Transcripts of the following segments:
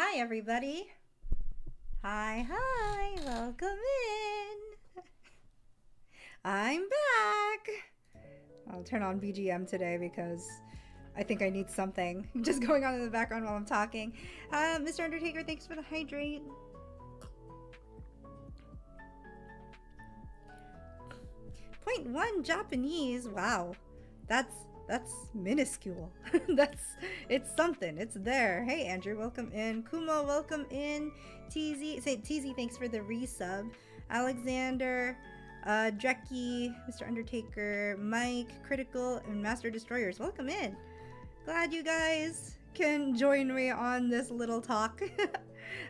Hi, everybody. Hi, welcome in. I'm back. I'll turn on BGM today because I think I need something just going on in the background while I'm talking. Mr. Undertaker, thanks for the hydrate. .1 Japanese. Wow, that's minuscule. It's something. It's there. Hey Andrew, welcome in. Kumo, welcome in. TZ, thanks for the resub. Alexander, Dreki, Mr. Undertaker, Mike, Critical, and Master Destroyers, welcome in. Glad you guys can join me on this little talk.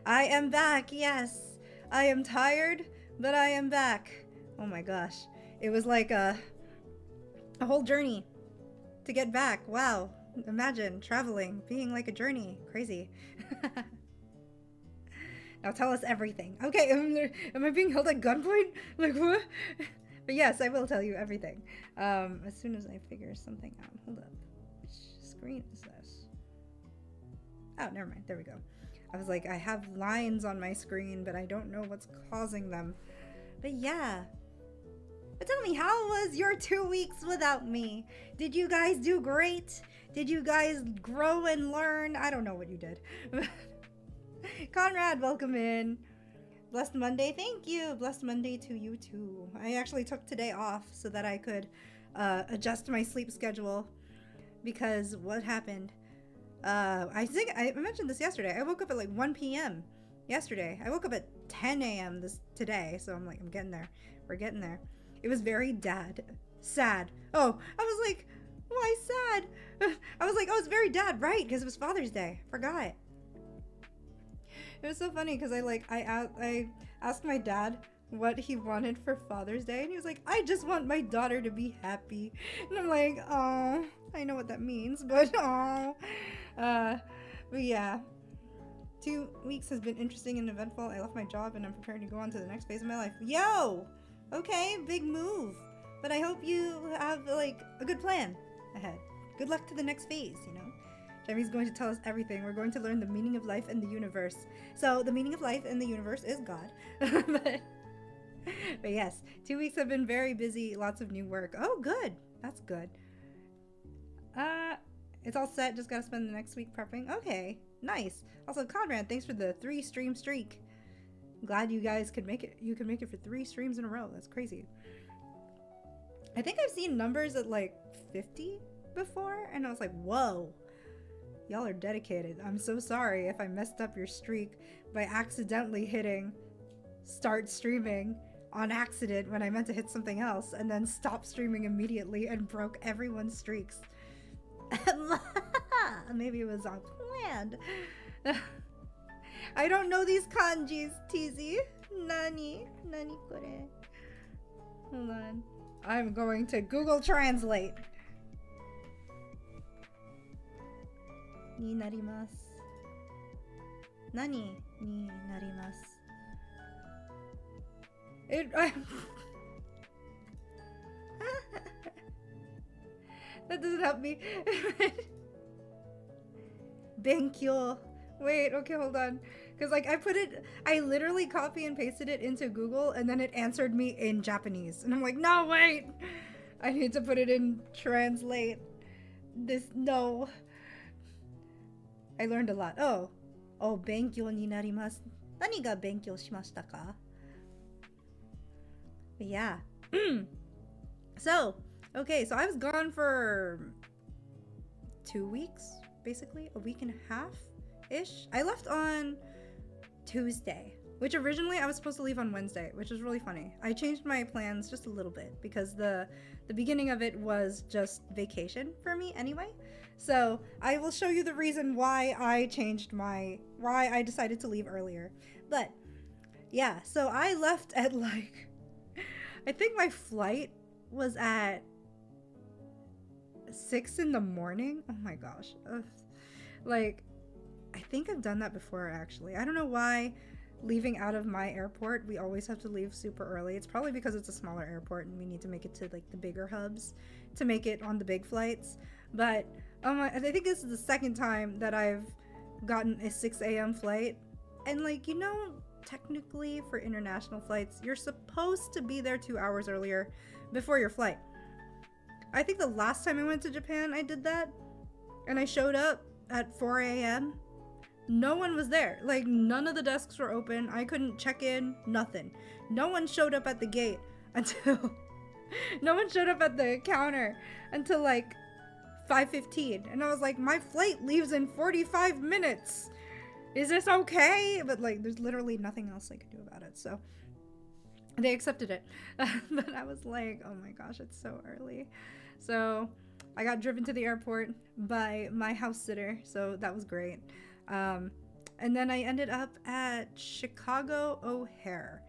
I am back. Yes, I am tired, but I am back. Oh my gosh, it was like a whole journey to get back. Wow. Imagine traveling, being like a journey. Crazy. Now tell us everything. Okay, am I being held at gunpoint? Like what? But yes, I will tell you everything. As soon as I figure something out. Hold up. Which screen is this? Oh, never mind. There we go. I was like, I have lines on my screen, but I don't know what's causing them. But yeah. But tell me, how was your 2 weeks without me? Did you guys do great? Did you guys grow and learn? I don't know what you did. Conrad, welcome in. Blessed Monday, thank you. Blessed Monday to you too. I actually took today off so that I could adjust my sleep schedule because what happened? I think I mentioned this yesterday. I woke up at like 1 p.m. yesterday. I woke up at 10 a.m. today, so I'm like, I'm getting there. We're getting there. It was very sad. Oh, I was like, why sad? I was like, oh, it's very dad, right? Because it was Father's Day. Forgot. It was so funny because I asked my dad what he wanted for Father's Day, and he was like, I just want my daughter to be happy. And I'm like, oh, I know what that means, but oh. But yeah. 2 weeks has been interesting and eventful. I left my job and I'm preparing to go on to the next phase of my life. Yo! Okay, big move. But I hope you have like a good plan ahead. Good luck to the next phase, you know? Jeremy's going to tell us everything. We're going to learn the meaning of life and the universe. So the meaning of life and the universe is God. but yes, 2 weeks have been very busy. Lots of new work. Oh, good. That's good. It's all set. Just gotta spend the next week prepping. Okay, nice. Also, Conrad, thanks for the 3 stream streak. Glad you guys could make it. You could make it for 3 streams in a row. That's crazy. I think I've seen numbers at like 50 before, and I was like, whoa, y'all are dedicated. I'm so sorry if I messed up your streak by accidentally hitting start streaming on accident when I meant to hit something else, and then stop streaming immediately and broke everyone's streaks. Maybe it was unplanned. I don't know these kanjis, TZ. Nani kore? Hold on. I'm going to Google Translate. Ni narimasu. Nani ni narimasu? That doesn't help me. Benkyo. Wait, okay, hold on. Because, like, I literally copy and pasted it into Google, and then it answered me in Japanese. And I'm like, no, wait! I need to put it in translate. No. I learned a lot. Oh, benkyo ni narimasu. Nani ga benkyo shimashita ka? But yeah. So, okay, so I was gone for 2 weeks, basically. A week and a half-ish. I left on Tuesday, which originally I was supposed to leave on Wednesday, which is really funny. I changed my plans just a little bit because the beginning of it was just vacation for me anyway. So I will show you the reason why I decided to leave earlier. But yeah, so I left at like, I think my flight was at 6 in the morning. Oh my gosh. Ugh. Like, I think I've done that before actually. I don't know why leaving out of my airport we always have to leave super early. It's probably because it's a smaller airport and we need to make it to like the bigger hubs to make it on the big flights. But I think this is the second time that I've gotten a 6 a.m. flight. And like, you know, technically for international flights, you're supposed to be there 2 hours earlier before your flight. I think the last time I went to Japan, I did that. And I showed up at 4 a.m. No one was there. Like, none of the desks were open. I couldn't check in, nothing. No one showed up at the gate until... no one showed up at the counter until like 5:15. And I was like, my flight leaves in 45 minutes. Is this okay? But like, there's literally nothing else I could do about it. So they accepted it. But I was like, oh my gosh, it's so early. So I got driven to the airport by my house sitter. So that was great. And then I ended up at Chicago O'Hare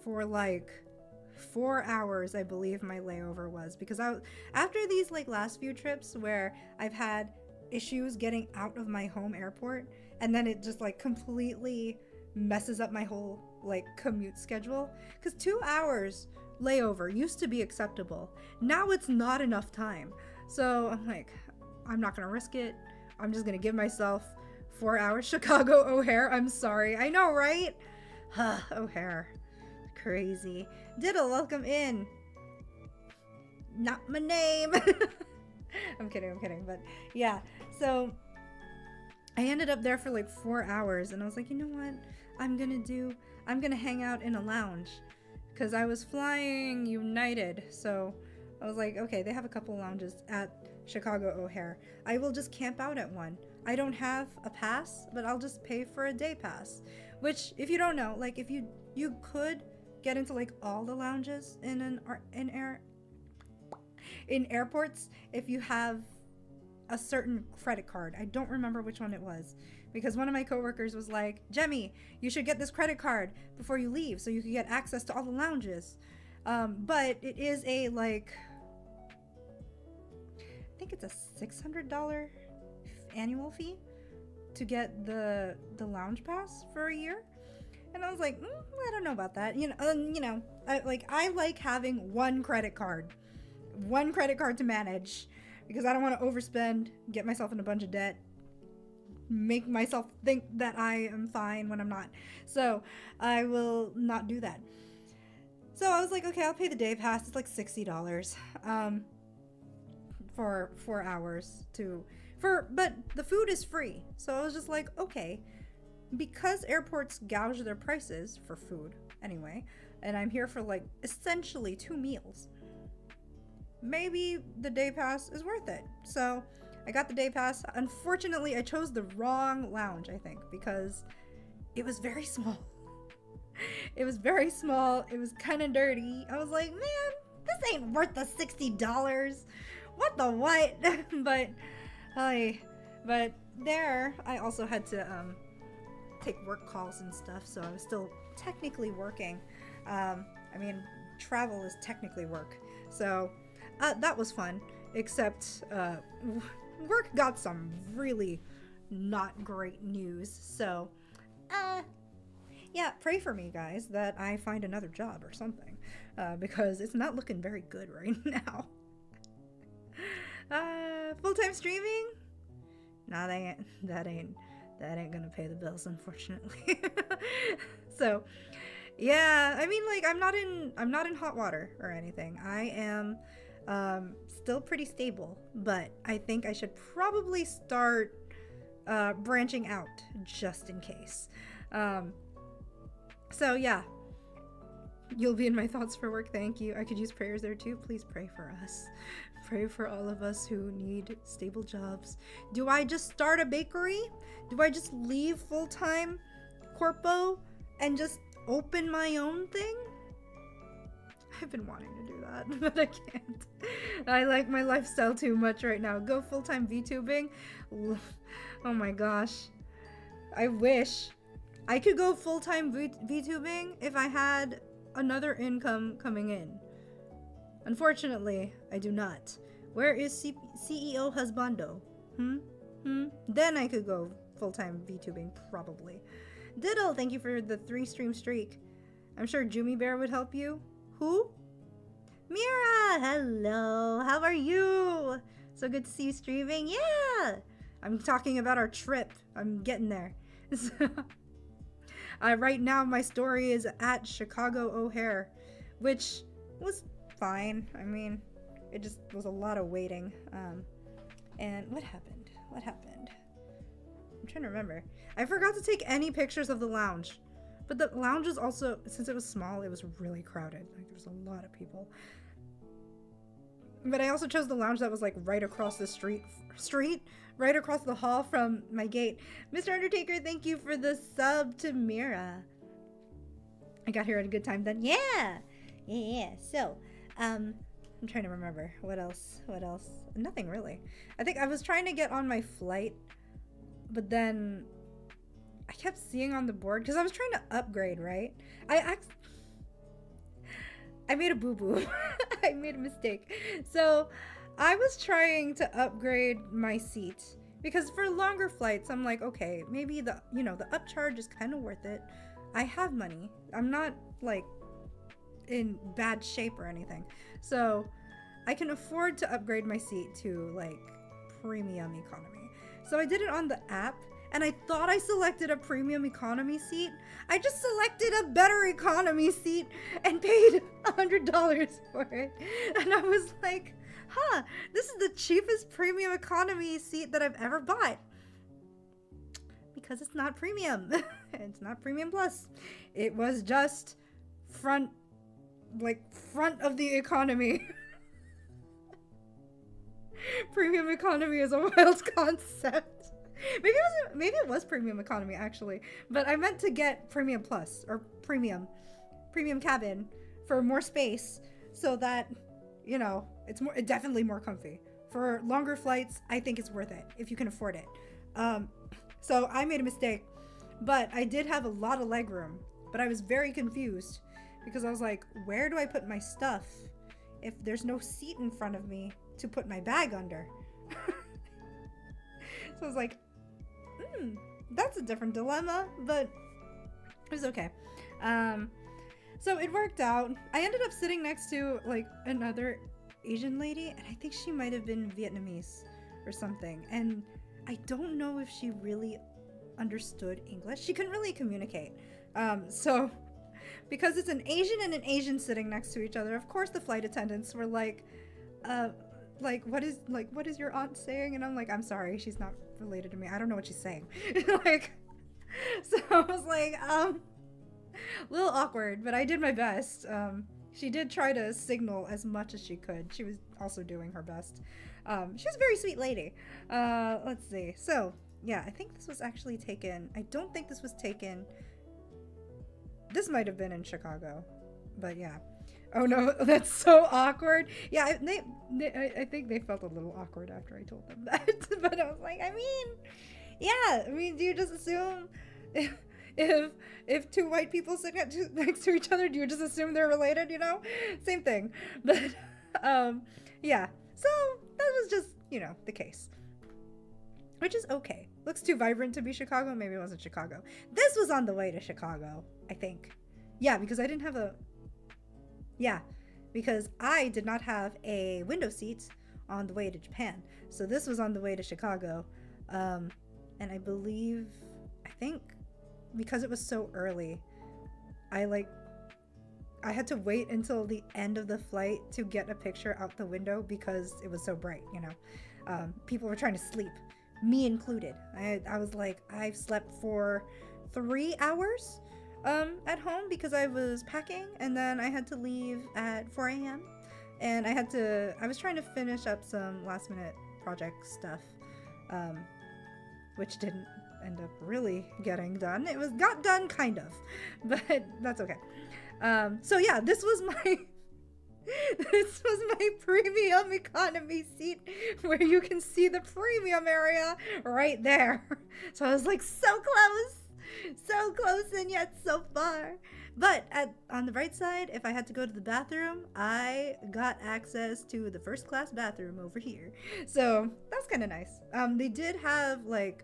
for like 4 hours, I believe my layover was, because after these like last few trips where I've had issues getting out of my home airport, and then it just like completely messes up my whole like commute schedule, because 2 hours layover used to be acceptable. Now it's not enough time. So I'm like, I'm not gonna risk it. I'm just gonna give myself 4 hours. Chicago O'Hare, I'm sorry. I know, right? O'Hare. Crazy. Diddle, welcome in. Not my name. I'm kidding. But yeah, so I ended up there for like 4 hours, and I was like, you know what? I'm gonna hang out in a lounge, because I was flying United. So I was like, okay, they have a couple lounges at Chicago O'Hare. I will just camp out at one. I don't have a pass, but I'll just pay for a day pass. Which, if you don't know, like if you could get into like all the lounges in airports if you have a certain credit card. I don't remember which one it was, because one of my coworkers was like, Jemmy, you should get this credit card before you leave so you can get access to all the lounges. But it is a like, I think it's a $600 annual fee to get the lounge pass for a year. And I was like, I don't know about that. I like having one credit card to manage, because I don't want to overspend, get myself in a bunch of debt, make myself think that I am fine when I'm not. So I will not do that. So I was like, okay, I'll pay the day pass. It's like $60 for 4 hours but the food is free. So I was just like, okay, because airports gouge their prices for food anyway, and I'm here for like essentially 2 meals, maybe the day pass is worth it. So I got the day pass. Unfortunately, I chose the wrong lounge, I think, because it was very small. It was kind of dirty. I was like, man, this ain't worth the $60. What the what? But there I also had to take work calls and stuff, so I was still technically working. I mean, travel is technically work, so that was fun, except work got some really not great news. So yeah, pray for me, guys, that I find another job or something, because it's not looking very good right now. Full-time streaming? Nah, that ain't gonna pay the bills, unfortunately. So yeah, I mean, like, I'm not in hot water or anything. I am still pretty stable, but I think I should probably start branching out just in case. So yeah, you'll be in my thoughts for work. Thank you. I could use prayers there too. Please pray for us. Pray for all of us who need stable jobs. Do I just start a bakery? Do I just leave full-time corpo and just open my own thing? I've been wanting to do that, but I can't. I like my lifestyle too much right now. Go full-time VTubing? Oh my gosh. I wish I could go full-time VTubing if I had another income coming in. Unfortunately, I do not. Where is CEO Husbando? Then I could go full-time VTubing, probably. Diddle, thank you for the 3-stream streak. I'm sure Jumi Bear would help you. Who? Mira! Hello! How are you? So good to see you streaming. Yeah! I'm talking about our trip. I'm getting there. So, right now, my story is at Chicago O'Hare, which was fine. I mean, it just was a lot of waiting. And what happened? What happened? I'm trying to remember. I forgot to take any pictures of the lounge. But the lounge was also, since it was small, it was really crowded. Like, there was a lot of people. But I also chose the lounge that was like right across the street, right across the hall from my gate. Mr. Undertaker, thank you for the sub to Mira. I got here at a good time then. Yeah. So, I'm trying to remember. What else? Nothing really. I think I was trying to get on my flight, but then I kept seeing on the board, because I was trying to upgrade, right? I made a boo-boo. I made a mistake. So I was trying to upgrade my seat, because for longer flights, I'm like, okay, maybe the upcharge is kind of worth it. I have money. I'm not like in bad shape or anything. So I can afford to upgrade my seat to like premium economy. So I did it on the app, and I thought I selected a premium economy seat. I just selected a better economy seat and paid $100 for it. And I was like, this is the cheapest premium economy seat that I've ever bought. Because it's not premium. It's not premium plus. It was just front of the economy. Premium economy is a wild concept. Maybe it was premium economy actually, but I meant to get premium plus or premium cabin for more space, so that it's definitely more comfy for longer flights. I think it's worth it if you can afford it. So I made a mistake, but I did have a lot of leg room, but I was very confused because I was like, where do I put my stuff if there's no seat in front of me to put my bag under? So I was like, that's a different dilemma, but it was okay. So it worked out. I ended up sitting next to like another Asian lady, and I think she might have been Vietnamese or something. And I don't know if she really understood English. She couldn't really communicate. So because it's an Asian and an Asian sitting next to each other, of course the flight attendants were like, what is your aunt saying? And I'm like, I'm sorry, she's not related to me. I don't know what she's saying. So I was like, a little awkward, but I did my best. She did try to signal as much as she could. She was also doing her best. She was a very sweet lady. Let's see. So yeah, I think this was actually taken. I don't think this was taken. This might have been in Chicago, but yeah. Oh no, that's so awkward. Yeah, I think they felt a little awkward after I told them that. But I was like, do you just assume if two white people sit next to each other, do you just assume they're related? Same thing. But yeah. So that was just the case, which is okay. Looks too vibrant to be Chicago. Maybe it wasn't Chicago. This was on the way to Chicago, I think. Yeah, because I did not have a window seat on the way to Japan. So this was on the way to Chicago. And I think because it was so early, I had to wait until the end of the flight to get a picture out the window because it was so bright, people were trying to sleep, me included. I was like, I've slept for 3 hours at home because I was packing, and then I had to leave at 4 a.m. and I was trying to finish up some last minute project stuff, which didn't end up really getting done. It got done kind of, but that's okay. So yeah, this was my premium economy seat where you can see the premium area right there. So I was like so close and yet so far. But on the right side, if I had to go to the bathroom, I got access to the first class bathroom over here. So that's kind of nice. They did have what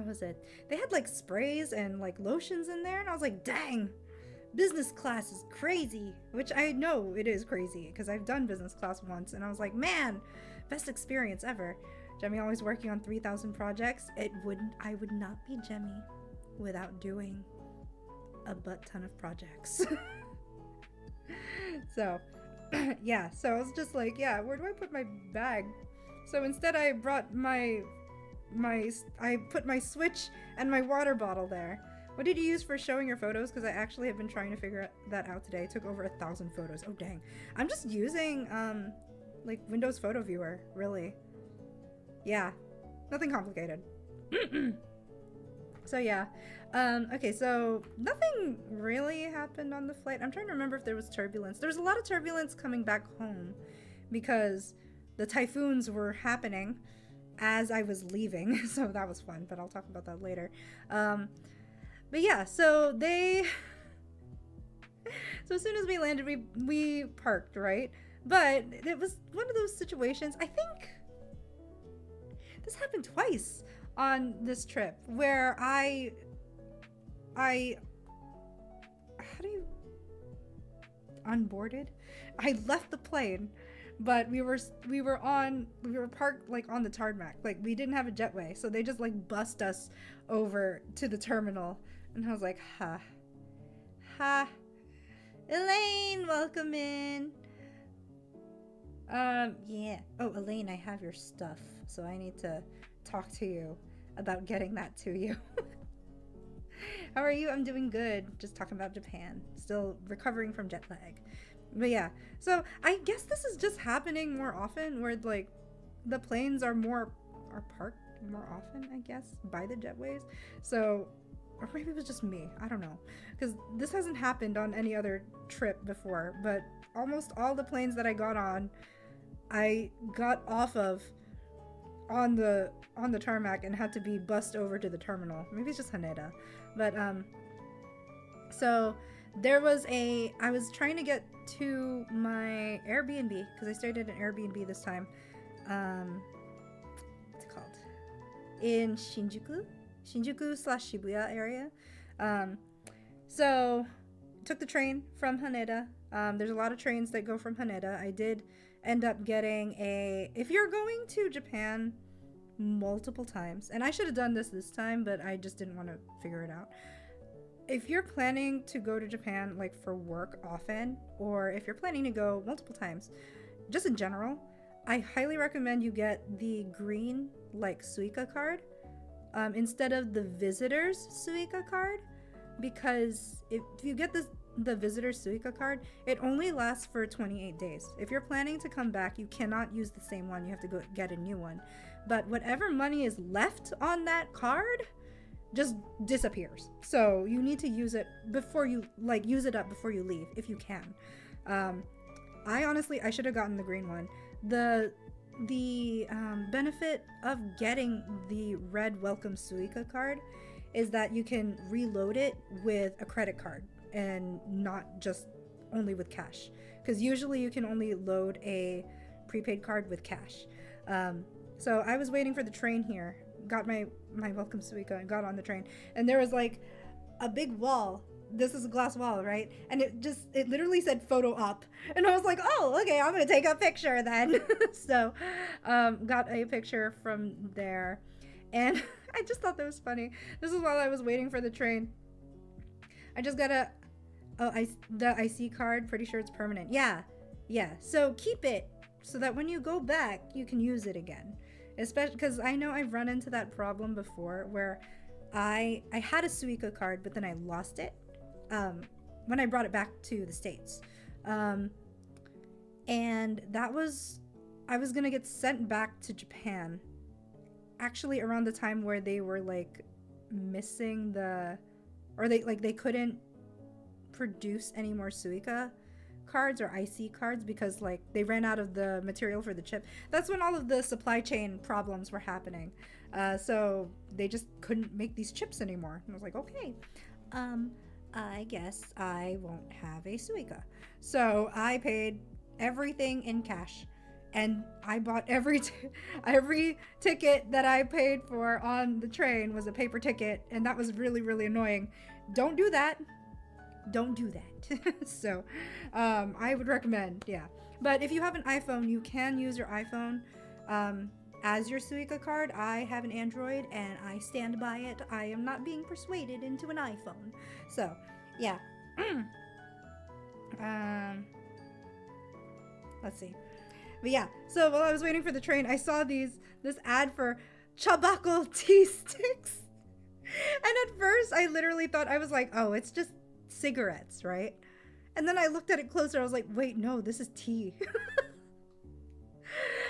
was it? They had sprays and lotions in there, and I was like, dang, business class is crazy, which I know it is crazy because I've done business class once, and I was like, man, Best experience ever. Jemmy always working on 3,000 projects. I would not be Jemmy without doing a butt ton of projects. So, yeah, so I was just like, yeah, where do I put my bag? So instead I brought I put my Switch and my water bottle there. What did you use for showing your photos? Because I actually have been trying to figure that out today. It took over 1,000 photos. Oh, dang. I'm just using, like, Windows Photo Viewer, really. Yeah, nothing complicated. So, yeah. Okay, so nothing really happened on the flight. I'm trying to remember if there was turbulence. There was a lot of turbulence coming back home because the typhoons were happening as I was leaving. So that was fun, but I'll talk about that later. But yeah, so so as soon as we landed, we parked, right? But it was one of those situations, I think this happened twice on this trip, where how do you unboarded? I left the plane, but we were parked like on the tarmac. Like, we didn't have a jetway, so they just like bussed us over to the terminal. And I was like, ha. Elaine, welcome in. Yeah. Oh, Elaine, I have your stuff, so I need to talk to you about getting that to you. How are you? I'm doing good. Just talking about Japan. Still recovering from jet lag. But yeah, so I guess this is just happening more often, where like the planes are parked more often, I guess, by the jetways. So, or maybe it was just me. I don't know, because this hasn't happened on any other trip before. But almost all the planes that I got on, I got off of on the tarmac and had to be bussed over to the terminal. Maybe it's just Haneda, but so there was I was trying to get to my Airbnb, because I stayed at an Airbnb this time. What's it called? In Shinjuku/Shibuya area. So took the train from Haneda. There's a lot of trains that go from Haneda. I did end up getting if you're going to Japan multiple times, and I should have done this time, but I just didn't want to figure it out. If you're planning to go to Japan like for work often, or if you're planning to go multiple times, just in general, I highly recommend you get the green like Suica card instead of the visitor's Suica card, because if you get the visitor's Suica card, it only lasts for 28 days. If you're planning to come back, you cannot use the same one. You have to go get a new one. But whatever money is left on that card just disappears. So you need to use it before you use it up before you leave, if you can. I should have gotten the green one. The benefit of getting the red Welcome Suica card is that you can reload it with a credit card and not just only with cash, because usually you can only load a prepaid card with cash. So I was waiting for the train here, got my Welcome Suica and got on the train, and there was like a big wall. This is a glass wall, right? And it literally said photo op, and I was like, oh, okay, I'm gonna take a picture then. So got a picture from there, and I just thought that was funny. This is while I was waiting for the train. I just got the IC card. Pretty sure it's permanent. Yeah. So keep it so that when you go back, you can use it again. Especially because I know I've run into that problem before, where I had a Suica card, but then I lost it when I brought it back to the States. And I was gonna get sent back to Japan, actually around the time where they were like missing they couldn't produce any more Suica cards or IC cards, because like they ran out of the material for the chip. That's when all of the supply chain problems were happening. So they just couldn't make these chips anymore. And I was like, okay, I guess I won't have a Suica. So I paid everything in cash, and I bought every ticket that I paid for on the train was a paper ticket, and that was really, really annoying. Don't do that. So I would recommend, yeah. But if you have an iPhone, you can use your iPhone As your Suica card, I have an Android and I stand by it. I am not being persuaded into an iPhone. So, yeah. Let's see. But yeah, so while I was waiting for the train, I saw this ad for tobacco tea sticks. And at first, I literally thought, I was like, oh, it's just cigarettes, right? And then I looked at it closer. I was like, wait, no, this is tea.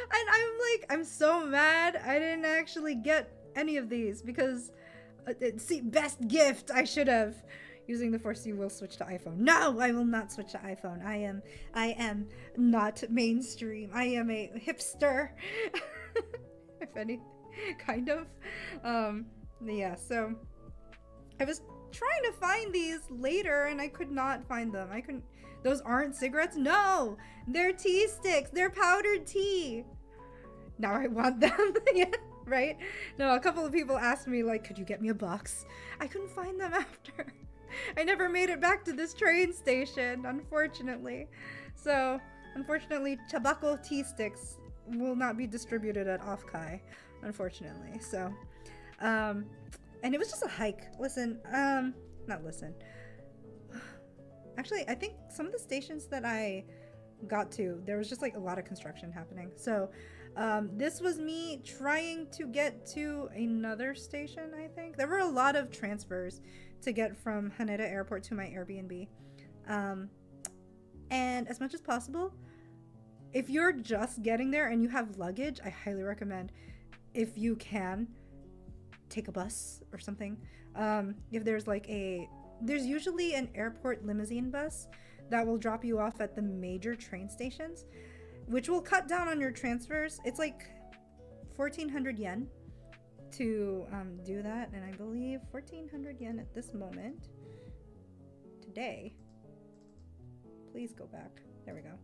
And I'm like, I'm so mad I didn't actually get any of these because, see, best gift I should have. Using the Force, you will switch to iPhone. No, I will not switch to iPhone. I am not mainstream. I am a hipster, if any, kind of. Yeah, so I was trying to find these later and I could not find them. I couldn't. Those aren't cigarettes? No, they're tea sticks. They're powdered tea. Now I want them. Yeah, right? No, a couple of people asked me, like, could you get me a box? I couldn't find them after. I never made it back to this train station, unfortunately. So, unfortunately, tobacco tea sticks will not be distributed at Offkai, unfortunately. So, and it was just a hike. Not listen. Actually, I think some of the stations that I got to, there was just like a lot of construction happening. So, this was me trying to get to another station, I think. There were a lot of transfers to get from Haneda Airport to my Airbnb. And as much as possible, if you're just getting there and you have luggage, I highly recommend, if you can, take a bus or something. If there's there's usually an airport limousine bus that will drop you off at the major train stations, which will cut down on your transfers. It's like 1,400 yen to do that, and I believe 1,400 yen at this moment today. Please go back. There we go.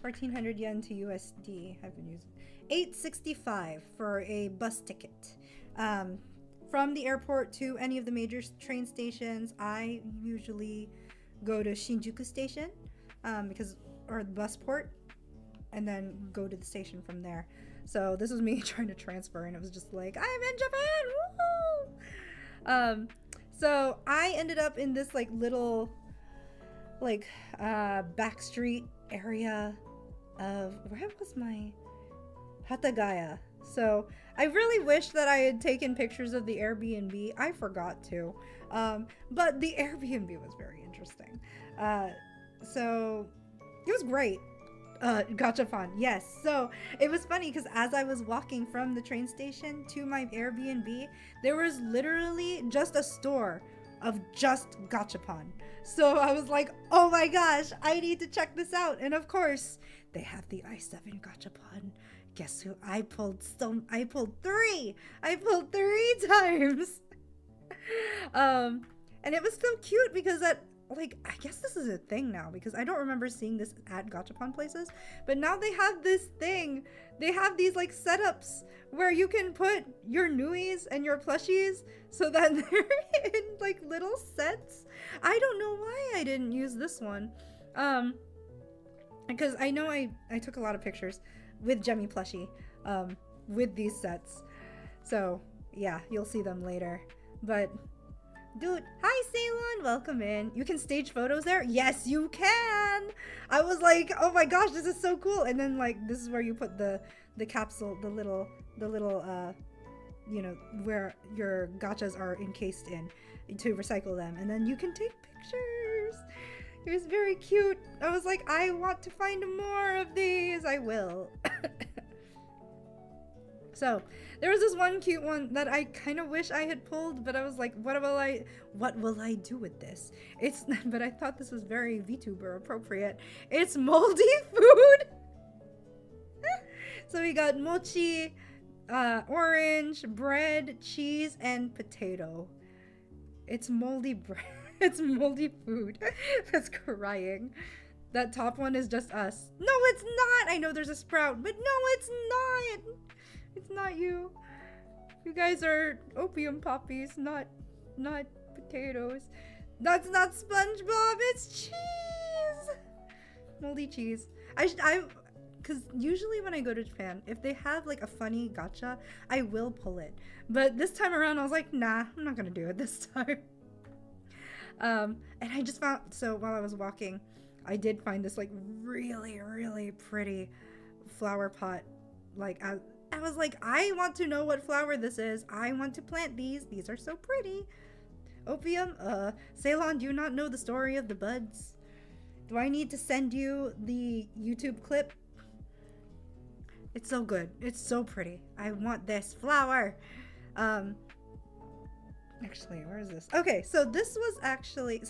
1,400 yen to USD. I've been using 865 for a bus ticket. From the airport to any of the major train stations, I usually go to Shinjuku Station, or the bus port, and then go to the station from there. So this was me trying to transfer, and it was just like, I'm in Japan! Woo! So I ended up in this like little back street area of, where was my Hatagaya? So I really wish that I had taken pictures of the Airbnb. I forgot to, but the Airbnb was very interesting. So it was great. Gachapon, yes. So it was funny because as I was walking from the train station to my Airbnb, there was literally just a store of just gachapon. So I was like, oh my gosh, I need to check this out. And of course, they have the i7 gachapon. Guess who I pulled? I pulled three times. And it was so cute because I guess this is a thing now, because I don't remember seeing this at gachapon places, but now they have this thing. They have these like setups where you can put your nuis and your plushies so that they're in like little sets. I don't know why I didn't use this one. Because I know I took a lot of pictures with Jemmy plushie with these sets. So yeah, you'll see them later. But dude, hi Ceylon, welcome in. You can stage photos there? Yes, you can. I was like, oh my gosh, this is so cool. And then like, this is where you put the capsule, the little you know, where your gachas are encased in to recycle them. And then you can take pictures. It was very cute. I was like, I want to find more of these. I will. So there was this one cute one that I kind of wish I had pulled, but I was like, what will I do with this? But I thought this was very VTuber appropriate. It's moldy food. So we got mochi, orange, bread, cheese, and potato. It's moldy bread. It's moldy food. That's crying. That top one is just us. No, it's not. I know there's a sprout, but no, it's not. It's not you. You guys are opium poppies, not potatoes. That's not SpongeBob. It's cheese. Moldy cheese. because usually when I go to Japan, if they have like a funny gacha, I will pull it. But this time around, I was like, nah, I'm not gonna do it this time. And I just found, so while I was walking, I did find this like really, really pretty flower pot. Like I was like, I want to know what flower this is. I want to plant these. These are so pretty. Opium, Ceylon, do you not know the story of the buds? Do I need to send you the YouTube clip? It's so good. It's so pretty. I want this flower. Actually, where is this? Okay, so this was actually,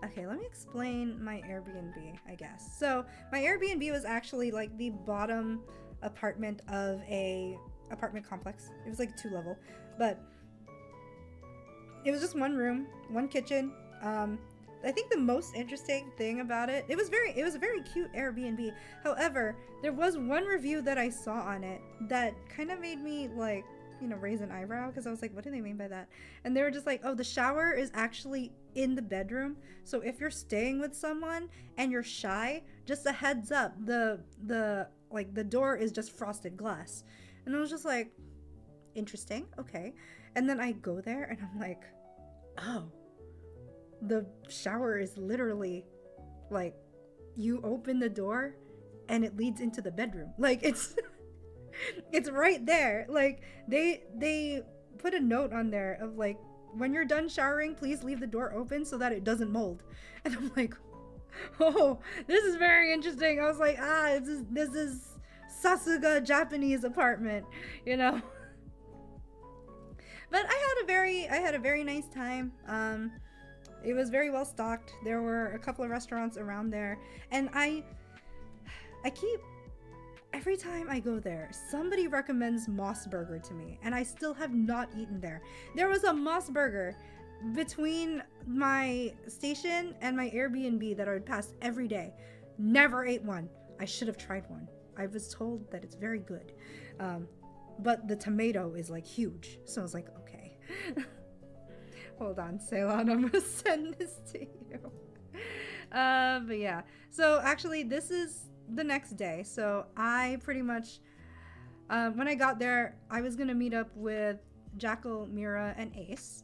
okay, let me explain my Airbnb, I guess. So my Airbnb was actually like the bottom apartment of a apartment complex. It was like 2-level, but it was just one room, one kitchen. I think the most interesting thing about it, it was a very cute Airbnb. However, there was one review that I saw on it that kind of made me like, you know, raise an eyebrow, because I was like, what do they mean by that? And they were just like, oh, the shower is actually in the bedroom. So if you're staying with someone and you're shy, just a heads up, the door is just frosted glass. And I was just like, interesting, okay. And then I go there and I'm like, oh, the shower is literally like, you open the door and it leads into the bedroom. Like, it's it's right there. Like, they put a note on there of like, when you're done showering, please leave the door open so that it doesn't mold. And I'm like, oh, this is very interesting. I was like, this is Sasuga Japanese apartment, you know. But I had a very nice time. It was very well stocked. There were a couple of restaurants around there, and I keep, every time I go there, somebody recommends Moss Burger to me, and I still have not eaten there. There was a Moss Burger between my station and my Airbnb that I would pass every day. Never ate one. I should have tried one. I was told that it's very good. But the tomato is like huge. So I was like, okay. Hold on, Ceylon, I'm gonna send this to you. But yeah. So actually, this is the next day. So I pretty much, when I got there, I was gonna meet up with Jackal, Mira, and Ace.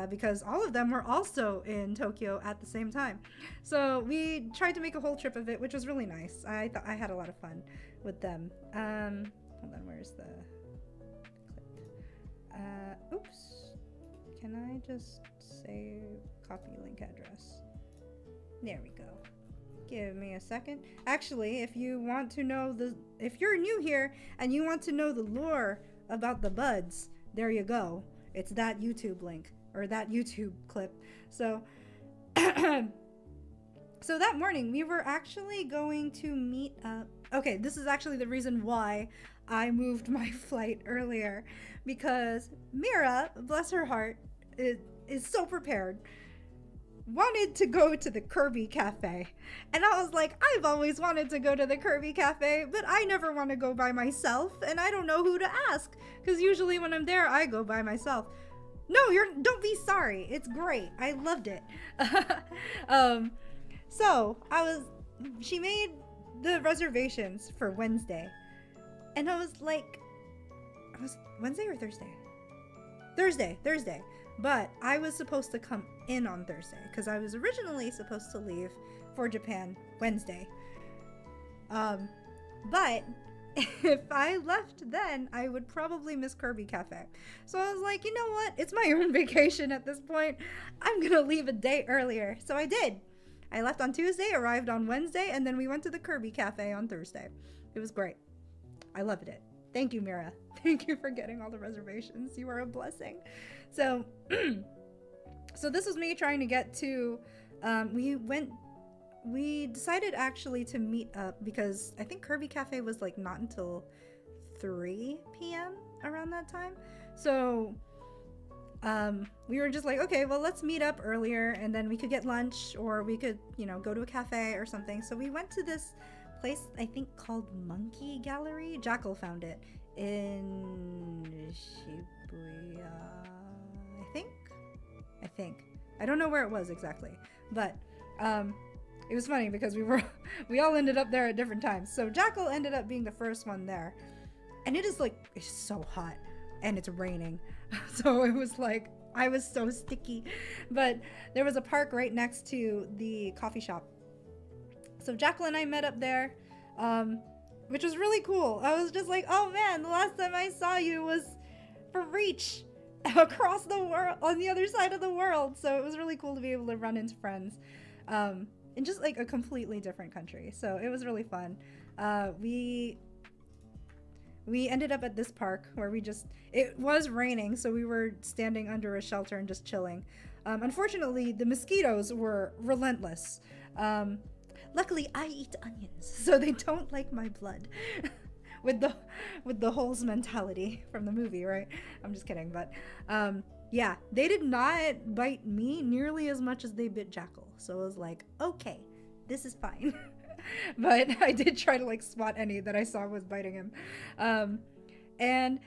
Because all of them were also in Tokyo at the same time. So we tried to make a whole trip of it, which was really nice. I thought I had a lot of fun with them. Hold on, where's the clip? Oops. Can I just save copy link address? There we go. Give me a second. Actually, if you want to know if you're new here and you want to know the lore about the buds, there you go. It's that YouTube link. Or that YouTube clip. So so that morning we were actually going to meet up. Okay, this is actually the reason why I moved my flight earlier, because Mira, bless her heart, is so prepared, wanted to go to the Kirby Cafe. And I was like, I've always wanted to go to the Kirby Cafe, but I never want to go by myself, and I don't know who to ask, because usually when I'm there I go by myself. No, don't be sorry. It's great. I loved it. So she made the reservations for Wednesday. And I was like, Wednesday or Thursday? Thursday. But I was supposed to come in on Thursday because I was originally supposed to leave for Japan Wednesday. But if I left then, I would probably miss Kirby Cafe. So I was like, you know what? It's my own vacation at this point. I'm gonna leave a day earlier. So I did. I left on Tuesday, arrived on Wednesday, and then we went to the Kirby Cafe on Thursday. It was great. I loved it. Thank you, Mira. Thank you for getting all the reservations. You are a blessing. So, so this was me trying to get to, we decided actually to meet up because I think Kirby Cafe was like not until 3 p.m. around that time. So we were just like, okay, well, let's meet up earlier and then we could get lunch, or we could, you know, go to a cafe or something. So we went to this place, I think called Monkey Gallery. Jackal found it in Shibuya, I think. I don't know where it was exactly, but it was funny because we all ended up there at different times. So Jackal ended up being the first one there, and it's so hot and it's raining. So it was like I was so sticky, but there was a park right next to the coffee shop. So Jackal and I met up there, which was really cool. I was just like, oh man, the last time I saw you was for Reach across the world, on the other side of the world. So it was really cool to be able to run into friends in just like a completely different country. So it was really fun. We ended up at this park where it was raining, so we were standing under a shelter and just chilling. Unfortunately, the mosquitoes were relentless. Luckily, I eat onions, so they don't like my blood. with the holes mentality from the movie, right? I'm just kidding, but yeah, they did not bite me nearly as much as they bit Jackal. So I was like, okay, this is fine. But I did try to like swat any that I saw was biting him. And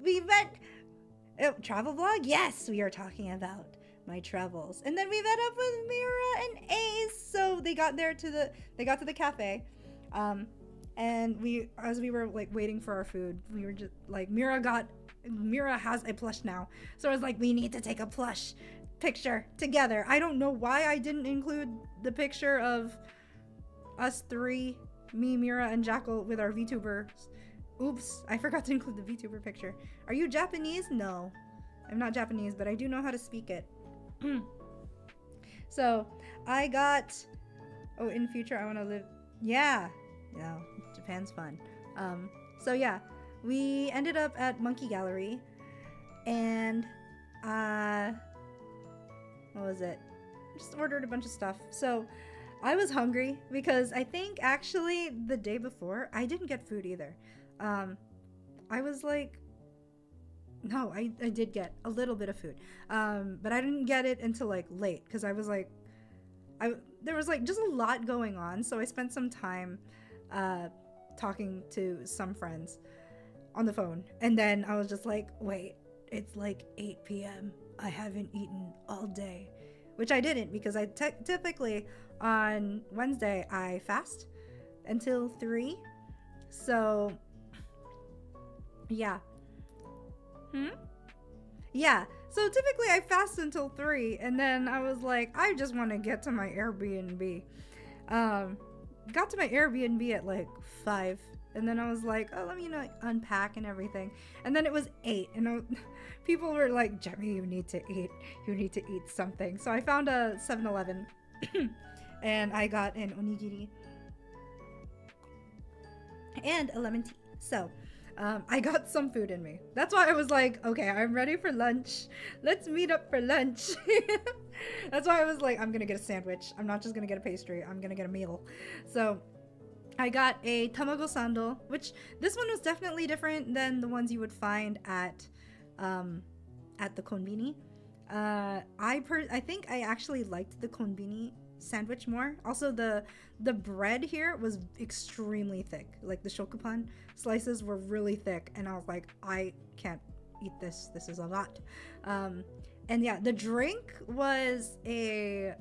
we met travel vlog. Yes, we are talking about my travels. And then we met up with Mira and Ace. So they got to the cafe. And as we were like waiting for our food, we were just like, Mira has a plush now. So I was like, we need to take a plush picture together. I don't know why I didn't include the picture of us three, me, Mira, and Jackal with our VTubers. Oops, I forgot to include the VTuber picture. Are you Japanese? No, I'm not Japanese, but I do know how to speak it. So I got, in future I want to live, yeah, no, Japan's fun. So yeah, we ended up at Monkey Gallery, and what was it? Just ordered a bunch of stuff. So I was hungry because I think actually the day before I didn't get food either. I was like, no, I did get a little bit of food, but I didn't get it until like late because I was like, there was like just a lot going on. So I spent some time talking to some friends on the phone, and then I was just like, wait, it's like 8 p.m. I haven't eaten all day, which I didn't because I typically on Wednesday I fast until 3. So yeah. Yeah, so typically I fast until 3, and then I was like, I just want to get to my Airbnb. Got to my Airbnb at like 5, and then I was like, oh, let me unpack and everything. And then it was 8, and people were like, Jemmy, you need to eat something. So I found a 7-Eleven and I got an onigiri and a lemon tea. So I got some food in me. That's why I was like, okay, I'm ready for lunch. Let's meet up for lunch. That's why I was like, I'm gonna get a sandwich. I'm not just gonna get a pastry. I'm gonna get a meal. So I got a tamago sandal, which this one was definitely different than the ones you would find at the konbini. I think I actually liked the konbini sandwich more. Also, the bread here was extremely thick. Like the shokupan slices were really thick, and I was like, I can't eat this. This is a lot. And yeah, the drink was a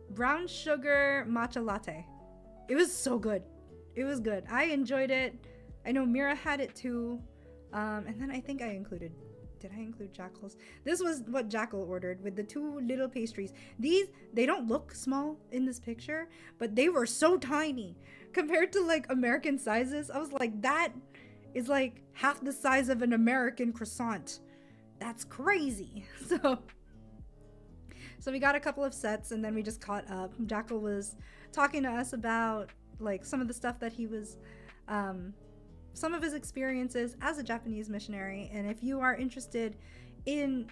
brown sugar matcha latte. It was so good. It was good. I enjoyed it. I know Mira had it too. And then I think did I include Jackal's? This was what Jackal ordered with the 2 little pastries. They don't look small in this picture, but they were so tiny compared to like American sizes. I was like, that is like half the size of an American croissant. That's crazy. So we got a couple of sets, and then we just caught up. Jackal was talking to us about like some of the stuff that he was some of his experiences as a Japanese missionary. And if you are interested in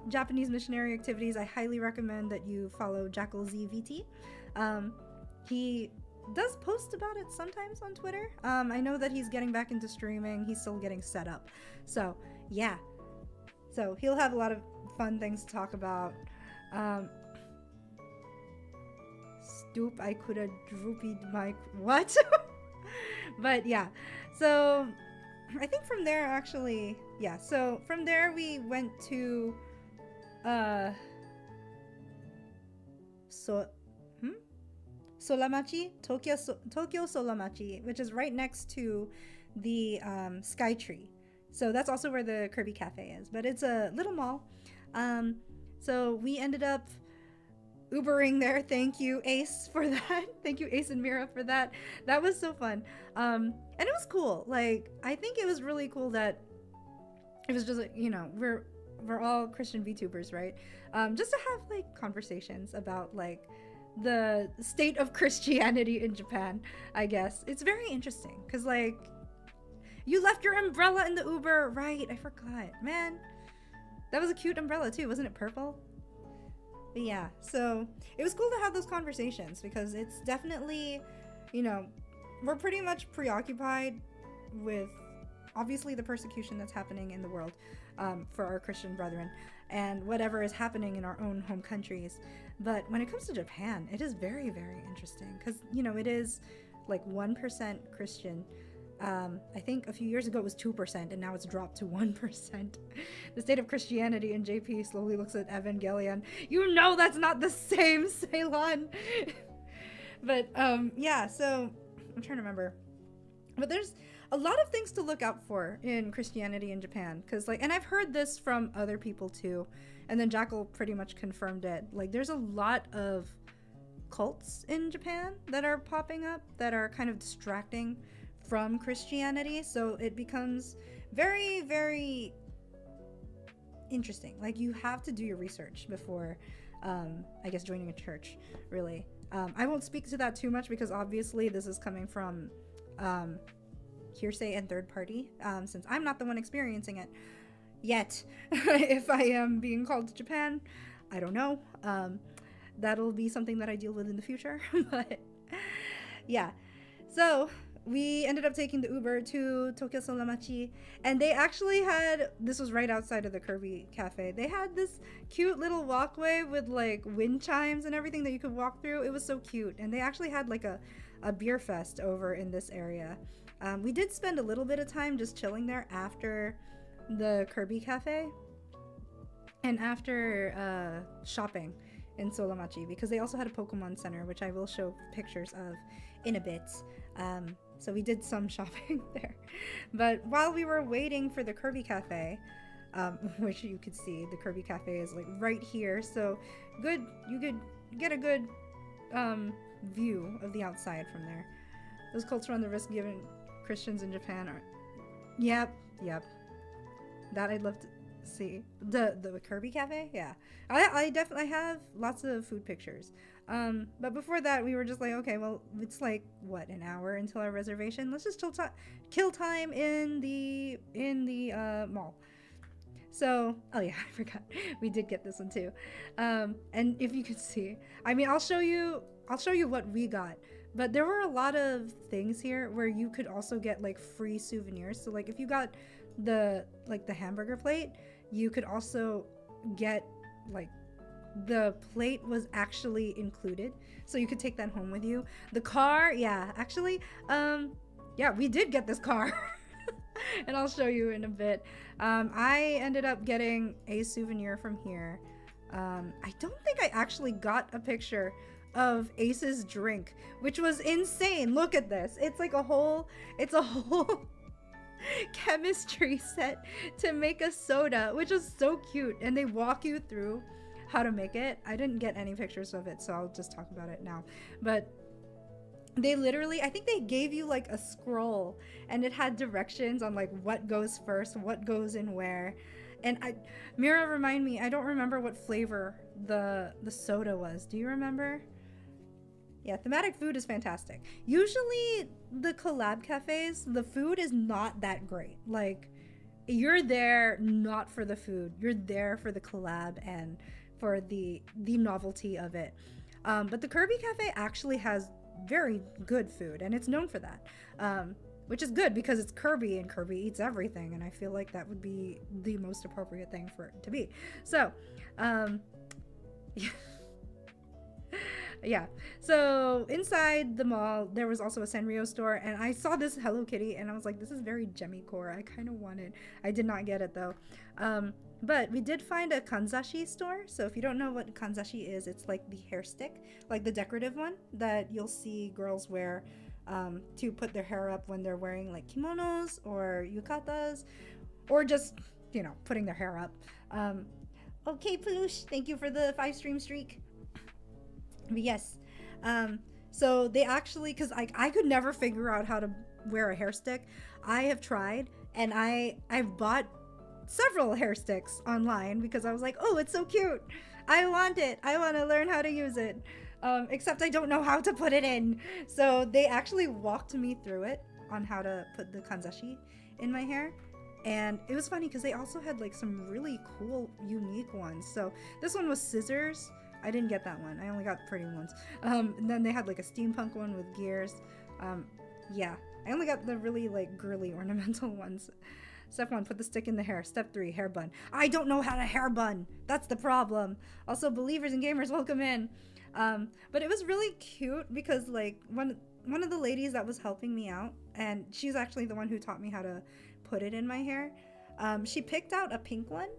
Japanese missionary activities, I highly recommend that you follow Jackal ZVT. He does post about it sometimes on Twitter. I know that he's getting back into streaming. He's still getting set up. So yeah. So he'll have a lot of fun things to talk about. Stoop, I could have drooped my... What? But yeah. So I think from there actually... Yeah, so from there we went to... Tokyo Solamachi, which is right next to the Sky Tree. So that's also where the Kirby Cafe is, but it's a little mall. So we ended up Ubering there. Thank you, Ace, for that. Thank you, Ace and Mira, for that. That was so fun. And it was cool. Like, I think it was really cool that it was just, you know, we're all Christian VTubers, right? Just to have like conversations about like the state of Christianity in Japan, I guess. It's very interesting because like you left your umbrella in the Uber, right? I forgot, man. That was a cute umbrella too, wasn't it purple? But yeah, so it was cool to have those conversations because it's definitely, you know, we're pretty much preoccupied with obviously the persecution that's happening in the world for our Christian brethren and whatever is happening in our own home countries. But when it comes to Japan, it is very, very interesting because, you know, it is like 1% Christian. I think a few years ago it was 2% and now it's dropped to 1%. The state of Christianity in JP slowly looks at Evangelion. You know that's not the same, Ceylon. But yeah, so I'm trying to remember. But there's a lot of things to look out for in Christianity in Japan because like, and I've heard this from other people too, and then Jackal pretty much confirmed it. Like there's a lot of cults in Japan that are popping up that are kind of distracting from Christianity, so it becomes very, very interesting. Like you have to do your research before I guess joining a church, really. I won't speak to that too much because obviously this is coming from hearsay and third party, since I'm not the one experiencing it yet. If I am being called to Japan, I don't know. That'll be something that I deal with in the future. But yeah, so we ended up taking the Uber to Tokyo Solamachi, and they actually had, this was right outside of the Kirby Cafe, they had this cute little walkway with like wind chimes and everything that you could walk through. It was so cute, and they actually had like a beer fest over in this area. We did spend a little bit of time just chilling there after the Kirby Cafe and after shopping in Solamachi because they also had a Pokemon Center, which I will show pictures of in a bit. So we did some shopping there. But while we were waiting for the Kirby Cafe, which you could see, the Kirby Cafe is like right here. So good, you could get a good view of the outside from there. Those cults run the risk given Christians in Japan are... Yep. That I'd love to see. The Kirby Cafe? Yeah. I definitely have lots of food pictures. But before that, we were just like, okay, well, it's like, what, an hour until our reservation? Let's just kill time in the mall. So, oh yeah, I forgot. We did get this one too. And if you could see, I mean, I'll show you what we got. But there were a lot of things here where you could also get like free souvenirs. So like if you got the hamburger plate, you could also get like the plate was actually included, so you could take that home with you. The car, yeah, actually, yeah, we did get this car. And I'll show you in a bit. I ended up getting a souvenir from here. I don't think I actually got a picture of Ace's drink, which was insane. Look at this. It's like a whole chemistry set to make a soda, which is so cute, and they walk you through how to make it. I didn't get any pictures of it, so I'll just talk about it now. But they literally, I think they gave you like a scroll and it had directions on like what goes first, what goes in where. And Mira, remind me, I don't remember what flavor the soda was. Do you remember? Yeah, thematic food is fantastic. Usually the collab cafes, the food is not that great. Like, you're there not for the food. You're there for the collab and for the novelty of it. But the Kirby Cafe actually has very good food, and it's known for that. Which is good because it's Kirby, and Kirby eats everything, and I feel like that would be the most appropriate thing for it to be. So, Yeah. So inside the mall, there was also a Sanrio store, and I saw this Hello Kitty, and I was like, this is very Gemmie core. I kind of want it. I did not get it though. But we did find a kanzashi store. So if you don't know what kanzashi is, it's like the hair stick, like the decorative one that you'll see girls wear to put their hair up when they're wearing like kimonos or yukatas, or just, you know, putting their hair up. Okay, Poosh, thank you for the 5-stream streak. But yes, so they actually, because I could never figure out how to wear a hair stick. I have tried, and I've bought several hair sticks online because I was like, oh, it's so cute. I want it. I want to learn how to use it. Except I don't know how to put it in. So they actually walked me through it on how to put the kanzashi in my hair. And it was funny because they also had like some really cool, unique ones. So this one was scissors. I didn't get that one. I only got pretty ones. And then they had like a steampunk one with gears. Yeah, I only got the really like girly ornamental ones. Step 1, put the stick in the hair. Step 3, hair bun. I don't know how to hair bun. That's the problem. Also, believers and gamers, welcome in. But it was really cute because like one of the ladies that was helping me out, and she's actually the one who taught me how to put it in my hair. She picked out a pink one,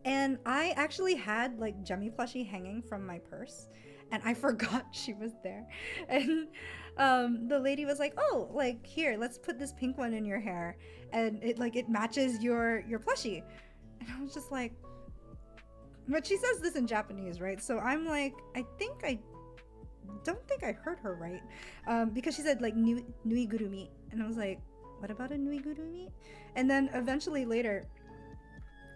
and I actually had like Gemmie plushie hanging from my purse, and I forgot she was there. And the lady was like, oh, like, here, let's put this pink one in your hair, and it matches your plushie. And I was just like, but she says this in Japanese, right? So I'm like, I don't think I heard her right, because she said like nuigurumi, and I was like, what about a nuigurumi? And then eventually later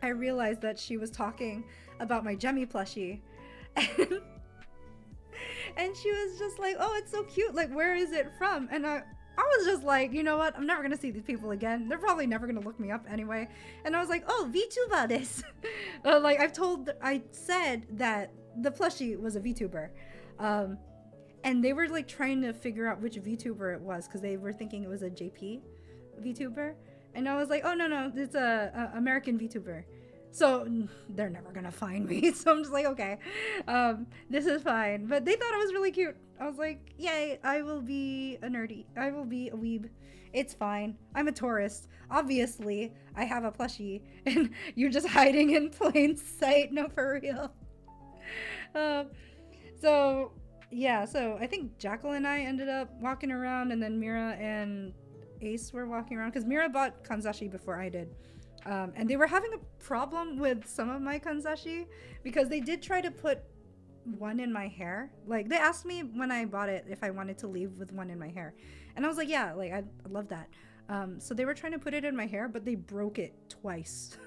I realized that she was talking about my Gemmie plushie. And she was just like, oh, it's so cute, like, where is it from? And I was just like, you know what, I'm never gonna see these people again. They're probably never gonna look me up anyway. And I was like, oh, VTuber this. Like, I said that the plushie was a VTuber. And they were like trying to figure out which VTuber it was because they were thinking it was a JP VTuber. And I was like, oh, no, it's a American VTuber. So they're never gonna find me. So I'm just like, okay, this is fine. But they thought it was really cute. I was like, yay, I will be a nerdy. I will be a weeb. It's fine. I'm a tourist. Obviously, I have a plushie and you're just hiding in plain sight. No, for real. So yeah, so I think Jackal and I ended up walking around, and then Mira and Ace were walking around because Mira bought kanzashi before I did. And they were having a problem with some of my kanzashi because they did try to put one in my hair. Like, they asked me when I bought it if I wanted to leave with one in my hair. And I was like, yeah, like, I love that. So they were trying to put it in my hair, but they broke it twice.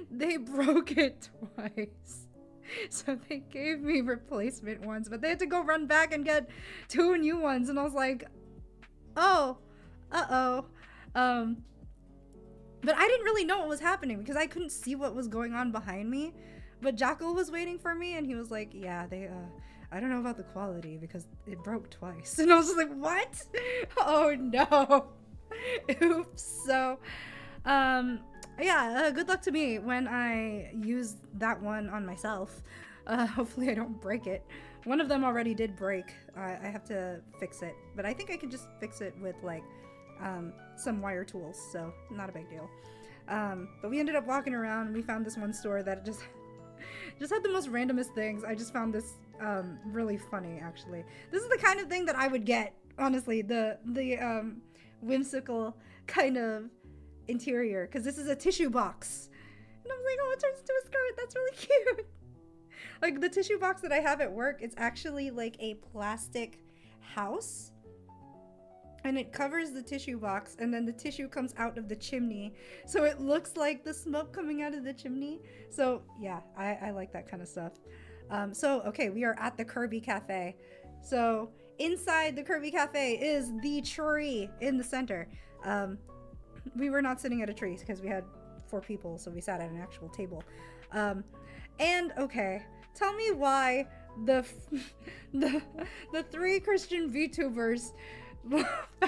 They broke it twice. So they gave me replacement ones, but they had to go run back and get 2 new ones. And I was like, oh, uh-oh. But I didn't really know what was happening because I couldn't see what was going on behind me. But Jackal was waiting for me, and he was like, yeah, I don't know about the quality because it broke twice. And I was like, what? Oh no. Oops. So, yeah, good luck to me when I use that one on myself. Hopefully I don't break it. One of them already did break. I have to fix it, but I think I can just fix it with like some wire tools, so not a big deal. But we ended up walking around, and we found this one store that just had the most randomest things. I just found this really funny, actually. This is the kind of thing that I would get, honestly, the whimsical kind of interior, because this is a tissue box. And I was like, oh, it turns into a skirt. That's really cute. Like, the tissue box that I have at work, it's actually like a plastic house. And it covers the tissue box, and then the tissue comes out of the chimney. So it looks like the smoke coming out of the chimney. So yeah, I like that kind of stuff. So, okay, we are at the Kirby Cafe. So inside the Kirby Cafe is the tree in the center. We were not sitting at a tree because we had 4 people, so we sat at an actual table. And okay, tell me why the 3 Christian VTubers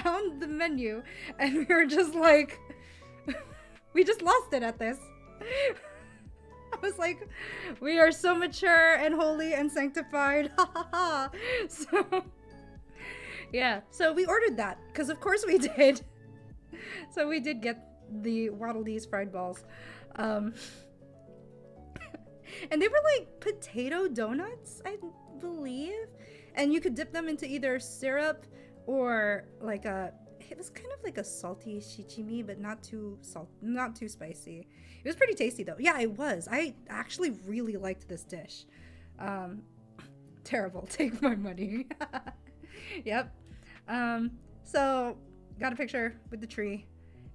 found the menu, and we were just like, we just lost it at this. was like, we are so mature and holy and sanctified. So, yeah. So we ordered that because of course we did. So we did get the Waddle Dee's fried balls. And they were like potato donuts, I believe. And you could dip them into either syrup or like it was kind of like a salty shichimi, but not too spicy. It was pretty tasty though. Yeah, it was. I actually really liked this dish. Terrible. Take my money. Yep. So got a picture with the tree.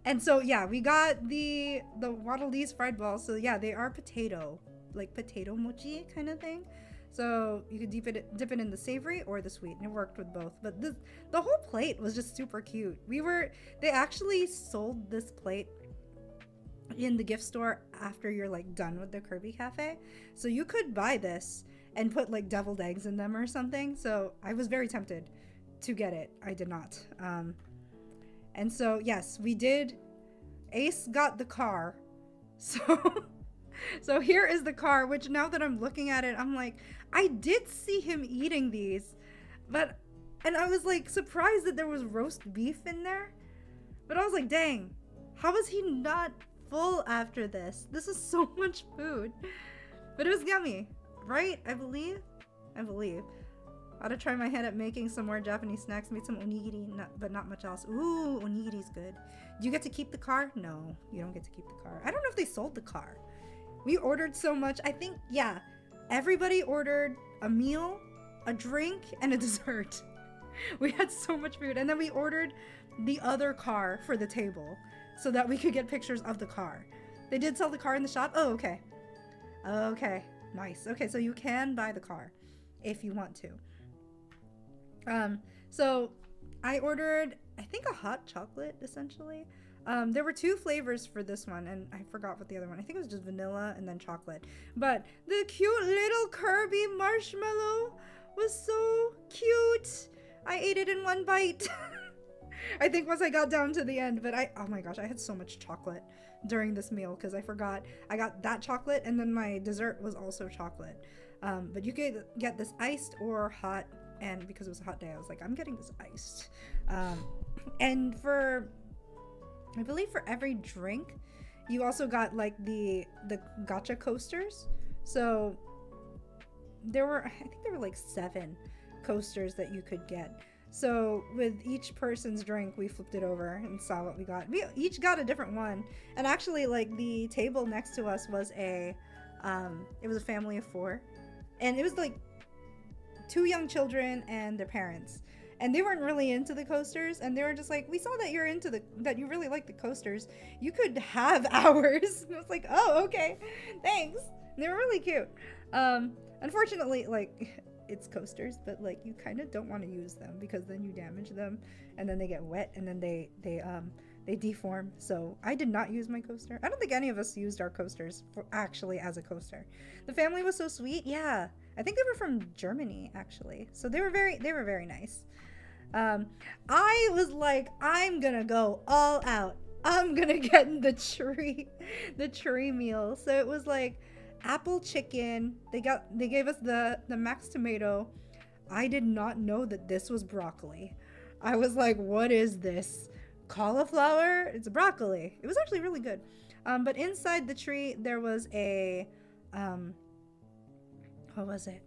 And so yeah, we got the Waddle Dee's fried balls. So yeah, they are potato, like potato mochi kind of thing. So you could dip it in the savory or the sweet, and it worked with both. But the whole plate was just super cute. They actually sold this plate in the gift store after you're like done with the Kirby Cafe. So you could buy this and put like deviled eggs in them or something. So I was very tempted to get it. I did not. And so yes, we did. Ace got the car. So here is the car, which now that I'm looking at it, I'm like, I did see him eating these, and I was like surprised that there was roast beef in there, but I was like, dang, how was he not full after this? This is so much food, but it was yummy, right? I believe. I ought to try my hand at making some more Japanese snacks. Made some onigiri, but not much else. Ooh, onigiri's good. Do you get to keep the car? No, you don't get to keep the car. I don't know if they sold the car. We ordered so much. I think, yeah, everybody ordered a meal, a drink, and a dessert. We had so much food. And then we ordered the other car for the table so that we could get pictures of the car. They did sell the car in the shop. Oh, okay. Okay, nice. Okay, so you can buy the car if you want to. So I ordered, I think, a hot chocolate, essentially. There were 2 flavors for this one, and I forgot what the other one. I think it was just vanilla and then chocolate. But the cute little Kirby marshmallow was so cute. I ate it in one bite. I think once I got down to the end, but oh my gosh, I had so much chocolate during this meal because I forgot. I got that chocolate, and then my dessert was also chocolate. But you could get this iced or hot, and because it was a hot day, I was like, I'm getting this iced. And I believe for every drink, you also got like the gacha coasters. So I think there were like 7 coasters that you could get. So with each person's drink, we flipped it over and saw what we got. We each got a different one. And actually, like, the table next to us was it was a family of 4. And it was like 2 young children and their parents. And they weren't really into the coasters, and they were just like, we saw that that you really like the coasters. You could have ours. And I was like, oh, okay, thanks. And they were really cute. Unfortunately, like, it's coasters, but like you kind of don't want to use them because then you damage them, and then they get wet, and then they deform. So I did not use my coaster. I don't think any of us used our coasters actually as a coaster. The family was so sweet. Yeah, I think they were from Germany actually. So they were very nice. I was like, I'm gonna go all out. I'm gonna get the tree meal. So it was like apple chicken. They gave us the Max tomato. I did not know that this was broccoli. I was like, what is this? Cauliflower? It's broccoli. It was actually really good. But inside the tree there was a what was it?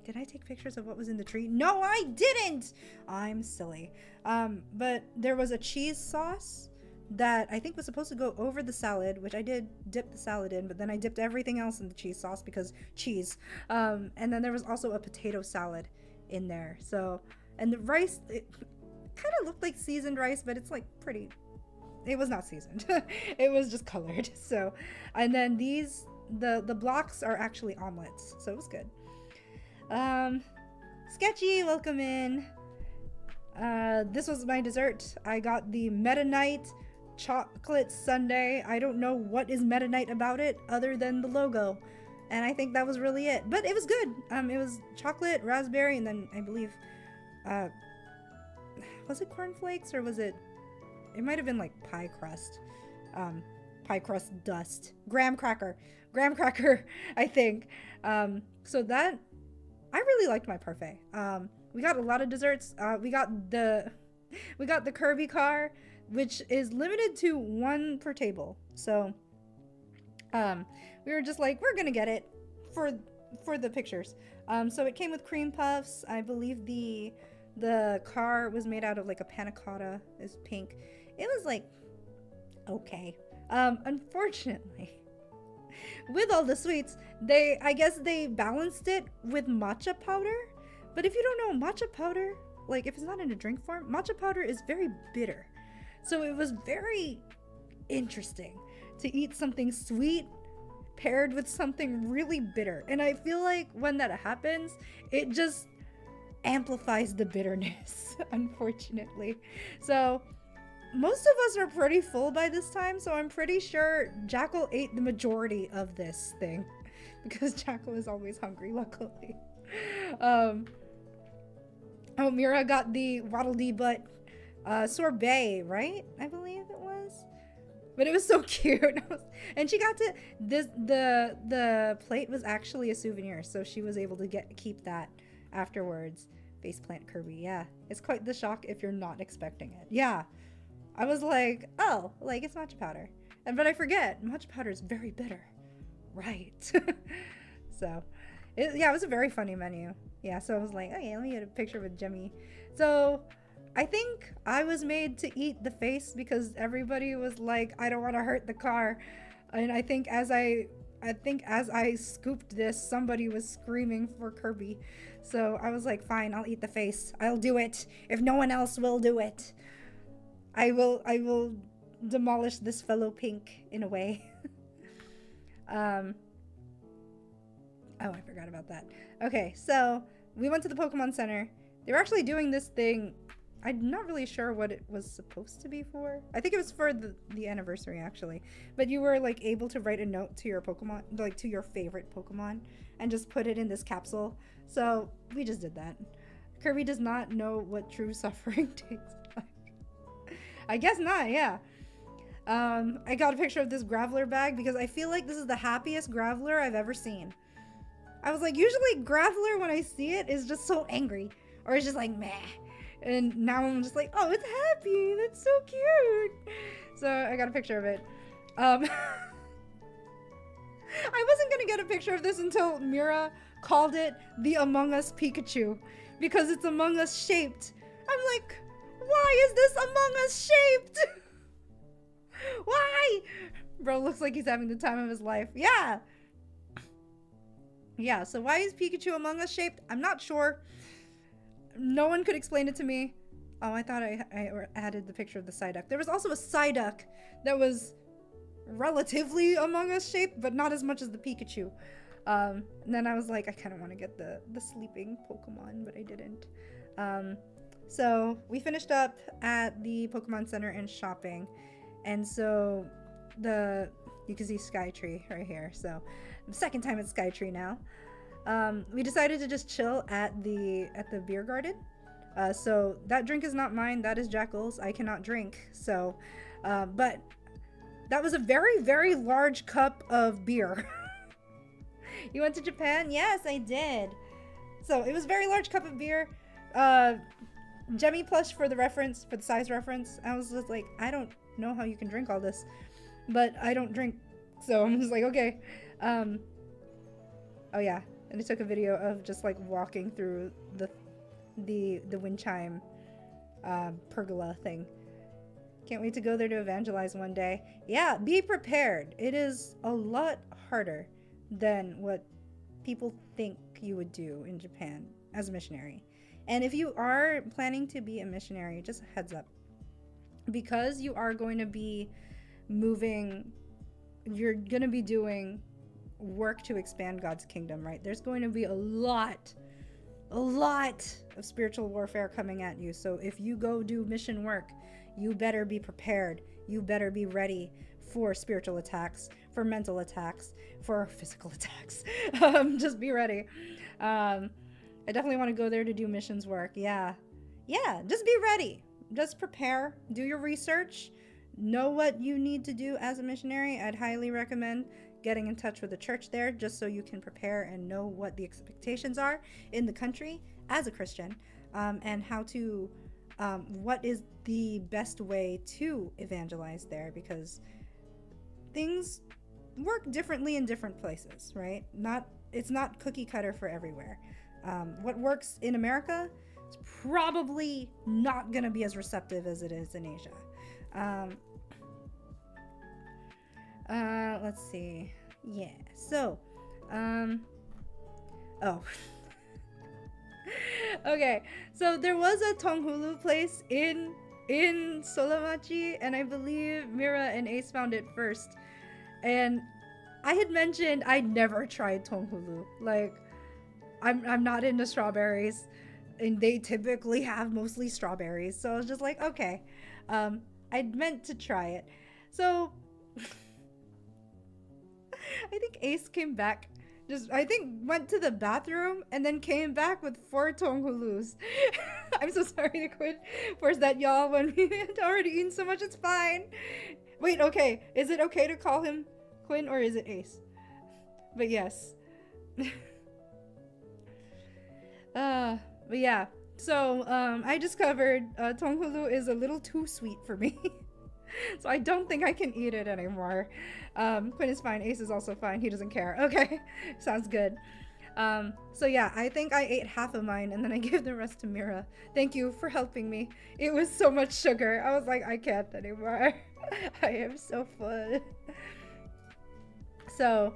Did I take pictures of what was in the tree? No, I didn't! I'm silly. But there was a cheese sauce that I think was supposed to go over the salad, which I did dip the salad in, but then I dipped everything else in the cheese sauce because cheese. And then there was also a potato salad in there. So, and the rice, it kind of looked like seasoned rice, but it's like it was not seasoned. It was just colored. So, and then the blocks are actually omelets. So it was good. Sketchy, welcome in. This was my dessert. I got the Meta Knight chocolate sundae. I don't know what is Meta Knight about it other than the logo, and I think that was really it, but it was good. It was chocolate, raspberry, and then I believe was it cornflakes or was it might have been like pie crust. pie crust dust. Graham cracker, I think. So that, I really liked my parfait. We got a lot of desserts. We got the Kirby car, which is limited to 1 per table. So we were just like, we're gonna get it for the pictures. So it came with cream puffs. I believe the car was made out of like a panna cotta. It's pink. It was like okay. Unfortunately, with all the sweets, I guess they balanced it with matcha powder. But if you don't know matcha powder, like if it's not in a drink form, matcha powder is very bitter. So it was very interesting to eat something sweet paired with something really bitter. And I feel like when that happens, it just amplifies the bitterness, unfortunately. So most of us are pretty full by this time, so I'm pretty sure Jackal ate the majority of this thing because Jackal is always hungry, luckily. Oh, Mira got the Waddle Dee Butt sorbet, right? I believe it was. But it was so cute. And she got to the plate was actually a souvenir, so she was able to keep that afterwards. Faceplant Kirby, yeah. It's quite the shock if you're not expecting it. Yeah. I was like, oh, like it's matcha powder. But I forget, matcha powder is very bitter. Right. So, it was a very funny menu. Yeah, so I was like, okay, let me get a picture with Jemmy. So, I think I was made to eat the face because everybody was like, I don't want to hurt the car. And I think as I scooped this, somebody was screaming for Kirby. So I was like, fine, I'll eat the face. I'll do it. If no one else will do it, I will demolish this fellow pink in a way. Oh, I forgot about that. Okay, so we went to the Pokemon Center. They were actually doing this thing. I'm not really sure what it was supposed to be for. I think it was for the anniversary, actually. But you were like able to write a note to your Pokemon, like to your favorite Pokemon, and just put it in this capsule. So we just did that. Kirby does not know what true suffering tastes like. I guess not, yeah. I got a picture of this Graveler bag because I feel like this is the happiest Graveler I've ever seen. I was like, usually Graveler, when I see it, is just so angry. Or it's just like, meh. And now I'm just like, oh, it's happy. That's so cute. So I got a picture of it. I wasn't going to get a picture of this until Mira called it the Among Us Pikachu. Because it's Among Us shaped. I'm like, why is this Among Us shaped? Why? Bro looks like he's having the time of his life. Yeah. Yeah, so why is Pikachu Among Us shaped? I'm not sure. No one could explain it to me. Oh, I thought I added the picture of the Psyduck. There was also a Psyduck that was relatively Among Us shaped, but not as much as the Pikachu. And then I was like, I kind of want to get the sleeping Pokemon, but I didn't. So we finished up at the Pokemon Center and shopping. And so you can see Skytree right here. So the second time at Skytree now. We decided to just chill at the beer garden. So that drink is not mine. That is Jackal's. I cannot drink. So, but that was a very, very large cup of beer. You went to Japan? Yes, I did. So it was a very large cup of beer. Jemmy plush for the size reference. I was just like, I don't know how you can drink all this, but I don't drink. So I'm just like, okay. Oh yeah. And I took a video of just like walking through the wind chime pergola thing. Can't wait to go there to evangelize one day. Yeah, be prepared. It is a lot harder than what people think you would do in Japan as a missionary. And if you are planning to be a missionary, just a heads up. Because you are going to be moving, you're going to be doing work to expand God's kingdom, right? There's going to be a lot of spiritual warfare coming at you. So if you go do mission work, you better be prepared. You better be ready for spiritual attacks, for mental attacks, for physical attacks. Just be ready. I definitely want to go there to do missions work. Yeah, just be ready. Just prepare. Do your research. know what you need to do as a missionary, I'd highly recommend getting in touch with the church there just so you can prepare and know what the expectations are in the country as a Christian, and how to what is the best way to evangelize there, because things work differently in different places, right? It's not cookie cutter for everywhere. What works in America is probably not going to be as receptive as it is in Asia. Let's see. Yeah. So, oh. Okay. So there was a Tonghulu place in Solamachi, and I believe Mira and Ace found it first. And I had mentioned I'd never tried Tonghulu. Like, I'm not into strawberries, and they typically have mostly strawberries. So I was just like, okay. I'd meant to try it. So I think Ace came back, went to the bathroom and then came back with 4 Tonghulus. I'm so sorry to quit force that, y'all, when we had already eaten so much. It's fine. Wait, okay. Is it okay to call him Quinn or is it Ace? But yes. But yeah. So, I discovered Tonghulu is a little too sweet for me. So I don't think I can eat it anymore. Quinn is fine. Ace is also fine. He doesn't care. Okay. Sounds good. So yeah, I think I ate half of mine and then I gave the rest to Mira. Thank you for helping me. It was so much sugar. I was like, I can't anymore. I am so full. So,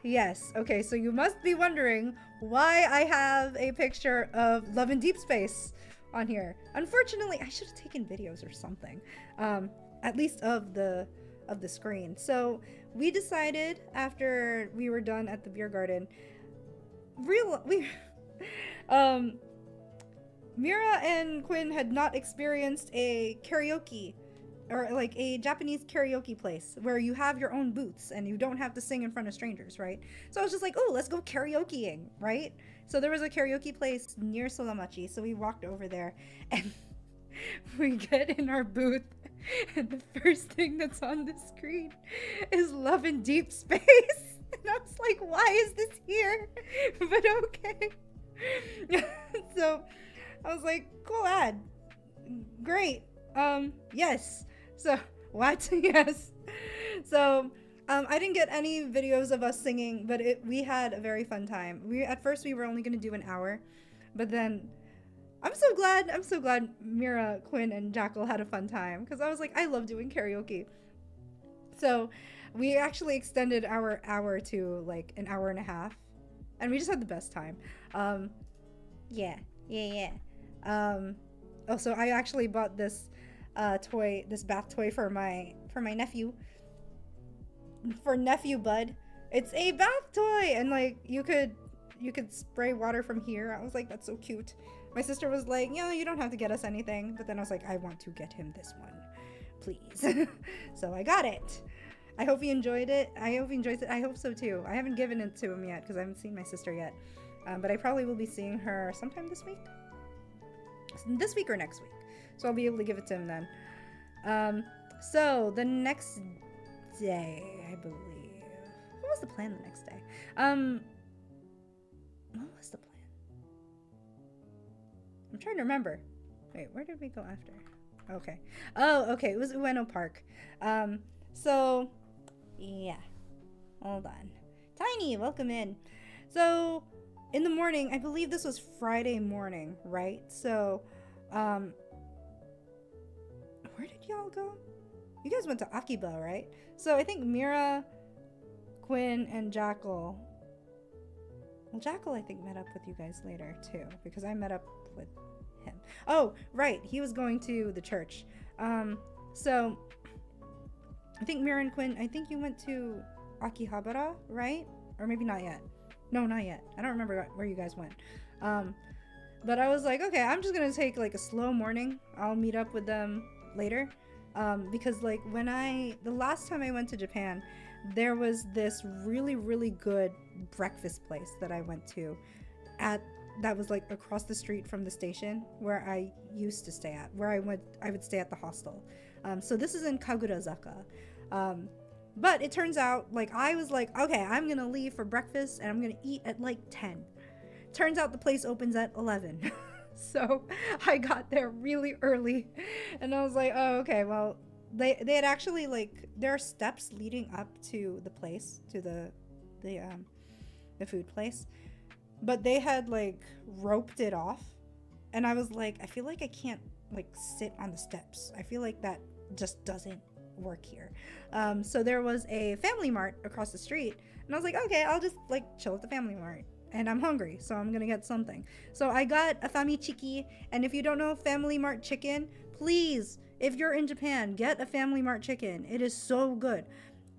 yes. Okay, so you must be wondering why I have a picture of Love in Deep Space on here. Unfortunately, I should have taken videos or something. At least of the screen. So we decided after we were done at the beer garden, Mira and Quinn had not experienced a karaoke or like a Japanese karaoke place where you have your own booths and you don't have to sing in front of strangers, right? So I was just like, oh, let's go karaokeing, right? So there was a karaoke place near Solamachi, so we walked over there and we get in our booth and the first thing that's on the screen is Love in Deep Space. And I was like, why is this here? But okay. So I was like, cool ad. Great. Yes. So what? Yes. So I didn't get any videos of us singing, but we had a very fun time. At first we were only going to do an hour, but then I'm so glad Mira, Quinn, and Jackal had a fun time, because I was like, I love doing karaoke. So we actually extended our hour to like an hour and a half, and we just had the best time. Yeah. Oh, so I actually bought this this bath toy for my nephew. For nephew Bud. It's a bath toy, and like you could spray water from here. I was like, that's so cute. My sister was like, you don't have to get us anything. But then I was like, I want to get him this one, please. So I got it. I hope he enjoyed it. I hope he enjoys it. I hope so too. I haven't given it to him yet because I haven't seen my sister yet. But I probably will be seeing her sometime this week. This week or next week. So I'll be able to give it to him then. So the next day, I believe. What was the plan the next day? What was the plan? I'm trying to remember. Wait, where did we go after? Okay. Oh, okay. It was Ueno Park. So, yeah. Hold on. Tiny, welcome in. So, in the morning, I believe this was Friday morning, right? So, where did y'all go? You guys went to Akiba, right? So, I think Mira, Quinn, and Jackal. Well, Jackal, I think, met up with you guys later, too, because I met up with him. Oh, right. He was going to the church. So, I think Mira and Quinn, I think you went to Akihabara, right? Or maybe not yet. No, not yet. I don't remember where you guys went. But I was like, okay, I'm just gonna take like a slow morning. I'll meet up with them later. Because like the last time I went to Japan, there was this really, really good breakfast place that I went to that was like across the street from the station where I used to stay at, where I would stay at the hostel. So this is in Kagurazaka. But it turns out, like, I was like, okay, I'm gonna leave for breakfast and I'm gonna eat at like 10. Turns out the place opens at 11. So I got there really early and I was like, oh, okay, well, they had actually, like, there are steps leading up to the place, to the food place, but they had, like, roped it off. And I was like, I feel like I can't, like, sit on the steps. I feel like that just doesn't work here. So there was a Family Mart across the street, and I was like, okay, I'll just, like, chill at the Family Mart. And I'm hungry, so I'm gonna get something. So I got a famichiki, and if you don't know Family Mart chicken, please, if you're in Japan, get a Family Mart chicken. It is so good.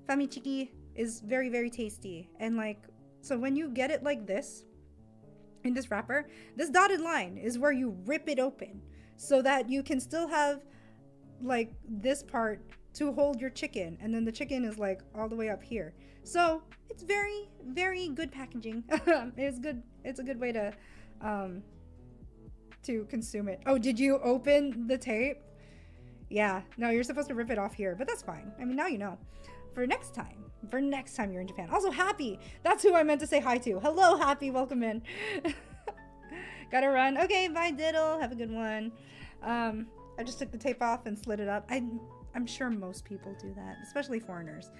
Famichiki is very, very tasty. And, like, so when you get it like this, in this wrapper, this dotted line is where you rip it open so that you can still have, like, this part to hold your chicken, and then the chicken is, like, all the way up here. So it's very, very good packaging. It's good. It's a good way to consume it. Oh, did you open the tape? Yeah, no, you're supposed to rip it off here, but that's fine. I mean, now you know. For next time you're in Japan. Also, Happy, that's who I meant to say hi to. Hello, Happy, welcome in. Gotta run. Okay, bye, Diddle, have a good one. I just took the tape off and slid it up. I'm sure most people do that, especially foreigners.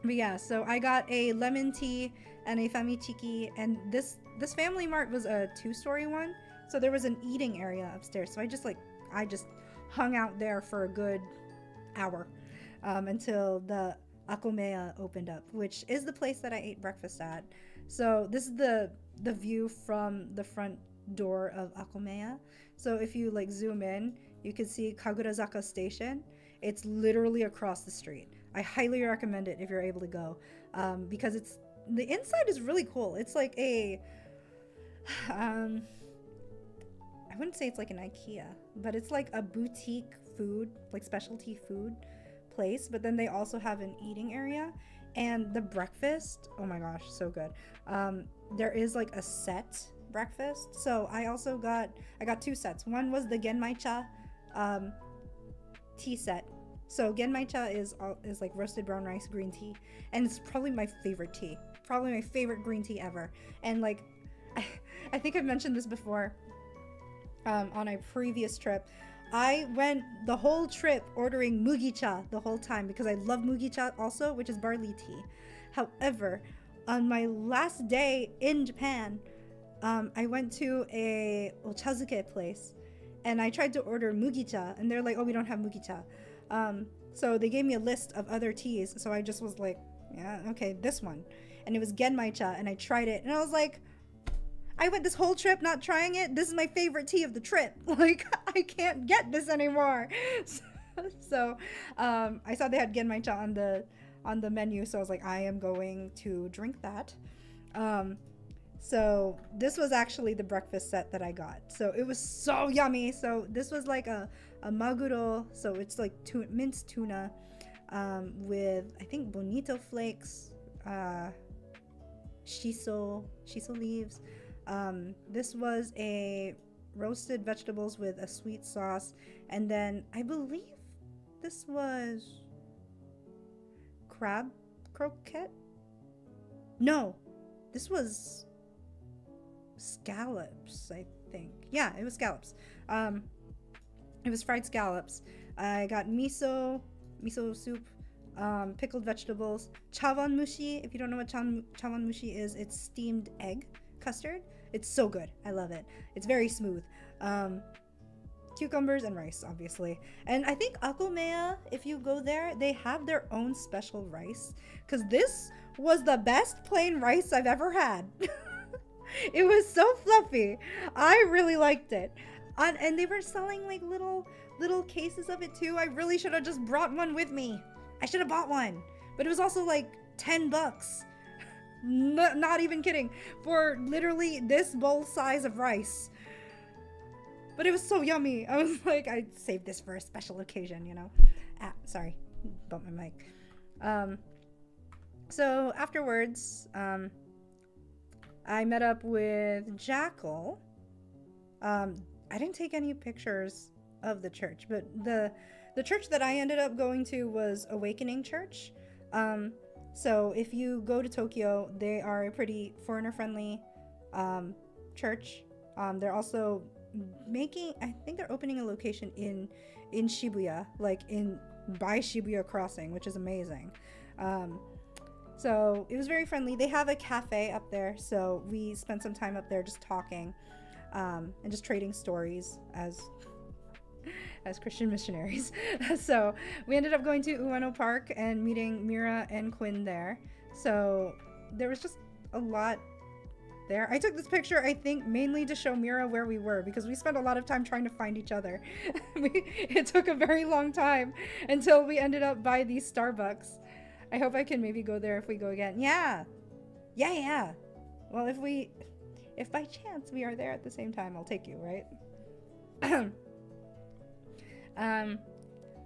But yeah, so I got a lemon tea and a famichiki, and this Family Mart was a 2-story one, so there was an eating area upstairs. So I just hung out there for a good hour until the Akomeya opened up, which is the place that I ate breakfast at. So this is the view from the front door of Akomeya. So if you, like, zoom in, you can see Kagurazaka Station. It's literally across the street. I highly recommend it if you're able to go, because the inside is really cool. It's like a I wouldn't say it's like an IKEA, but it's like a boutique food, like specialty food place, but then they also have an eating area, and the breakfast, oh my gosh, so good. There is, like, a set breakfast, so I got 2 sets. One was the genmaicha tea set. So genmaicha is like roasted brown rice green tea, and it's probably my favorite tea, probably my favorite green tea ever. And, like, I think I've mentioned this before on a previous trip. I went the whole trip ordering mugicha the whole time because I love mugicha also, which is barley tea. However, on my last day in Japan, I went to a ochazuke place and I tried to order mugicha, and they're like, oh, we don't have mugicha. So they gave me a list of other teas, so I just was like, yeah, okay, this one. And it was genmaicha, and I tried it, and I was like, I went this whole trip not trying it. This is my favorite tea of the trip. Like, I can't get this anymore. So I saw they had genmaicha on the menu, so I was like, I am going to drink that. So this was actually the breakfast set that I got. So it was so yummy. So this was like a maguro, so it's like minced tuna with, I think, bonito flakes, shiso leaves. This was a roasted vegetables with a sweet sauce, and then I believe this was crab croquette. No, this was scallops, I think. Yeah, it was scallops. It was fried scallops. I got miso soup, pickled vegetables, chawan mushi. If you don't know what chawan mushi is, it's steamed egg custard. It's so good. I love it. It's very smooth. Cucumbers and rice, obviously. And I think Akomeya, if you go there, they have their own special rice, because this was the best plain rice I've ever had. It was so fluffy. I really liked it. And they were selling like little cases of it too. I really should have just brought one with me. I should have bought one. But it was also like $10. Not even kidding. For literally this bowl size of rice. But it was so yummy. I was like, I saved this for a special occasion, you know. Sorry. Bumped my mic. So afterwards, I met up with Jackal. I didn't take any pictures of the church, but the church that I ended up going to was Awakening Church. So if you go to Tokyo, they are a pretty foreigner-friendly church. They're also I think they're opening a location in Shibuya, like by Shibuya Crossing, which is amazing. So it was very friendly. They have a cafe up there, so we spent some time up there just talking and just trading stories as Christian missionaries. So we ended up going to Ueno Park and meeting Mira and Quinn there. So there was just a lot there. I took this picture, I think, mainly to show Mira where we were, because we spent a lot of time trying to find each other. It took a very long time until we ended up by these Starbucks. I hope I can maybe go there if we go again. Yeah. Well, if by chance we are there at the same time, I'll take you, right?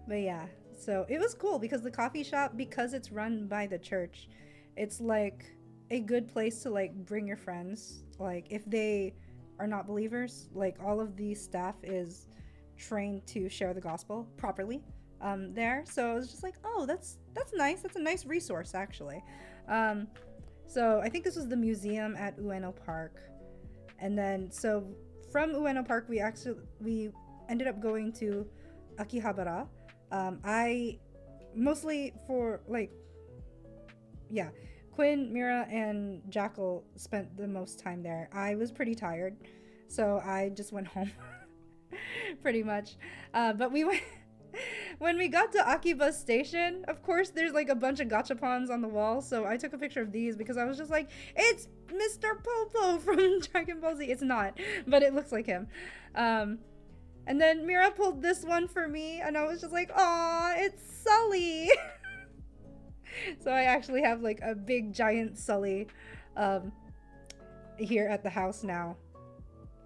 But yeah, so it was cool because the coffee shop, because it's run by the church, it's like a good place to like bring your friends, like if they are not believers. Like all of the staff is trained to share the gospel properly there. So I was just like, oh, that's nice. That's a nice resource, actually. So I think this was the museum at Ueno Park, and then so from Ueno Park we ended up going to Akihabara. I mostly for like, yeah, Quinn, Mira, and Jackal spent the most time there. I was pretty tired, so I just went home pretty much. But we went when we got to Akiba Station, of course there's like a bunch of gachapons on the wall, so I took a picture of these because I was just like, it's Mr. Popo from Dragon Ball Z. It's not, but it looks like him. And then Mira pulled this one for me, and I was just like, aw, it's Sully. So I actually have like a big giant Sully here at the house now.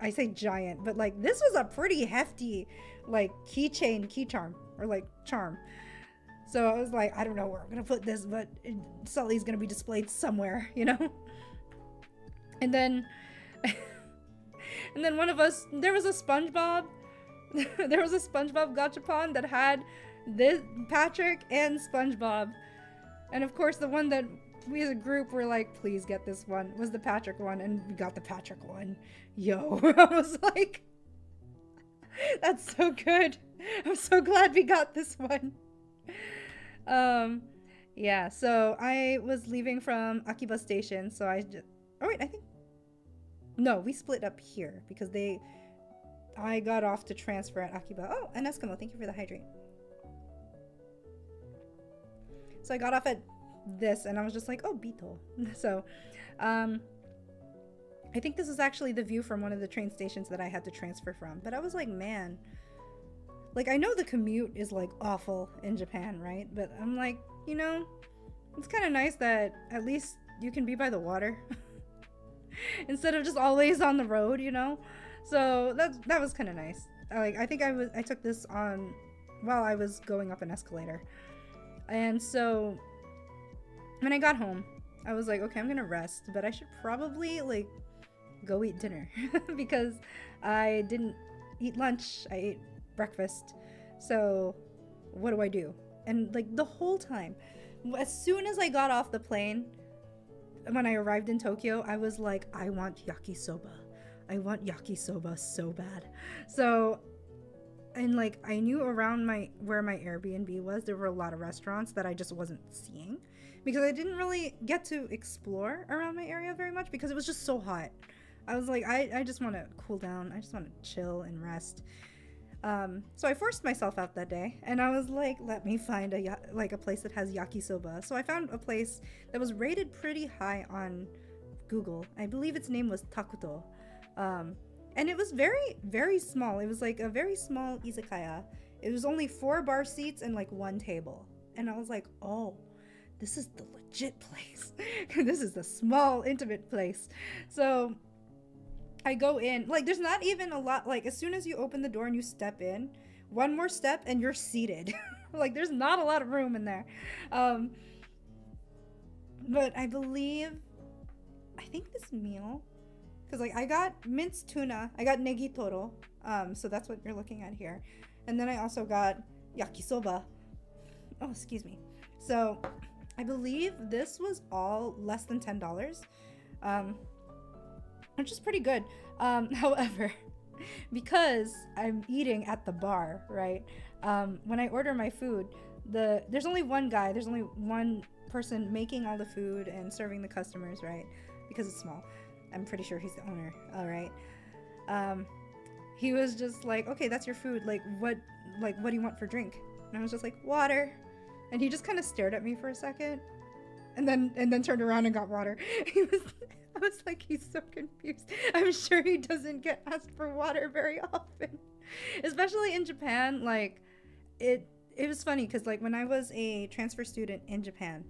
I say giant, but like this was a pretty hefty like key charm, or like charm. So I was like, I don't know where I'm gonna put this, but Sully's gonna be displayed somewhere, you know? And then one of us, there was a SpongeBob there was a SpongeBob gachapon that had this Patrick and SpongeBob. And of course the one that we as a group were like, please get this one, was the Patrick one, and we got the Patrick one. Yo, I was like, that's so good. I'm so glad we got this one. Yeah, so I was leaving from Akiba Station, so oh wait, no, we split up here because I got off to transfer at Akiba. Oh, an Eskimo, thank you for the hydrate. So I got off at this, and I was just like, oh, Bito. So, I think this is actually the view from one of the train stations that I had to transfer from. But I was like, man, like, I know the commute is, like, awful in Japan, right? But I'm like, you know, it's kind of nice that at least you can be by the water instead of just always on the road, you know? So that was kind of nice. Like, I think I took this on while I was going up an escalator. And so when I got home, I was like, okay, I'm gonna rest, but I should probably like go eat dinner because I didn't eat lunch. I ate breakfast. So what do I do? And like the whole time, as soon as I got off the plane, when I arrived in Tokyo, I was like, I want yakisoba. I want yakisoba so bad. So, and like I knew around where my Airbnb was, there were a lot of restaurants that I just wasn't seeing because I didn't really get to explore around my area very much because it was just so hot. I was like, I just want to cool down. I just want to chill and rest. So I forced myself out that day, and I was like, let me find a place that has yakisoba. So I found a place that was rated pretty high on Google. I believe its name was Takuto. And it was very, very small. It was like a very small izakaya. It was only 4 bar seats and like 1 table. And I was like, oh, this is the legit place. This is the small, intimate place. So I go in, like there's not even a lot, like as soon as you open the door and you step in, 1 more step and you're seated. Like there's not a lot of room in there. But I think this meal, because like I got minced tuna, I got negitoro, so that's what you're looking at here, And then I also got yakisoba. Oh, excuse me. So I believe this was all less than $10, which is pretty good. However, because I'm eating at the bar, right? When I order my food, there's only one guy, there's only one person making all the food and serving the customers, right? Because it's small. I'm pretty sure he's the owner. All right. He was just like, okay, that's your food. What do you want for drink? And I was just like, water. And he just kind of stared at me for a second, and then turned around and got water. I was like, he's so confused. I'm sure he doesn't get asked for water very often, especially in Japan. Like, it was funny because like when I was a transfer student in Japan,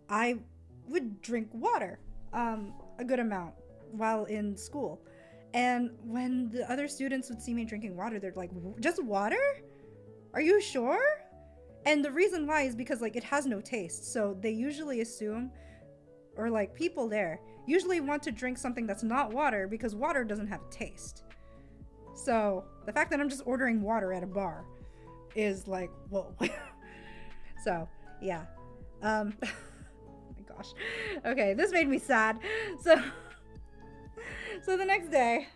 I would drink water, a good amount while in school. And when the other students would see me drinking water, they're like, just water? Are you sure? And the reason why is because like it has no taste. So they usually assume, or like people there usually want to drink something that's not water because water doesn't have a taste. So the fact that I'm just ordering water at a bar is like, whoa. So yeah. Oh my gosh. Okay, this made me sad. So the next day,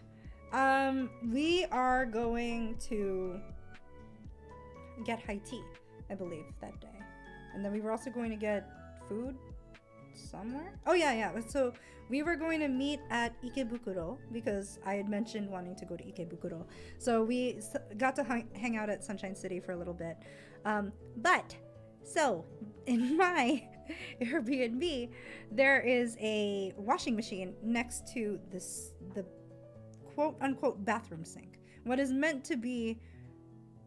we are going to get high tea, I believe, that day. And then we were also going to get food somewhere. Oh yeah. So we were going to meet at Ikebukuro because I had mentioned wanting to go to Ikebukuro. So we got to hang out at Sunshine City for a little bit. So in my Airbnb, there is a washing machine next to the quote unquote bathroom sink. What is meant to be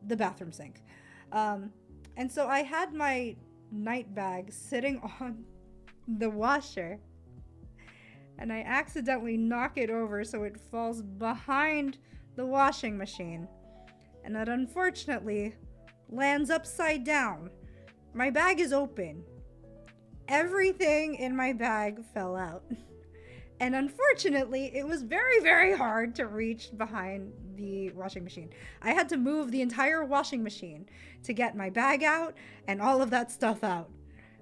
the bathroom sink. And so I had my night bag sitting on the washer, and I accidentally knock it over so it falls behind the washing machine, and it unfortunately lands upside down. My bag is open. Everything in my bag fell out. And unfortunately, it was very, very hard to reach behind the washing machine. I had to move the entire washing machine to get my bag out and all of that stuff out.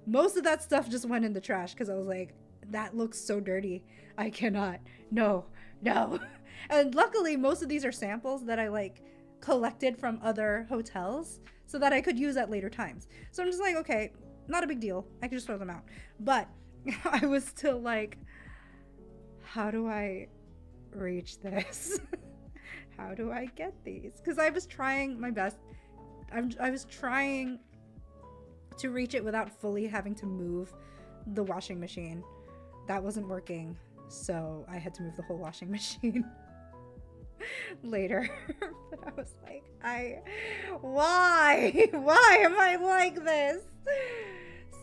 Most of that stuff just went in the trash because I was like, that looks so dirty. I cannot. No. And luckily, most of these are samples that I like collected from other hotels so that I could use at later times. So I'm just like, okay, not a big deal. I can just throw them out. But I was still like, how do I reach this? How do I get these? Because I was trying my best. I was trying to reach it without fully having to move the washing machine. That wasn't working, so I had to move the whole washing machine later. But I was like, why am I like this?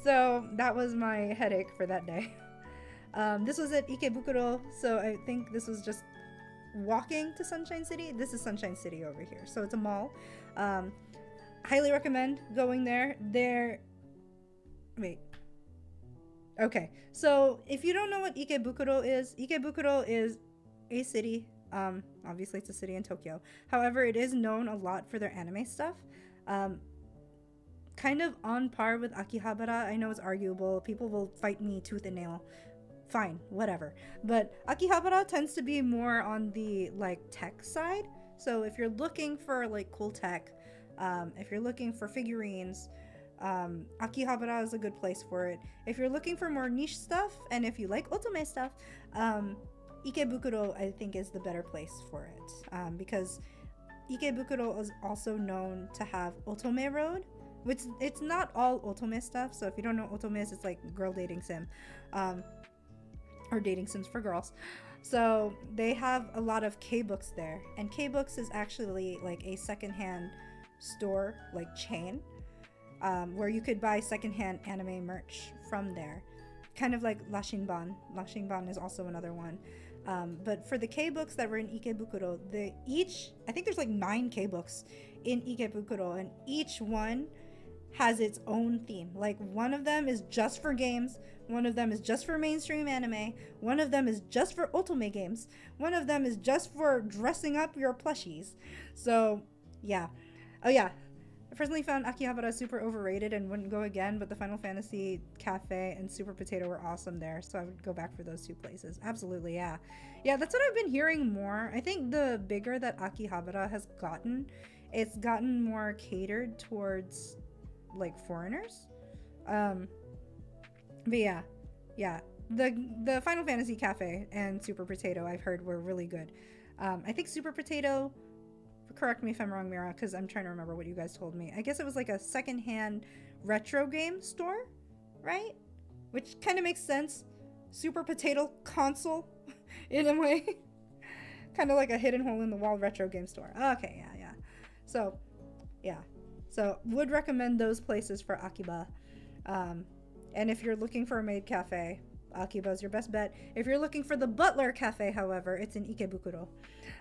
So that was my headache for that day. This was at Ikebukuro, so I think this was just walking to Sunshine City. This is Sunshine City over here, so it's a mall. Highly recommend going there. Okay, so if you don't know what Ikebukuro is a city. Obviously it's a city in Tokyo. However, it is known a lot for their anime stuff. Kind of on par with Akihabara. I know it's arguable. People will fight me tooth and nail. Fine, whatever. But Akihabara tends to be more on the like tech side. So if you're looking for like cool tech, if you're looking for figurines, Akihabara is a good place for it. If you're looking for more niche stuff, and if you like otome stuff, Ikebukuro I think is the better place for it, because Ikebukuro is also known to have otome road, which it's not all otome stuff. So if you don't know what otome is, it's like girl dating sim, or dating sims for girls. So they have a lot of K-books there, and K-books is actually like a secondhand store, like chain, where you could buy secondhand anime merch from there, kind of like Lashinban. Lashinban is also another one. But for the K-books that were in Ikebukuro, I think there's like 9 K-books in Ikebukuro, and each one has its own theme. Like one of them is just for games, one of them is just for mainstream anime, one of them is just for otome games, one of them is just for dressing up your plushies. So yeah, Oh yeah, I personally found Akihabara super overrated and wouldn't go again, but the Final Fantasy Cafe and Super Potato were awesome there, so I would go back for those two places. Absolutely, yeah. Yeah, that's what I've been hearing more. I think the bigger that Akihabara has gotten, it's gotten more catered towards like foreigners. Um, but yeah, yeah. The Final Fantasy Cafe and Super Potato I've heard were really good. I think Super Potato, correct me if I'm wrong, Mira, because I'm trying to remember what you guys told me. I guess it was like a secondhand retro game store, right? Which kind of makes sense. Super Potato console, in a way. Kind of like a hidden hole in the wall retro game store. Okay, yeah, yeah. So, yeah. So, would recommend those places for Akiba. And if you're looking for a maid cafe, Akiba is your best bet. If you're looking for the butler cafe, however, it's in Ikebukuro.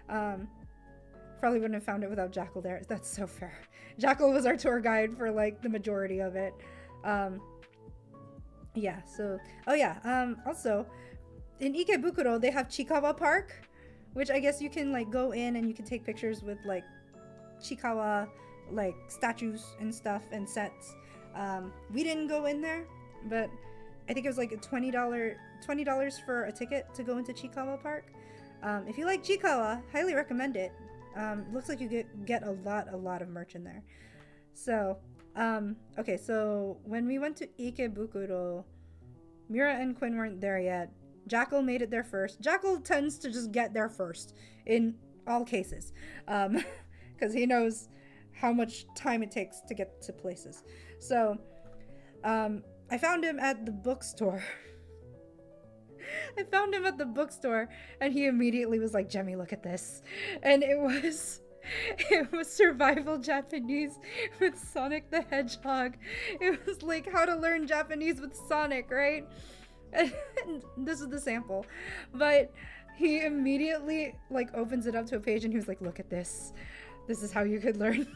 Probably wouldn't have found it without Jackal there. That's so fair. Jackal was our tour guide for like the majority of it. Yeah, so, oh yeah, also, in Ikebukuro, they have Chikawa Park, which I guess you can like go in and you can take pictures with like Chikawa, like statues and stuff and sets. We didn't go in there, but I think it was like a $20 for a ticket to go into Chikawa Park. If you like Chikawa, highly recommend it. Looks like you get a lot of merch in there. So, okay, so when we went to Ikebukuro, Mira and Quinn weren't there yet. Jackal made it there first. Jackal tends to just get there first in all cases, because he knows how much time it takes to get to places. So, I found him at the bookstore. I found him at the bookstore, and he immediately was like, Jemmy, look at this. And it was survival Japanese with Sonic the Hedgehog. It was like how to learn Japanese with Sonic, right? And this is the sample. But he immediately like opens it up to a page and he was like, look at this. This is how you could learn.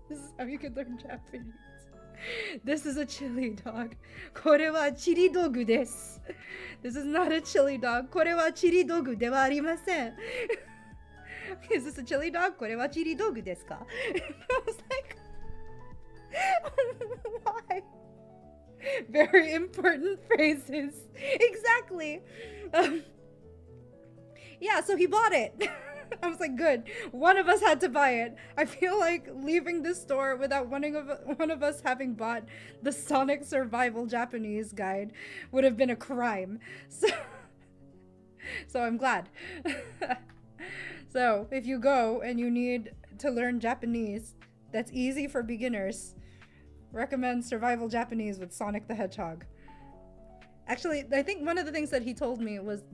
This is how you could learn Japanese. This is a chili dog. これはチリドグです. This is not a chili dog. これはチリドグではありません. Is this a chili dog? これはチリドグですか? I was like, why? Very important phrases. Exactly. Yeah, so he bought it. I was like, good. One of us had to buy it. I feel like leaving this store without one of us having bought the Sonic Survival Japanese guide would have been a crime. So I'm glad. So if you go and you need to learn Japanese that's easy for beginners, recommend Survival Japanese with Sonic the Hedgehog. Actually, I think one of the things that he told me was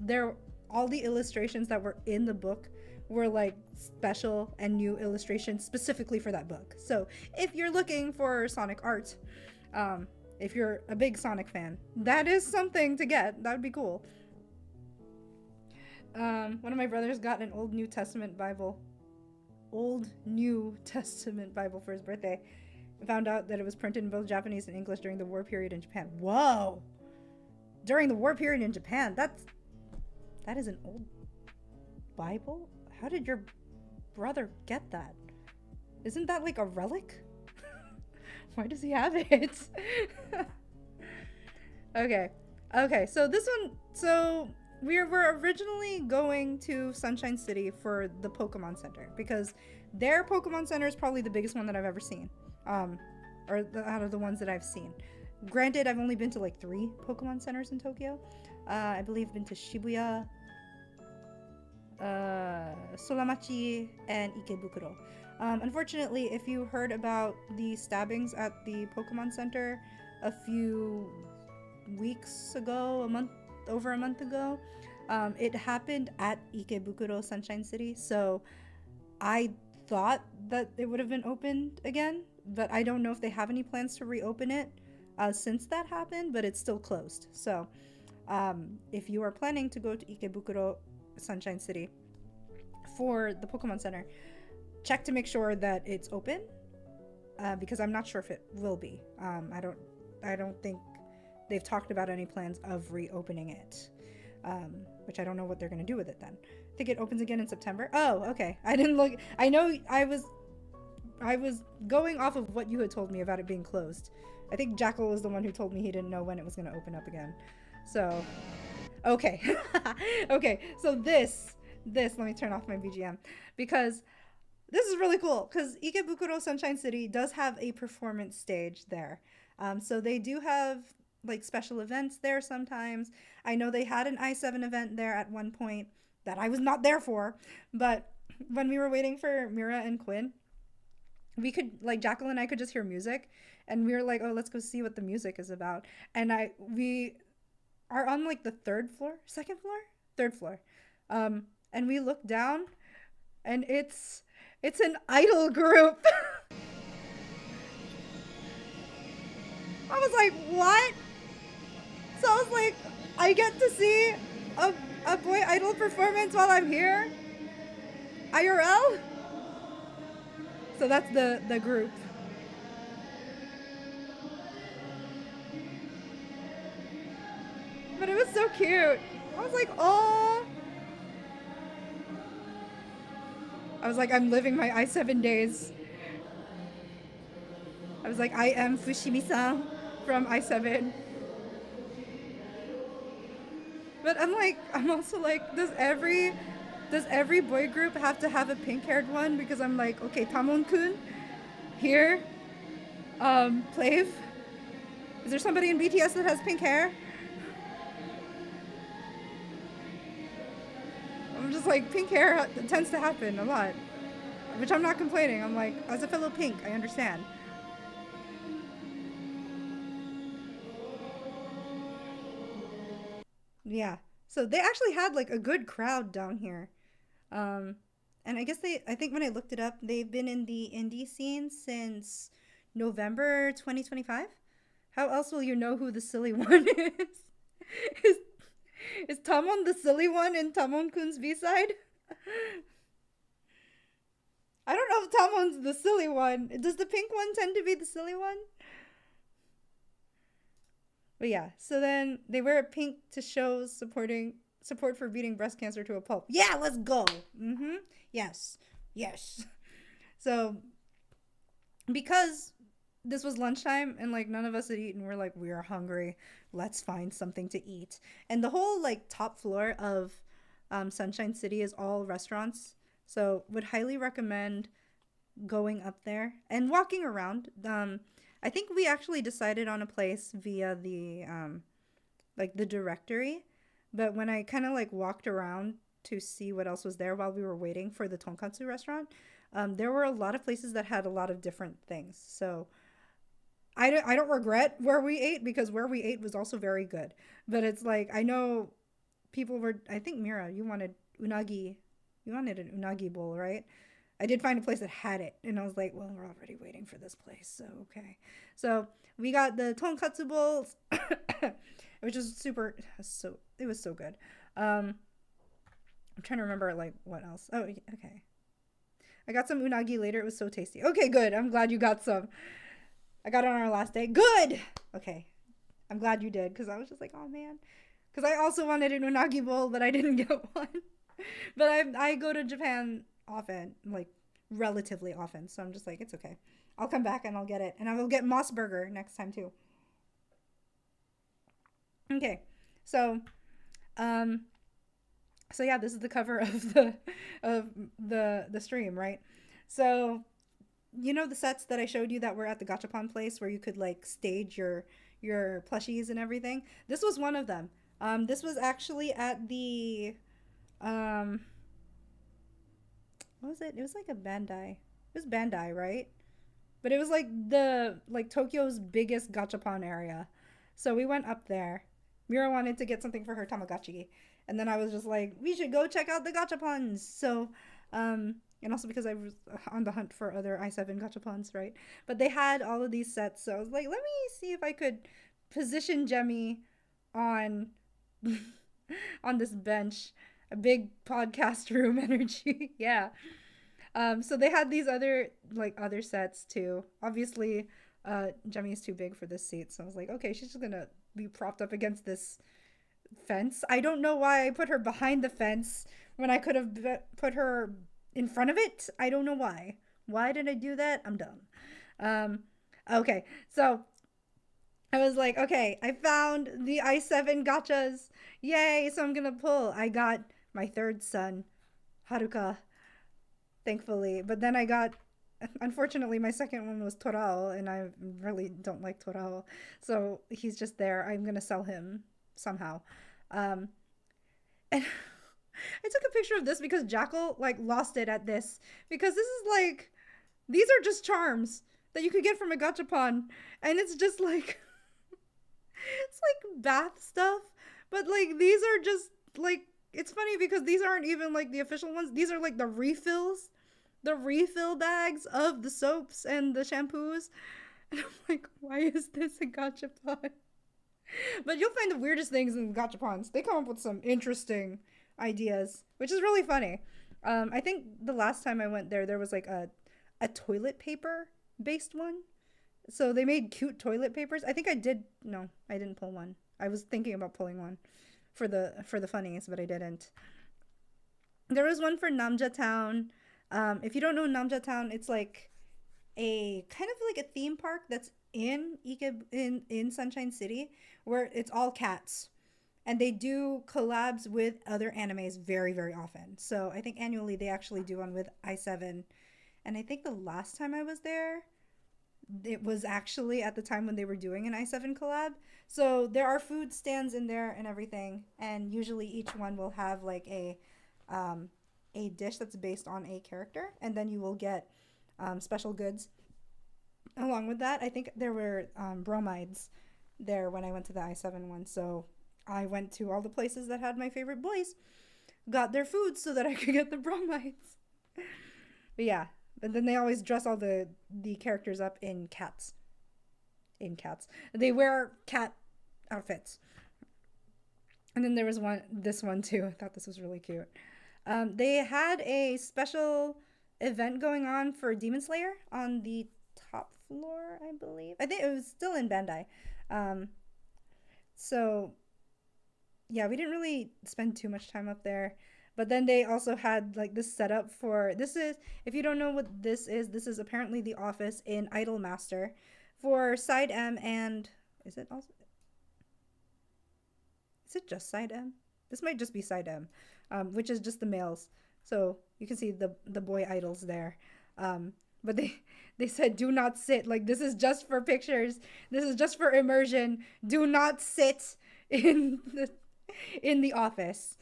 all the illustrations that were in the book were like special and new illustrations specifically for that book. So if you're looking for Sonic art, if you're a big Sonic fan, that is something to get. That would be cool. One of my brothers got an Old New Testament Bible for his birthday. I found out that it was printed in both Japanese and English during the war period in Japan. Whoa! During the war period in Japan, that is an old Bible? How did your brother get that? Isn't that like a relic? Why does he have it? Okay, so this one, so we were originally going to Sunshine City for the Pokemon Center because their Pokemon Center is probably the biggest one that I've ever seen, out of the ones that I've seen. Granted, I've only been to like 3 Pokemon Centers in Tokyo. I believe I've been to Shibuya, Solamachi, and Ikebukuro. Unfortunately, if you heard about the stabbings at the Pokemon Center a few weeks ago, over a month ago, it happened at Ikebukuro Sunshine City, so I thought that it would have been opened again, but I don't know if they have any plans to reopen it since that happened, but it's still closed. So if you are planning to go to Ikebukuro Sunshine City for the Pokemon Center, check to make sure that it's open, because I'm not sure if it will be. I don't think they've talked about any plans of reopening it, which I don't know what they're going to do with it then. I think it opens again in September. Oh, okay. I didn't look. I know I I was going off of what you had told me about it being closed. I think Jackal was the one who told me he didn't know when it was going to open up again. So, okay. Okay, so let me turn off my BGM because this is really cool because Ikebukuro Sunshine City does have a performance stage there. So they do have like special events there sometimes. I know they had an I7 event there at one point that I was not there for, but when we were waiting for Mira and Quinn, we could like Jackal and I could just hear music, and we were like, oh, let's go see what the music is about. And we are on like the second floor, third floor, and we look down, and it's an idol group. I was like, what? So I was like, I get to see a boy idol performance while I'm here? IRL? So that's the group. But it was so cute. I was like, oh. I was like, I'm living my I7 days. I was like, I am Fushimi-san from I7. But I'm also like, does every boy group have to have a pink-haired one? Because I'm like, okay, Tamon-kun, here, Plave. Is there somebody in BTS that has pink hair? I'm just like, pink hair tends to happen a lot, which I'm not complaining. I'm like, as a fellow pink, I understand. Yeah. So they actually had like a good crowd down here. Um, and I think when I looked it up, they've been in the indie scene since November 2025. How else will you know who the silly one is? is, is Tamon the silly one in Tamon Kun's B-side? I don't know if Tamon's the silly one. Does the pink one tend to be the silly one? But yeah, so then they wear pink to show support for beating breast cancer to a pulp. Yeah, let's go. Mm-hmm. Yes. Yes. So because this was lunchtime and like none of us had eaten, we're like, we are hungry. Let's find something to eat. And the whole like top floor of Sunshine City is all restaurants. So would highly recommend going up there and walking around. I think we actually decided on a place via the like the directory, but when I kind of like walked around to see what else was there while we were waiting for the tonkatsu restaurant, there were a lot of places that had a lot of different things. So I don't regret where we ate because where we ate was also very good. But it's like I know people were. I think Mira, you wanted unagi. You wanted an unagi bowl, right? I did find a place that had it, and I was like, well, we're already waiting for this place, so okay. So we got the tonkatsu bowls, which is it was so good. I'm trying to remember like what else. Oh, okay. I got some unagi later. It was so tasty. Okay, good. I'm glad you got some. I got it on our last day. Good. Okay. I'm glad you did because I was just like, oh man. Because I also wanted an unagi bowl, but I didn't get one. But I go to Japan often, like relatively often. So I'm just like, it's okay. I'll come back and I'll get it. And I will get Moss Burger next time too. Okay. So, so yeah, this is the cover of the stream, right? So, you know the sets that I showed you that were at the gachapon place where you could like stage your plushies and everything. This was one of them. This was actually at the what was it? It was like a Bandai. It was Bandai, right? But it was like Tokyo's biggest gachapon area. So we went up there. Mira wanted to get something for her Tamagotchi. And then I was just like, we should go check out the gachapons. So, and also because I was on the hunt for other i7 gachapons, right? But they had all of these sets. So I was like, let me see if I could position Jemmy on on this bench. A big podcast room energy. Yeah. So they had these other sets too. Obviously, Jemmy's too big for this seat, so I was like, okay, she's just gonna be propped up against this fence. I don't know why I put her behind the fence when I could have put her in front of it. I don't know why. Why did I do that? I'm dumb. Um, okay, so I was like, okay, I found the i7 gachas. Yay, so I'm gonna pull. I got my third son, Haruka, thankfully. But then I got, unfortunately, my second one was Torao, and I really don't like Torao. So he's just there. I'm gonna sell him somehow. Um, and I took a picture of this because Jackal like lost it at this because this is like these are just charms that you could get from a gachapon, and it's just like it's like bath stuff, but like these are just like it's funny because these aren't even like the official ones. These are like the refills, the refill bags of the soaps and the shampoos. And I'm like, why is this a gachapon? But you'll find the weirdest things in gachapons. They come up with some interesting ideas, which is really funny. I think the last time I went there, there was like a toilet paper based one. So they made cute toilet papers. I think I did. No, I didn't pull one. I was thinking about pulling one for the funnies, but I didn't. There was one for Namja Town. If you don't know Namja Town, it's like a kind of like a theme park that's in Sunshine City where it's all cats. And they do collabs with other animes very often. So I think annually they actually do one with i7. And I think the last time I was there, it was actually at the time when they were doing an i7 collab. So there are food stands in there and everything, and usually each one will have like a dish that's based on a character, and then you will get special goods along with that. I think there were bromides there when I went to the i7 one, so I went to all the places that had my favorite boys, got their food so that I could get the bromides. But yeah, but then they always dress all the characters up in cats. In cats, they wear cat outfits. And then there was this one too. I thought this was really cute. They had a special event going on for Demon Slayer on the top floor, I believe. I think it was still in Bandai. So yeah, we didn't really spend too much time up there. But then they also had like this setup for this is if you don't know what this is apparently the office in Idolmaster for Side M and is it also is it just Side M? This might just be Side M, which is just the males. So you can see the boy idols there. But they said do not sit. Like this is just for pictures. This is just for immersion. Do not sit in the office.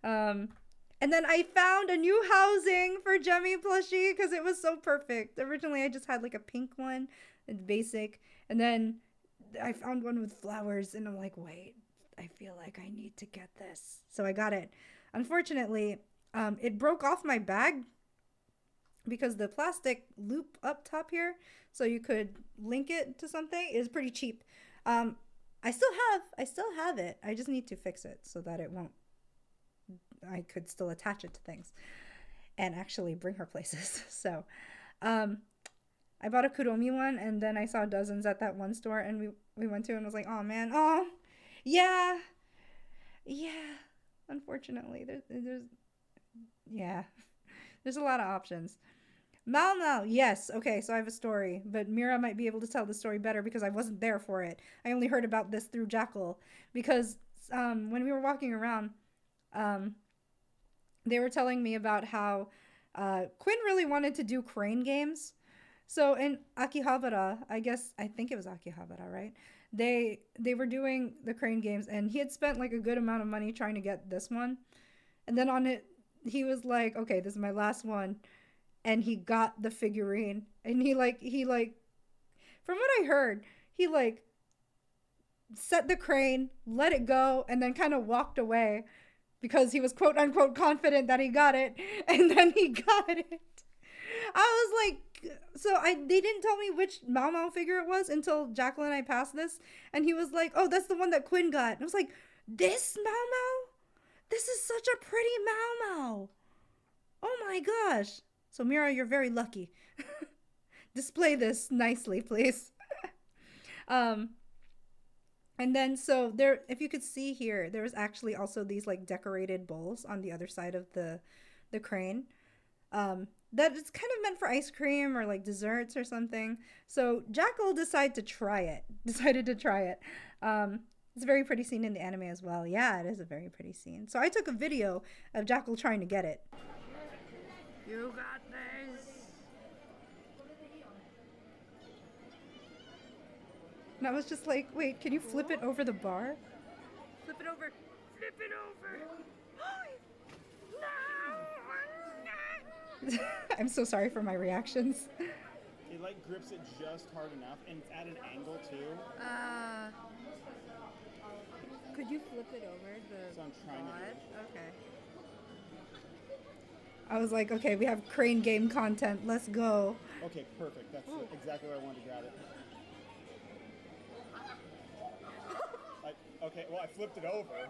And then I found a new housing for Jemmy plushie because it was so perfect. Originally, I just had like a pink one, it's basic, and then I found one with flowers, and I'm like, wait, I feel like I need to get this, so I got it. Unfortunately, it broke off my bag because the plastic loop up top here, so you could link it to something, is pretty cheap. I still have it. I just need to fix it so that it won't. I could still attach it to things and actually bring her places. So, I bought a Kuromi one, and then I saw dozens at that one store, and we went to and was like, oh man, oh yeah, unfortunately there's yeah, there's a lot of options. Mal, yes, okay, so I have a story, but Mira might be able to tell the story better because I wasn't there for it. I only heard about this through Jackal because when we were walking around, they were telling me about how Quinn really wanted to do crane games. So in Akihabara, I think it was Akihabara, right? They were doing the crane games, and he had spent like a good amount of money trying to get this one. And then on it, he was like, okay, this is my last one. And he got the figurine, and he from what I heard, he like set the crane, let it go, and then kind of walked away because he was quote unquote confident that he got it, and then he got it. I was like, they didn't tell me which Mao figure it was until Jacqueline and I passed this, and he was like, oh, that's the one that Quinn got. And I was like, this Mao? This is such a pretty Mao. Oh my gosh. So Mira, you're very lucky. Display this nicely, please. And then so there, if you could see here, there was actually also these like decorated bowls on the other side of the crane. that it's kind of meant for ice cream or like desserts or something. So Jackal decided to try it. Decided to try it. It's a very pretty scene in the anime as well. Yeah, it is a very pretty scene. So I took a video of Jackal trying to get it. You got this. And I was just like, wait, can you flip it over the bar? Flip it over. Flip it over. No. I'm so sorry for my reactions. It like grips it just hard enough, and it's at an angle too. Could you flip it over the So I'm trying to do it. Okay. I was like, okay, we have crane game content. Let's go. Okay, perfect. That's exactly where I wanted to grab it. Okay, well, I flipped it over.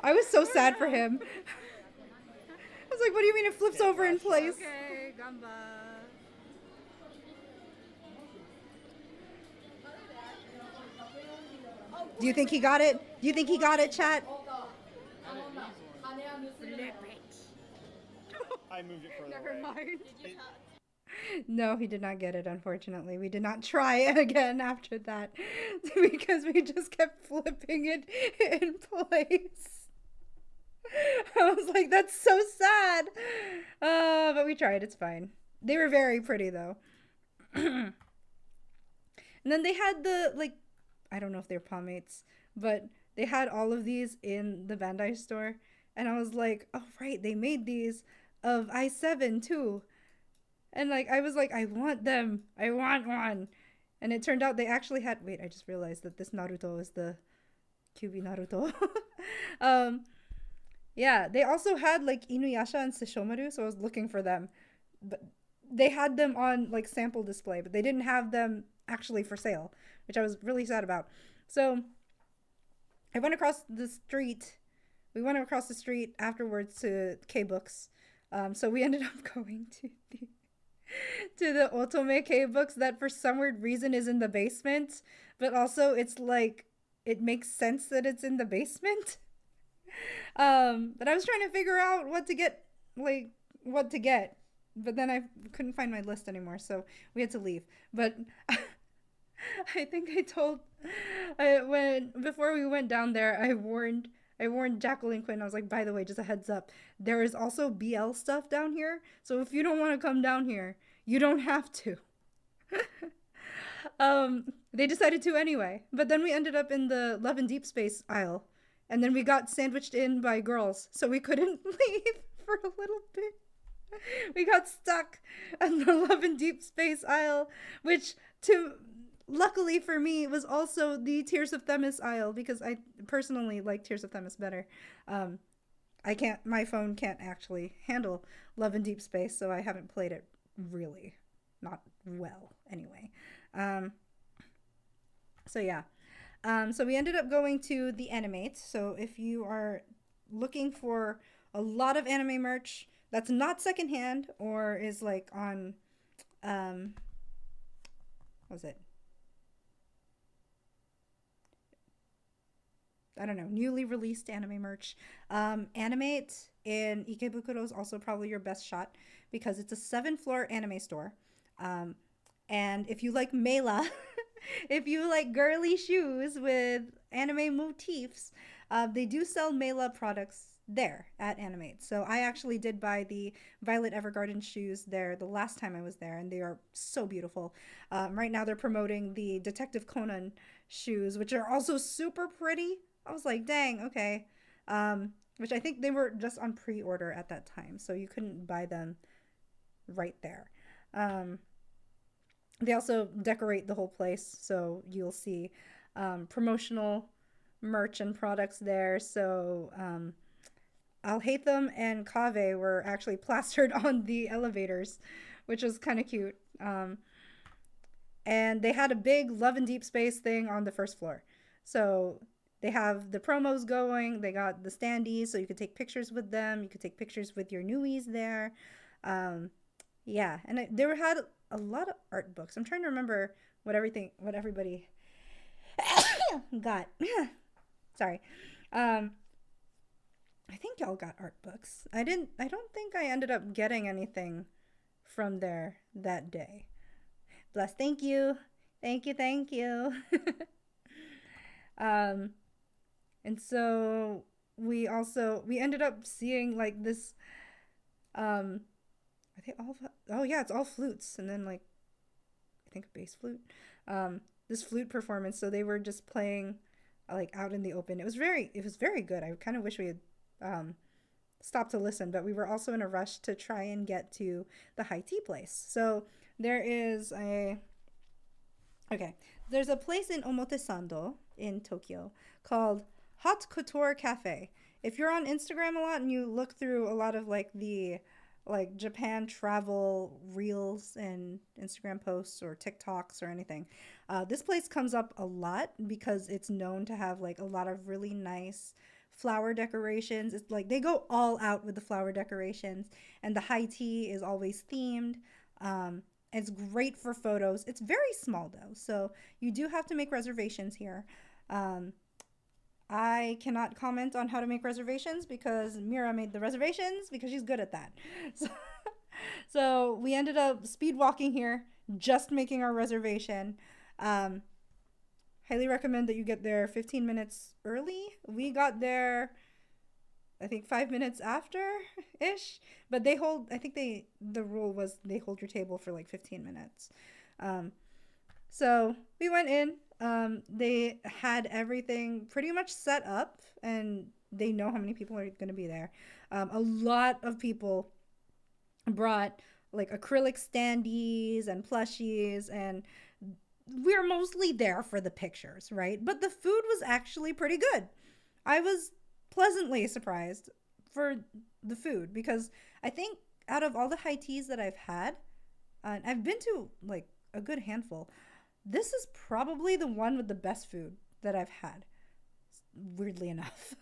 I was so sad for him. I was like, what do you mean it flips over in place? Okay, gamba. Do you think he got it? Do you think he got it, chat? I moved it further Never away. mind. No, he did not get it, unfortunately. We did not try it again after that because we just kept flipping it in place. I was like, that's so sad. But we tried. It's fine. They were very pretty, though. And then they had the, like, I don't know if they're pomades, but they had all of these in the Bandai store. And I was like, oh, right, they made these of I7 too. And like, I was like, I want them. I want one. And it turned out they actually had, wait, I just realized that this Naruto is the QB Naruto. Yeah, they also had like Inuyasha and Sesshomaru, so I was looking for them. But they had them on like sample display, but they didn't have them actually for sale, which I was really sad about. So I went across the street. We went across the street afterwards to K-Books. So we ended up going to the Otome K-Books that for some weird reason is in the basement, but also it's like it makes sense that it's in the basement. But I was trying to figure out what to get, but then I couldn't find my list anymore, so we had to leave. But I think before we went down there, I warned Jackal and Quinn. I was like, by the way, just a heads up, there is also BL stuff down here, so if you don't want to come down here, you don't have to. They decided to anyway, but then we ended up in the Love and Deep Space aisle, and then we got sandwiched in by girls, so we couldn't leave for a little bit. We got stuck in the Love and Deep Space aisle, which luckily for me was also the Tears of Themis aisle, because I personally like Tears of Themis better. My phone can't actually handle Love and Deep Space, so I haven't played it really, not well anyway. So yeah. So we ended up going to the Animate. So if you are looking for a lot of anime merch that's not secondhand or is like on, what was it? I don't know, newly released anime merch. Animate in Ikebukuro is also probably your best shot because it's a 7-floor anime store. And if you like Mela, if you like girly shoes with anime motifs, they do sell Mela products there at Animate. So I actually did buy the Violet Evergarden shoes there the last time I was there, and they are so beautiful. Right now they're promoting the Detective Conan shoes, which are also super pretty. I was like, dang, okay. Which I think they were just on pre-order at that time, so you couldn't buy them right there. They also decorate the whole place, so you'll see promotional merch and products there. So I'll Hate Them and Kave were actually plastered on the elevators, which was kind of cute. And they had a big Love and Deep Space thing on the first floor. So they have the promos going. They got the standees, so you could take pictures with them. You could take pictures with your newies there. Yeah, and they had a lot of art books. I'm trying to remember what everybody got. Sorry. I think y'all got art books. I don't think I ended up getting anything from there that day. Bless. Thank you. Thank you. Thank you. um, and so we ended up seeing like this, are they all, oh yeah, it's all flutes. And then like, I think a bass flute, this flute performance. So they were just playing like out in the open. It was very good. I kind of wish we had, um, stopped to listen, but we were also in a rush to try and get to the high tea place. So there is a, okay, there's a place in Omotesando in Tokyo called Hot Couture Cafe. If you're on Instagram a lot and you look through a lot of like the like Japan travel reels and Instagram posts or TikToks or anything, this place comes up a lot because it's known to have like a lot of really nice flower decorations. It's like they go all out with the flower decorations, and the high tea is always themed. It's great for photos. It's very small though, so you do have to make reservations here. Um, I cannot comment on how to make reservations because Mira made the reservations because she's good at that. So, so we ended up speed walking here, just making our reservation. Um, Highly recommend that you get there 15 minutes early. We got there, I think 5 minutes after ish, but they hold, I think the rule was they hold your table for like 15 minutes. Um, so we went in. They had everything pretty much set up, and they know how many people are going to be there. A lot of people brought like acrylic standees and plushies, and we're mostly there for the pictures, right? But the food was actually pretty good. I was pleasantly surprised for the food because I think out of all the high teas that I've had, and I've been to like a good handful, this is probably the one with the best food that I've had. Weirdly enough,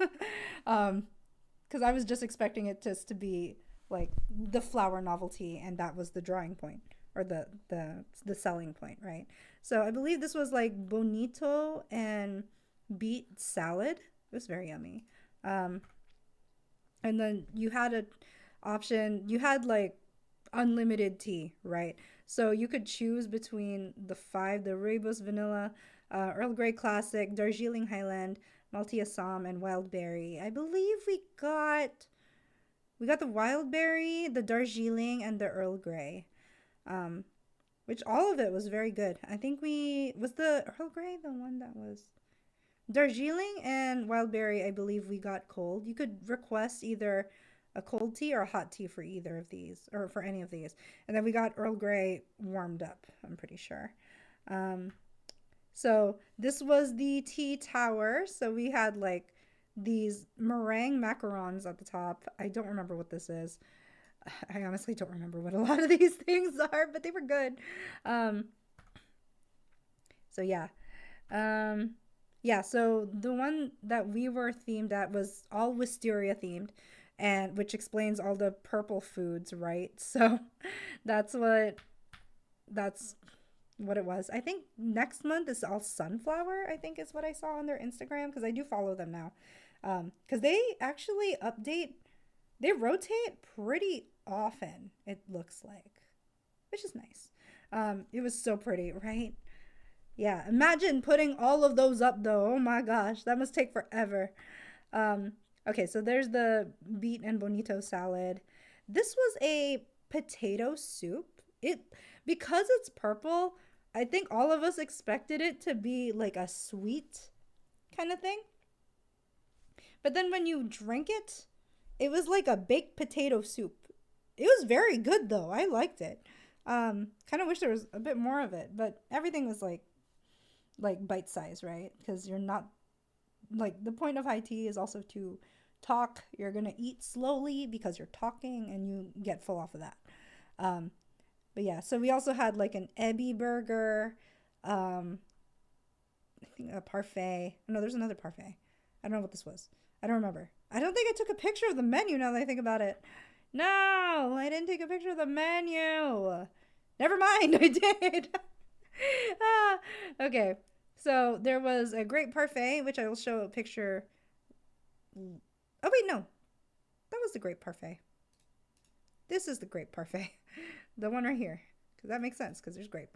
because I was just expecting it just to be like the flower novelty, and that was the drawing point or the selling point, right? So I believe this was like bonito and beet salad. It was very yummy. Um, and then you had a option. You had like unlimited tea, right? So you could choose between the five: the Rooibos Vanilla, Earl Grey Classic, Darjeeling Highland, Malti Assam, and Wild Berry. I believe we got the Wild Berry, the Darjeeling, and the Earl Grey. Um, which all of it was very good. I think we was the Earl Grey the one that was Darjeeling and Wild Berry. I believe we got cold. You could request either a cold tea or a hot tea for either of these or for any of these, and then we got Earl Grey warmed up. I'm pretty sure. Um, so this was the tea tower. So we had like these meringue macarons at the top. I don't remember what this is. I honestly don't remember what a lot of these things are, but they were good. Um, so yeah. Yeah, so the one that we were themed at was all wisteria themed, and which explains all the purple foods, right? So that's what that's what it was. I think next month is all sunflower, I think is what I saw on their Instagram because I do follow them now. Because they actually update, they rotate pretty often, it looks like, which is nice. It was so pretty, right? Yeah, imagine putting all of those up though. Oh my gosh, that must take forever. Okay, so there's the beet and bonito salad. This was a potato soup. It because it's purple, I think all of us expected it to be like a sweet kind of thing. But then when you drink it, it was like a baked potato soup. It was very good though. I liked it. Kind of wish there was a bit more of it, but everything was like bite size, right? Because you're not like the point of high tea is also to talk. You're gonna eat slowly because you're talking, and you get full off of that. Um, but yeah, so we also had like an ebi burger, um, I think a parfait. No, there's another parfait. I don't know what this was. I don't remember. I don't think I took a picture of the menu now that I think about it. No, I didn't take a picture of the menu. Never mind, I did. Ah, okay, so there was a great parfait, which I will show a picture. Oh wait, no. That was the grape parfait. This is the grape parfait. The one right here. Because that makes sense, because there's grape.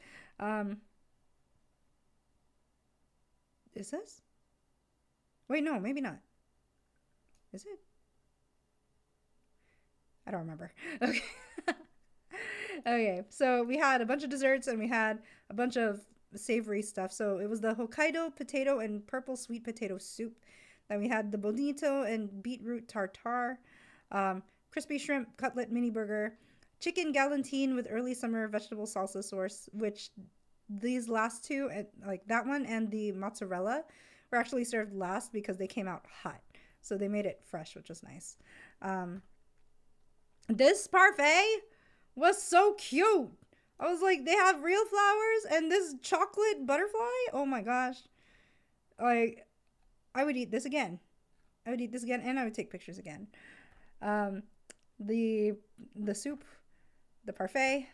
Is this? Wait, no, maybe not. Is it? I don't remember. Okay. Okay, so we had a bunch of desserts and we had a bunch of savory stuff. So it was the Hokkaido potato and purple sweet potato soup. Then we had the bonito and beetroot tartare, crispy shrimp cutlet mini burger, chicken galantine with early summer vegetable salsa sauce, which these last two, like that one and the mozzarella, were actually served last because they came out hot. So they made it fresh, which was nice. This parfait was so cute. I was like, they have real flowers and this chocolate butterfly. Oh my gosh. Like, I would eat this again. I would eat this again and I would take pictures again. The soup, the parfait,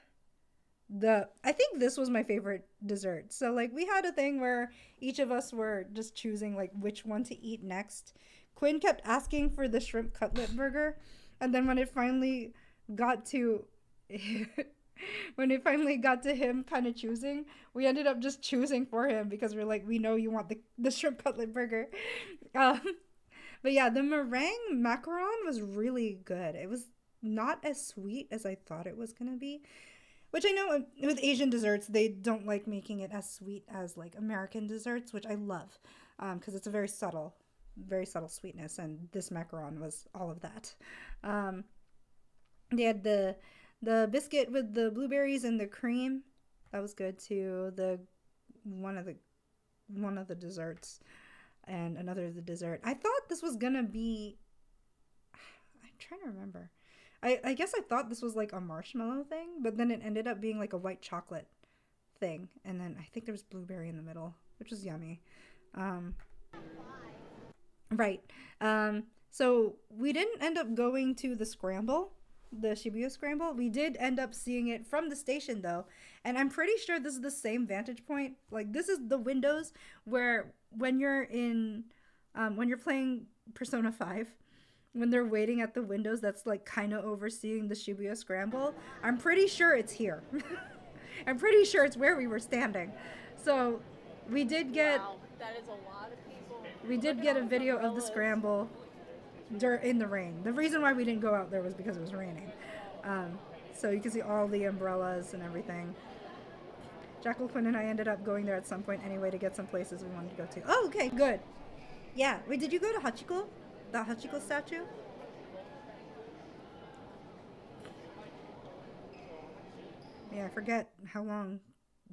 I think this was my favorite dessert. So like we had a thing where each of us were just choosing like which one to eat next. Quinn kept asking for the shrimp cutlet burger, and then when it finally got to him kind of choosing, we ended up just choosing for him because we're like, we know you want the shrimp cutlet burger. But yeah, the meringue macaron was really good. It was not as sweet as I thought it was gonna be, which I know with Asian desserts they don't like making it as sweet as like American desserts, which I love, because it's a very subtle sweetness, and this macaron was all of that. They had the biscuit with the blueberries and the cream. That was good too. One of the desserts and another of the dessert. I thought this was gonna be, I'm trying to remember. I guess I thought this was like a marshmallow thing, but then it ended up being like a white chocolate thing, and then I think there was blueberry in the middle, which was yummy. Right. So we didn't end up going to the Shibuya Scramble. We did end up seeing it from the station though, and I'm pretty sure this is the same vantage point. Like this is the windows where when you're playing Persona 5, when they're waiting at the windows, that's like kind of overseeing the Shibuya Scramble. I'm pretty sure it's here. I'm pretty sure it's where we were standing. So we did get, wow, that is a lot of people. We did get a video of the scramble in the rain. The reason why we didn't go out there was because it was raining. So you can see all the umbrellas and everything. Jackal, Quinn, and I ended up going there at some point anyway to get some places we wanted to go to. Oh, okay, good. Yeah. Wait, did you go to Hachiko? The Hachiko statue? Yeah, I forget how long.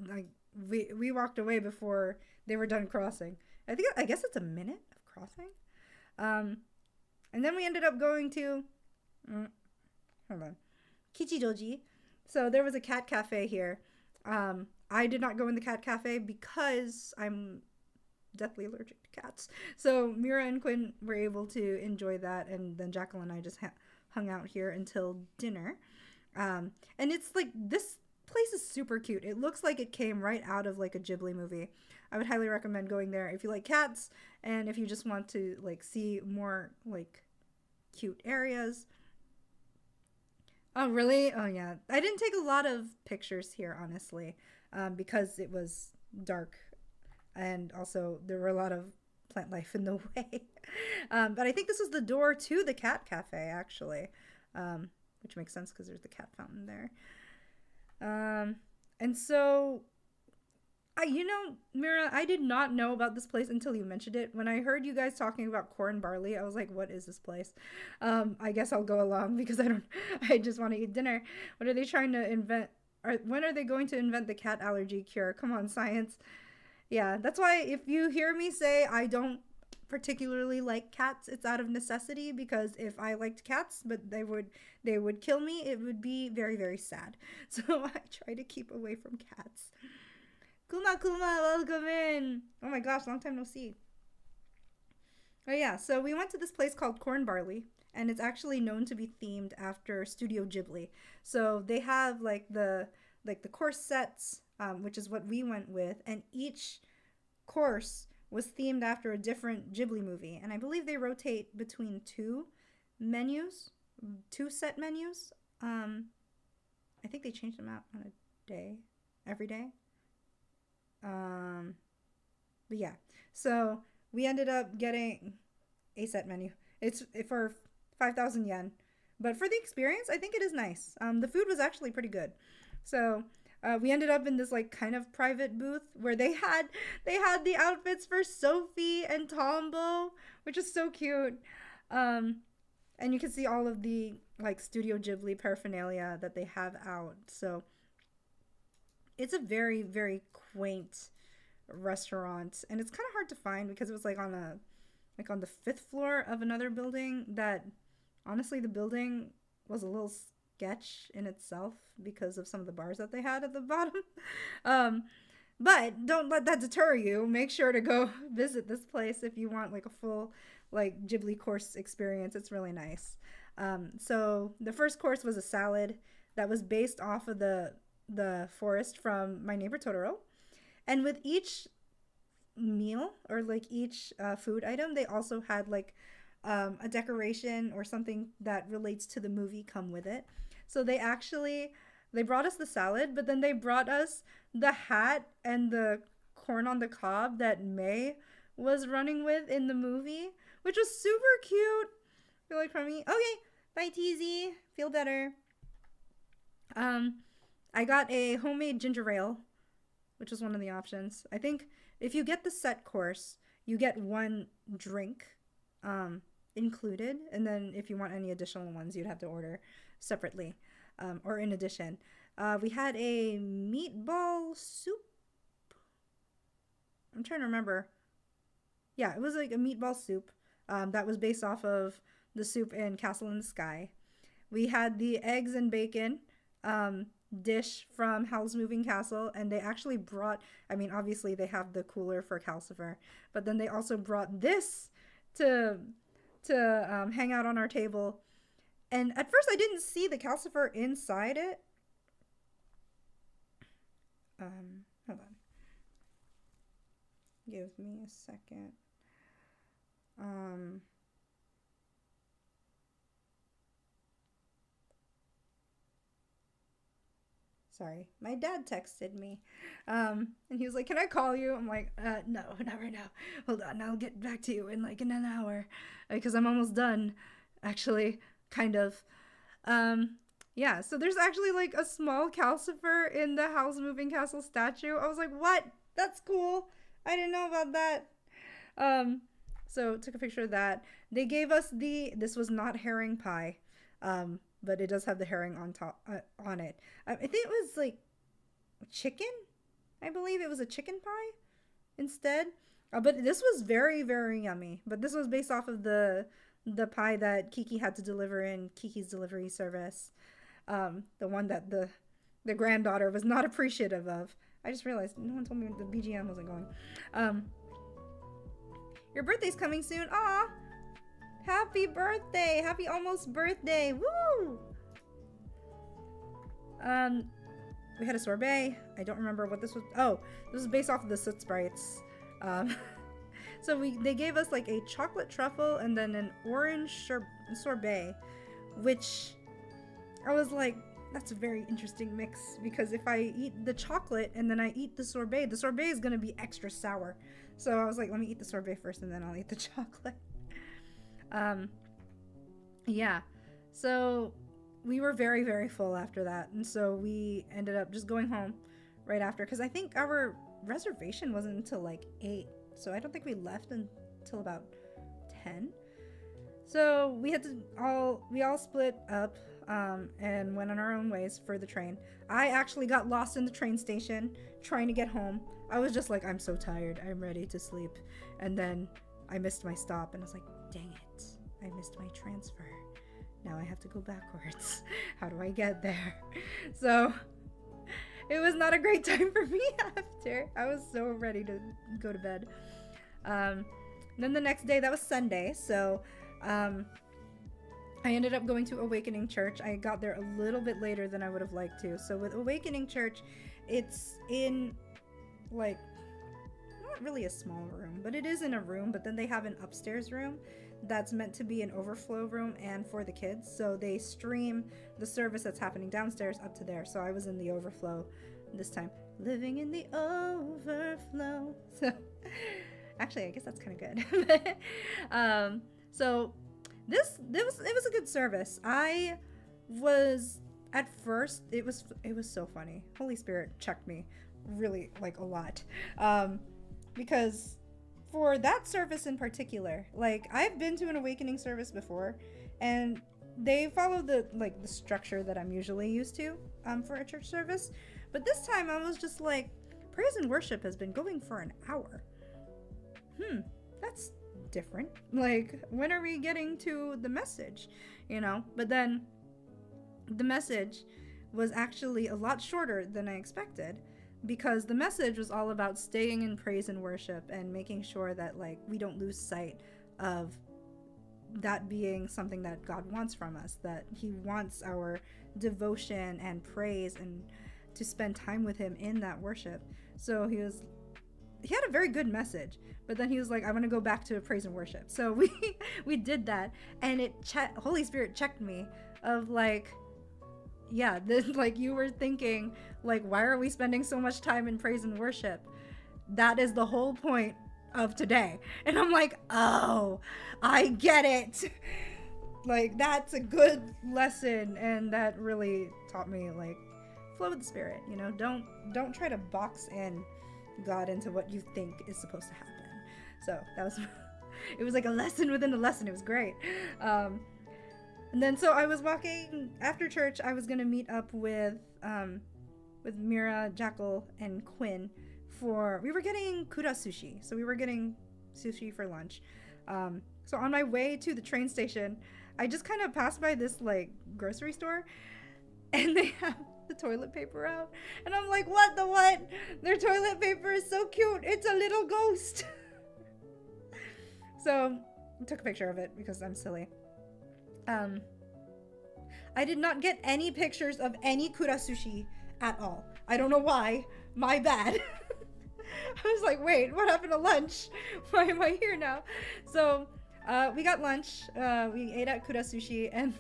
Like we walked away before they were done crossing. I guess it's a minute of crossing. And then we ended up going to hold on, Kichijoji. So there was a cat cafe here. I did not go in the cat cafe because I'm deathly allergic to cats. So Mira and Quinn were able to enjoy that, and then Jackal and I just hung out here until dinner. And it's like, this place is super cute. It looks like it came right out of like a Ghibli movie. I would highly recommend going there if you like cats and if you just want to like see more like cute areas. Oh really? Oh yeah. I didn't take a lot of pictures here honestly, because it was dark and also there were a lot of plant life in the way. But I think this was the door to the cat cafe actually, which makes sense because there's the cat fountain there. And so Mira, I did not know about this place until you mentioned it. When I heard you guys talking about corn barley, I was like, what is this place? I guess I'll go along because I just want to eat dinner. What are they trying to invent? When are they going to invent the cat allergy cure? Come on, science. Yeah, that's why if you hear me say I don't particularly like cats, it's out of necessity, because if I liked cats but they would kill me, it would be very, very sad. So I try to keep away from cats. Kuma, welcome in. Oh my gosh, long time no see. Oh yeah, so we went to this place called Corn Barley, and it's actually known to be themed after Studio Ghibli. So they have like the course sets, which is what we went with, and each course was themed after a different Ghibli movie, and I believe they rotate between two menus 2 set menus. I think they changed them out on a day, every day. But yeah, so we ended up getting a set menu. It's for 5,000 yen, but for the experience, I think it is nice. The food was actually pretty good. So we ended up in this like kind of private booth where they had the outfits for Sophie and Tombo, which is so cute. And you can see all of the like Studio Ghibli paraphernalia that they have out. So it's a very, very quaint restaurant, and it's kind of hard to find because it was like on the 5th floor of another building that honestly the building was a little sketch in itself because of some of the bars that they had at the bottom. But don't let that deter you. Make sure to go visit this place if you want like a full like Ghibli course experience. It's really nice. So the first course was a salad that was based off of the forest from My Neighbor Totoro. And with each meal or like each food item, they also had like a decoration or something that relates to the movie come with it. So they brought us the salad, but then they brought us the hat and the corn on the cob that May was running with in the movie, which was super cute. Feel like from me. Okay, bye TZ. Feel better. I got a homemade ginger ale, which was one of the options. I think if you get the set course, you get 1 drink included, and then if you want any additional ones, you'd have to order separately or in addition. We had a meatball soup. I'm trying to remember. Yeah, it was like a meatball soup that was based off of the soup in Castle in the Sky. We had the eggs and bacon dish from Howl's Moving Castle, and they actually brought, I mean, obviously they have the cooler for Calcifer, but then they also brought this to hang out on our table. And at first I didn't see the Calcifer inside it. Hold on. Give me a second. Sorry, my dad texted me, and he was like, "Can I call you?" I'm like, "No, not right now. Hold on, I'll get back to you in like in an hour, because I'm almost done, actually, kind of." Yeah. So there's actually like a small Calcifer in the Howl's Moving Castle statue. I was like, "What? That's cool. I didn't know about that." So took a picture of that. They gave us this was not herring pie. But it does have the herring on top on it. I think it was like chicken. I believe it was a chicken pie instead. But this was very, very yummy. But this was based off of the pie that Kiki had to deliver in Kiki's delivery service. The one that the granddaughter was not appreciative of. I just realized no one told me the BGM wasn't going. Your birthday's coming soon. Aw. Happy birthday! Happy almost birthday! Woo! We had a sorbet. I don't remember what this was. Oh, this was based off of the Soot Sprites. So they gave us like a chocolate truffle and then an orange sorbet, which I was like, that's a very interesting mix, because if I eat the chocolate and then I eat the sorbet is gonna be extra sour. So I was like, let me eat the sorbet first and then I'll eat the chocolate. Yeah, so we were very, very full after that, and so we ended up just going home right after, because I think our reservation wasn't until like 8, so I don't think we left until about 10. So we all split up and went on our own ways for the train. I actually got lost in the train station trying to get home. I was just like, I'm so tired, I'm ready to sleep. And then I missed my stop and I was like, dang it, I missed my transfer. Now I have to go backwards. How do I get there? So it was not a great time for me after. I was so ready to go to bed. Then the next day, that was Sunday, so I ended up going to Awakening Church. I got there a little bit later than I would have liked to. So with Awakening Church, it's in like, not really a small room, but it is in a room, but then they have an upstairs room that's meant to be an overflow room and for the kids. So they stream the service that's happening downstairs up to there. So I was in the overflow this time. Living in the overflow. So actually, I guess that's kind of good. So it was a good service. I was at first it was so funny. Holy Spirit checked me really like a lot, because for that service in particular, like I've been to an awakening service before, and they follow the structure that I'm usually used to for a church service. But this time I was just like, praise and worship has been going for an hour. That's different. Like, when are we getting to the message? You know? But then the message was actually a lot shorter than I expected, because the message was all about staying in praise and worship and making sure that like we don't lose sight of that being something that God wants from us, that he wants our devotion and praise and to spend time with him in that worship. So he had a very good message, but then he was like, I want to go back to praise and worship. So we did that, and Holy Spirit checked me of like, yeah, this, like you were thinking like, why are we spending so much time in praise and worship? That is the whole point of today. And I'm like, oh, I get it. Like, that's a good lesson. And that really taught me like, flow with the Spirit, you know, don't try to box in God into what you think is supposed to happen. So that was it was like a lesson within a lesson. It was great. And then so I was walking after church. I was gonna meet up with Mira, Jackal, and Quinn we were getting kura sushi. So we were getting sushi for lunch. So on my way to the train station, I just kind of passed by this like grocery store, and they have the toilet paper out, and I'm like, what? Their toilet paper is so cute. It's a little ghost. So I took a picture of it because I'm silly. I did not get any pictures of any kura sushi at all. I don't know why. My bad. I was like, wait, what happened to lunch? Why am I here now? So we got lunch. We ate at kura sushi, and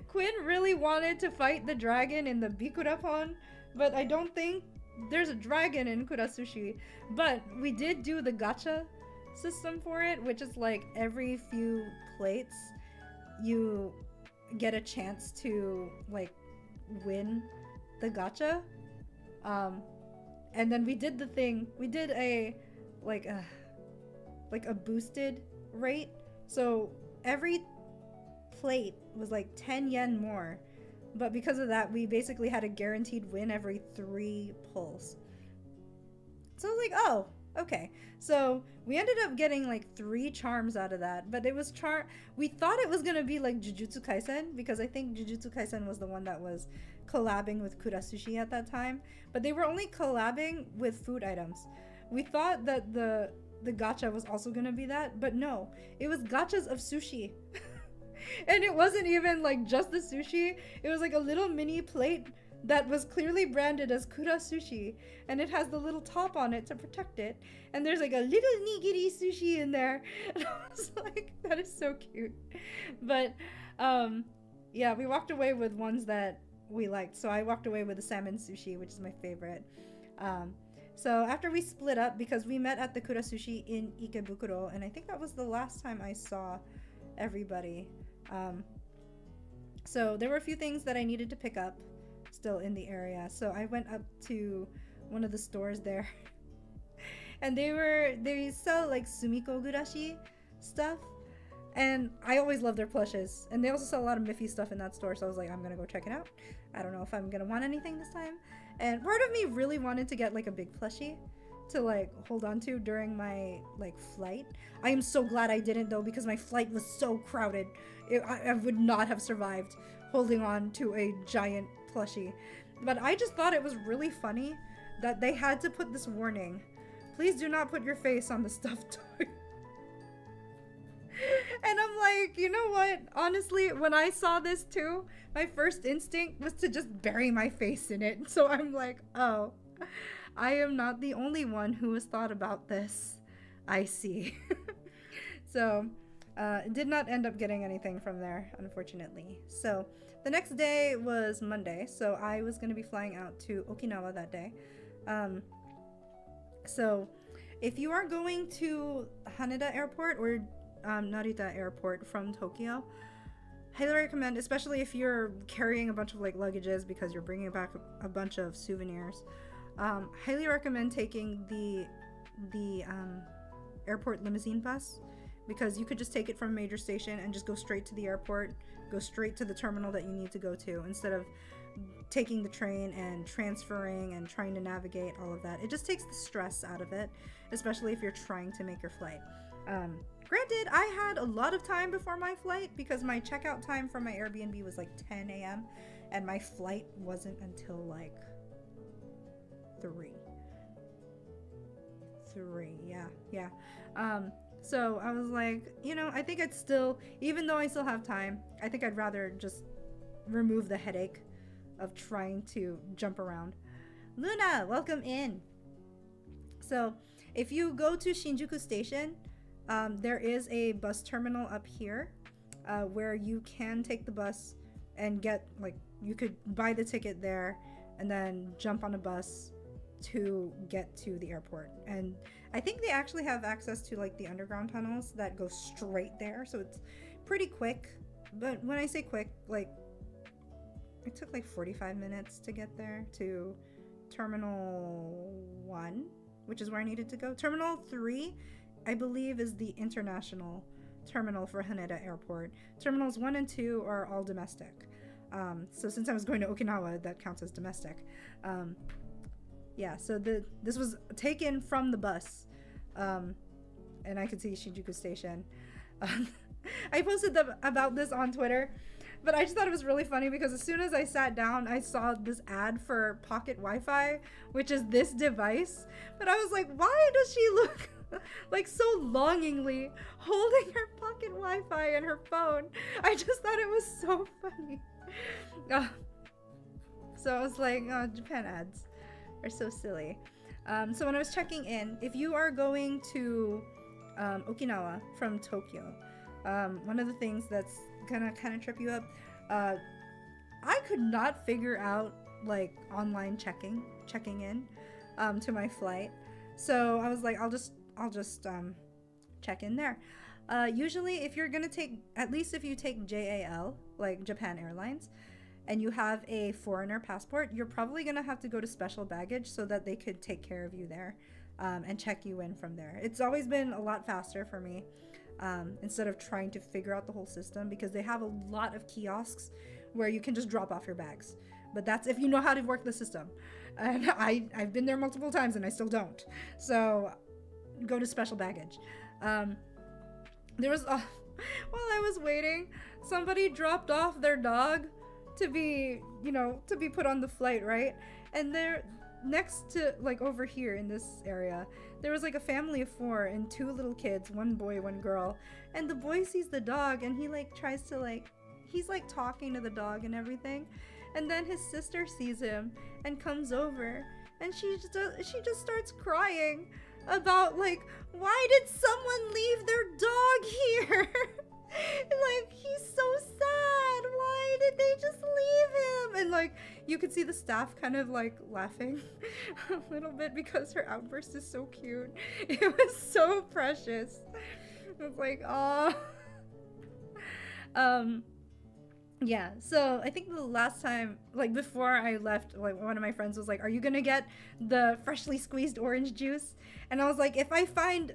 Quinn really wanted to fight the dragon in the Bikura pond, but I don't think there's a dragon in kura sushi. But we did do the gacha system for it, which is like every few plates you get a chance to like win the gacha. And then we did the thing. We did a boosted rate. So every plate was like 10 yen more, but because of that we basically had a guaranteed win every 3 pulls. So I was like, oh, okay. So we ended up getting like 3 charms out of that, but it was we thought it was gonna be like Jujutsu Kaisen, because I think Jujutsu Kaisen was the one that was collabing with Kura Sushi at that time, but they were only collabing with food items. We thought that the gacha was also gonna be that, but no, it was gachas of sushi. And it wasn't even like just the sushi. It was like a little mini plate that was clearly branded as Kura Sushi, and it has the little top on it to protect it, and there's like a little nigiri sushi in there. And I was like, that is so cute. But yeah, we walked away with ones that we liked. So I walked away with the salmon sushi, which is my favorite. So after we split up, because we met at the Kura Sushi in Ikebukuro, and I think that was the last time I saw everybody. So there were a few things that I needed to pick up still in the area. So I went up to one of the stores there, and they sell like Sumiko Gurashi stuff, and I always love their plushes, and they also sell a lot of Miffy stuff in that store. So I was like, I'm gonna go check it out. I don't know if I'm gonna want anything this time, and part of me really wanted to get like a big plushie to like hold on to during my like flight. I am so glad I didn't though, because my flight was so crowded. I would not have survived holding on to a giant plushie. But I just thought it was really funny that they had to put this warning: please do not put your face on the stuffed toy. And I'm like, you know what? Honestly, when I saw this too, my first instinct was to just bury my face in it. So I'm like, oh, I am not the only one who has thought about this. I see. So did not end up getting anything from there, unfortunately. So the next day was Monday, so I was going to be flying out to Okinawa that day. So if you are going to Haneda Airport or Narita Airport from Tokyo, highly recommend, especially if you're carrying a bunch of like luggages because you're bringing back a bunch of souvenirs. Highly recommend taking the airport limousine bus, because you could just take it from a major station and just go straight to the airport, go straight to the terminal that you need to go to, instead of taking the train and transferring and trying to navigate all of that. It just takes the stress out of it, especially if you're trying to make your flight. Granted, I had a lot of time before my flight because my checkout time from my Airbnb was like 10 a.m. and my flight wasn't until like 3, yeah. So I was like, I think I'd still, even though I still have time, I think I'd rather just remove the headache of trying to jump around. Luna, welcome in. So if you go to Shinjuku Station, there is a bus terminal up here where you can take the bus and get, like, you could buy the ticket there and then jump on a bus to get to the airport. And I think they actually have access to like the underground tunnels that go straight there, so it's pretty quick. But when I say quick, like, it took like 45 minutes to get there to Terminal 1, which is where I needed to go. Terminal 3, I believe, is the international terminal for Haneda Airport. Terminals 1 and 2 are all domestic. So since I was going to Okinawa, that counts as domestic. Yeah, so this was taken from the bus, and I could see Shinjuku Station. I posted about this on Twitter, but I just thought it was really funny because as soon as I sat down, I saw this ad for Pocket Wi-Fi, which is this device. But I was like, why does she look like so longingly holding her Pocket Wi-Fi and her phone? I just thought it was so funny. So I was like, oh, Japan ads are so silly. So when I was checking in, if you are going to Okinawa from Tokyo, one of the things that's gonna kind of trip you up, I could not figure out like online checking in to my flight. So I was like, I'll just check in there. Usually if you're gonna take, at least if you take JAL, like Japan Airlines, and you have a foreigner passport, you're probably gonna have to go to special baggage so that they could take care of you there and check you in from there. It's always been a lot faster for me instead of trying to figure out the whole system, because they have a lot of kiosks where you can just drop off your bags. But that's if you know how to work the system. And I've been there multiple times and I still don't. So go to special baggage. There was, while I was waiting, somebody dropped off their dog to be put on the flight, right? And they're next to, like, over here in this area, there was like a family of 4 and 2 little kids, 1 boy, 1 girl. And the boy sees the dog and he like tries to, like, he's like talking to the dog and everything. And then his sister sees him and comes over, and she just starts crying about, like, why did someone leave their dog here? Like, he's so sad. Why did they just leave him? And like, you could see the staff kind of like laughing a little bit because her outburst is so cute. It was so precious. It was like, oh. Yeah, so I think the last time, like, before I left, like, one of my friends was like, are you gonna get the freshly squeezed orange juice? And I was like, if I find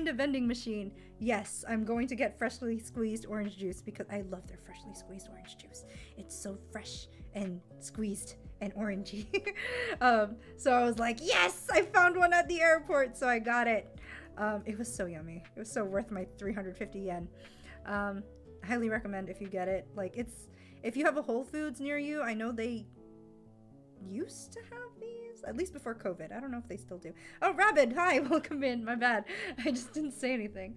a vending machine, yes, I'm going to get freshly squeezed orange juice, because I love their freshly squeezed orange juice. It's so fresh and squeezed and orangey. So I was like, yes, I found one at the airport, so I got it. It was so yummy. It was so worth my 350 yen. Highly recommend if you get it. Like, it's, if you have a Whole Foods near you, I know they used to have these, at least before COVID. I don't know if they still do. Oh, Rabid, hi, welcome in. My bad, I just didn't say anything.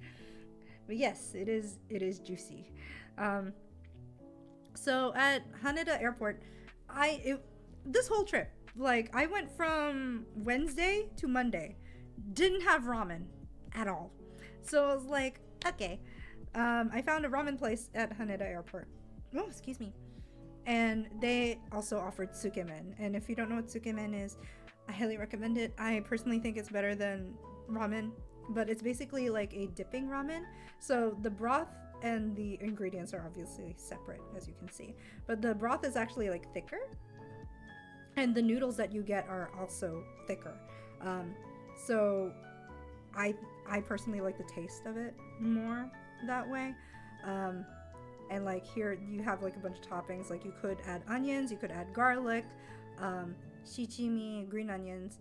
But yes, it is juicy. So at Haneda Airport, this whole trip, like, I went from Wednesday to Monday, didn't have ramen at all. So I was like, Okay. I found a ramen place at Haneda Airport. Oh, excuse me. And they also offered tsukemen. And if you don't know what tsukemen is, I highly recommend it. I personally think it's better than ramen, but it's basically like a dipping ramen. So the broth and the ingredients are obviously separate, as you can see. But the broth is actually like thicker, and the noodles that you get are also thicker. So I personally like the taste of it more that way. And like here you have like a bunch of toppings. Like you could add onions, you could add garlic, shichimi, green onions.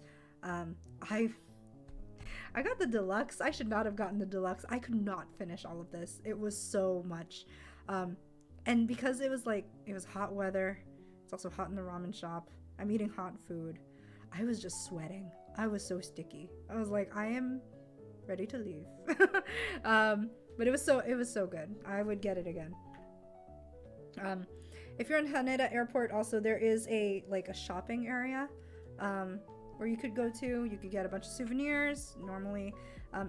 I got the deluxe. I should not have gotten the deluxe. I could not finish all of this. It was so much. And because it was hot weather, it's also hot in the ramen shop. I'm eating hot food. I was just sweating. I was so sticky. I was like, I am ready to leave. But it was so good. I would get it again. If you're in Haneda Airport, also there is a shopping area where you could go to. You could get a bunch of souvenirs. Normally,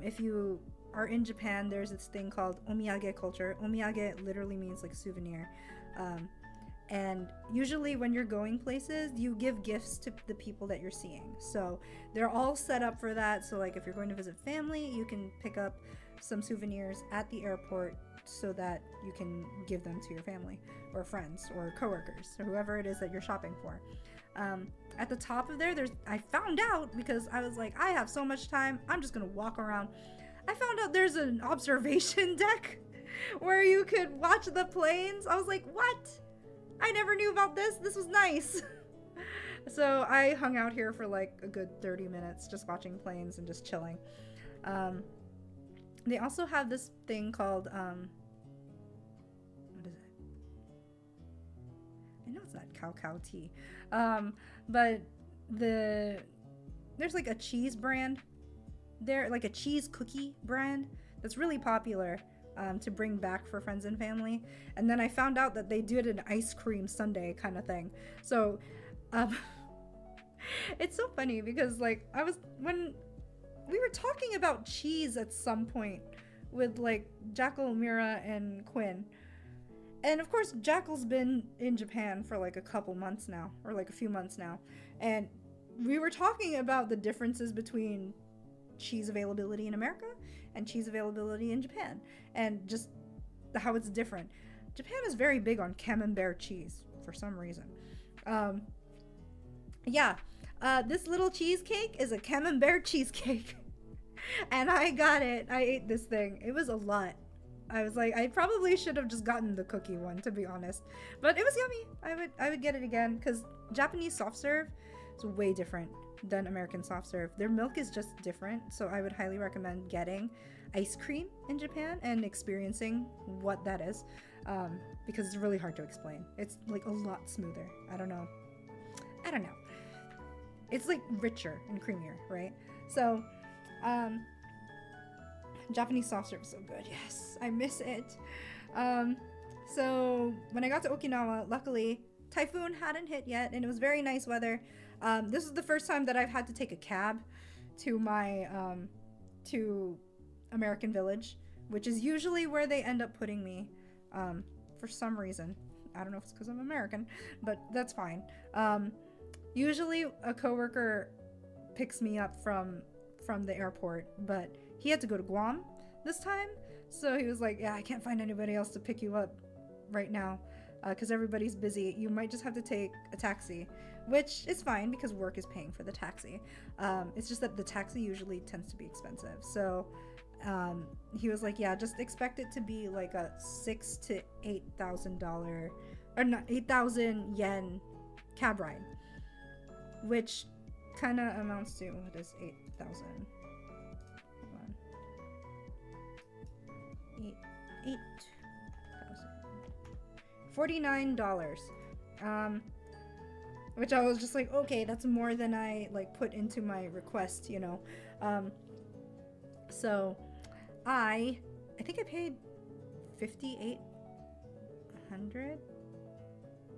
if you are in Japan, there's this thing called omiyage culture. Omiyage literally means like souvenir. And usually when you're going places, you give gifts to the people that you're seeing. So they're all set up for that. So like if you're going to visit family, you can pick up some souvenirs at the airport so that you can give them to your family or friends or coworkers or whoever it is that you're shopping for. At the top of there, I found out, because I was like, I have so much time, I'm just gonna walk around. I found out there's an observation deck where you could watch the planes. I was like, what? I never knew about this. This was nice. So I hung out here for like a good 30 minutes just watching planes and just chilling. They also have this thing called what is it? I know it's not cow tea. But there's like a cheese brand there, like a cheese cookie brand that's really popular to bring back for friends and family. And then I found out that they did an ice cream sundae kind of thing. So it's so funny because like when we were talking about cheese at some point with like Jackal, Mira, and Quinn. And of course, Jackal's been in Japan for like a couple months now, or like a few months now. And we were talking about the differences between cheese availability in America and cheese availability in Japan, and just how it's different. Japan is very big on camembert cheese for some reason. This little cheesecake is a camembert cheesecake. And I got it. I ate this thing. It was a lot. I was like, I probably should have just gotten the cookie one, to be honest. But it was yummy. I would get it again, because Japanese soft serve is way different than American soft serve. Their milk is just different, so I would highly recommend getting ice cream in Japan and experiencing what that is, because it's really hard to explain. It's like a lot smoother. I don't know. It's like richer and creamier, right? So Japanese soft serve is so good. Yes, I miss it. So when I got to Okinawa, luckily typhoon hadn't hit yet, and it was very nice weather. This is the first time that I've had to take a cab to my to American Village, which is usually where they end up putting me for some reason. I don't know if it's because I'm American, but that's fine. Usually a coworker picks me up from the airport, but he had to go to Guam this time, so he was like, yeah, I can't find anybody else to pick you up right now because everybody's busy. You might just have to take a taxi, which is fine because work is paying for the taxi. It's just that the taxi usually tends to be expensive, so he was like, yeah, just expect it to be like a $6,000 to $8,000 or not 8,000 yen cab ride, which kind of amounts to, what is 8,000? Hold on. 8,000. $49. Which I was just like, okay, that's more than I like put into my request, you know. So I think I paid 5,800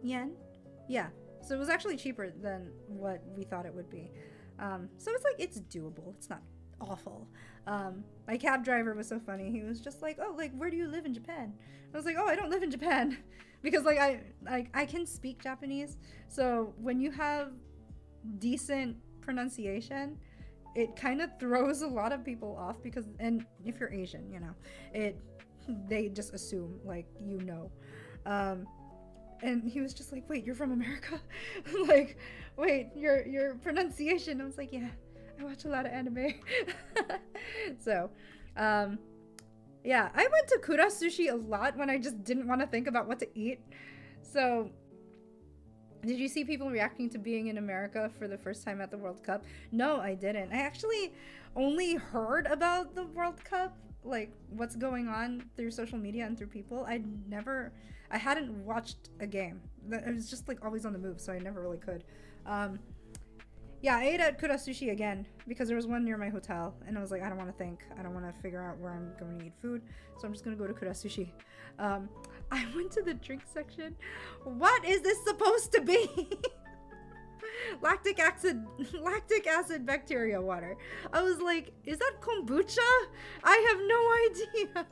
yen. Yeah. So it was actually cheaper than what we thought it would be. So it's like, it's doable. It's not awful. My cab driver was so funny. He was just like, oh, like, where do you live in Japan? I was like, oh, I don't live in Japan. Because like I can speak Japanese. So when you have decent pronunciation, it kind of throws a lot of people off, because, and if you're Asian, you know, they just assume like, you know. And he was just like, wait, you're from America? Like, wait, your pronunciation. I was like, yeah, I watch a lot of anime. So, yeah, I went to Kura Sushi a lot when I just didn't want to think about what to eat. So, did you see people reacting to being in America for the first time at the World Cup? No, I didn't. I actually only heard about the World Cup, like what's going on, through social media and through people. I hadn't watched a game. I was just like always on the move, so I never really could. Yeah, I ate at Kura Sushi again because there was one near my hotel, and I was like, I don't want to think. I don't want to figure out where I'm going to eat food, so I'm just going to go to Kura Sushi. I went to the drink section. What is this supposed to be? Lactic acid bacteria water. I was like, is that kombucha? I have no idea.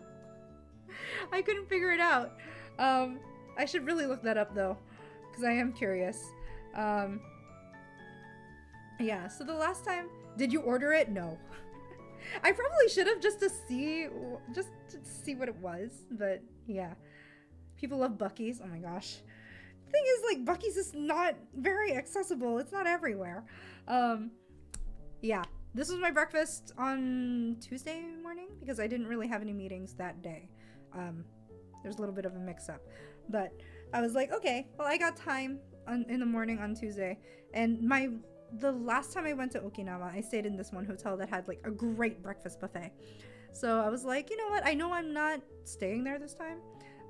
I couldn't figure it out. I should really look that up though, because I am curious. Yeah, so the last time, did you order it? No. I probably should have, just to see what it was, but yeah. People love Buc-ee's. Oh my gosh. The thing is, like, Buc-ee's is not very accessible. It's not everywhere. Yeah. This was my breakfast on Tuesday morning because I didn't really have any meetings that day. There's a little bit of a mix-up. But I was like, okay, well, I got time in the morning on Tuesday. And the last time I went to Okinawa, I stayed in this one hotel that had, like, a great breakfast buffet. So I was like, you know what? I know I'm not staying there this time,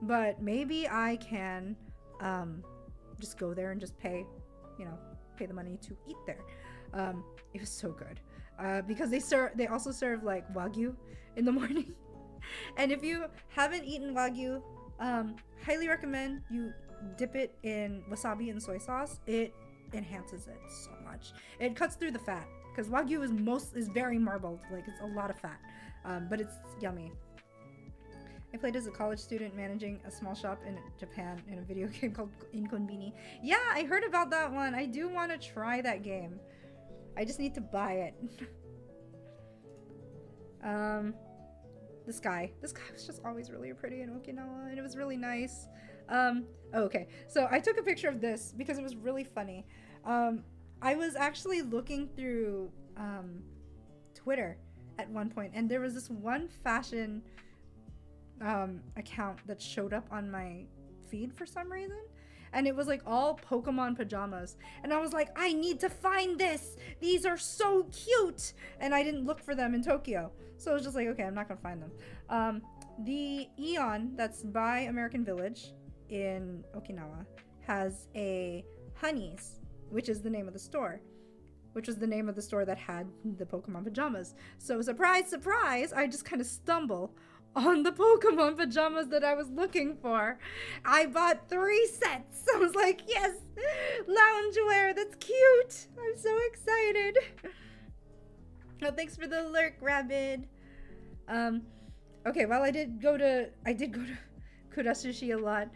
but maybe I can just go there and just pay the money to eat there. It was so good because they also serve like Wagyu in the morning. And if you haven't eaten Wagyu, highly recommend you dip it in wasabi and soy sauce. It enhances it so much. It cuts through the fat because Wagyu is very marbled, like it's a lot of fat, but it's yummy. I played as a college student managing a small shop in Japan in a video game called Inkonbini. Yeah, I heard about that one. I do want to try that game. I just need to buy it. The sky was just always really pretty in Okinawa, and it was really nice. Okay, so I took a picture of this because it was really funny. I was actually looking through Twitter at one point, and there was this one fashion account that showed up on my feed for some reason, and it was like all Pokemon pajamas, and I was like, I need to find this, these are so cute, and I didn't look for them in Tokyo, so I was just like, okay, I'm not gonna find them. The Aeon that's by American Village in Okinawa has a Honeys, which is the name of the store, which was the name of the store that had the Pokemon pajamas. So surprise, surprise, I just kind of stumble on the Pokemon pajamas that I was looking for. I bought 3 sets. I was like, yes, loungewear, that's cute. I'm so excited. Oh, thanks for the lurk, Rabid. Okay, well, I did go to Kura Sushi a lot,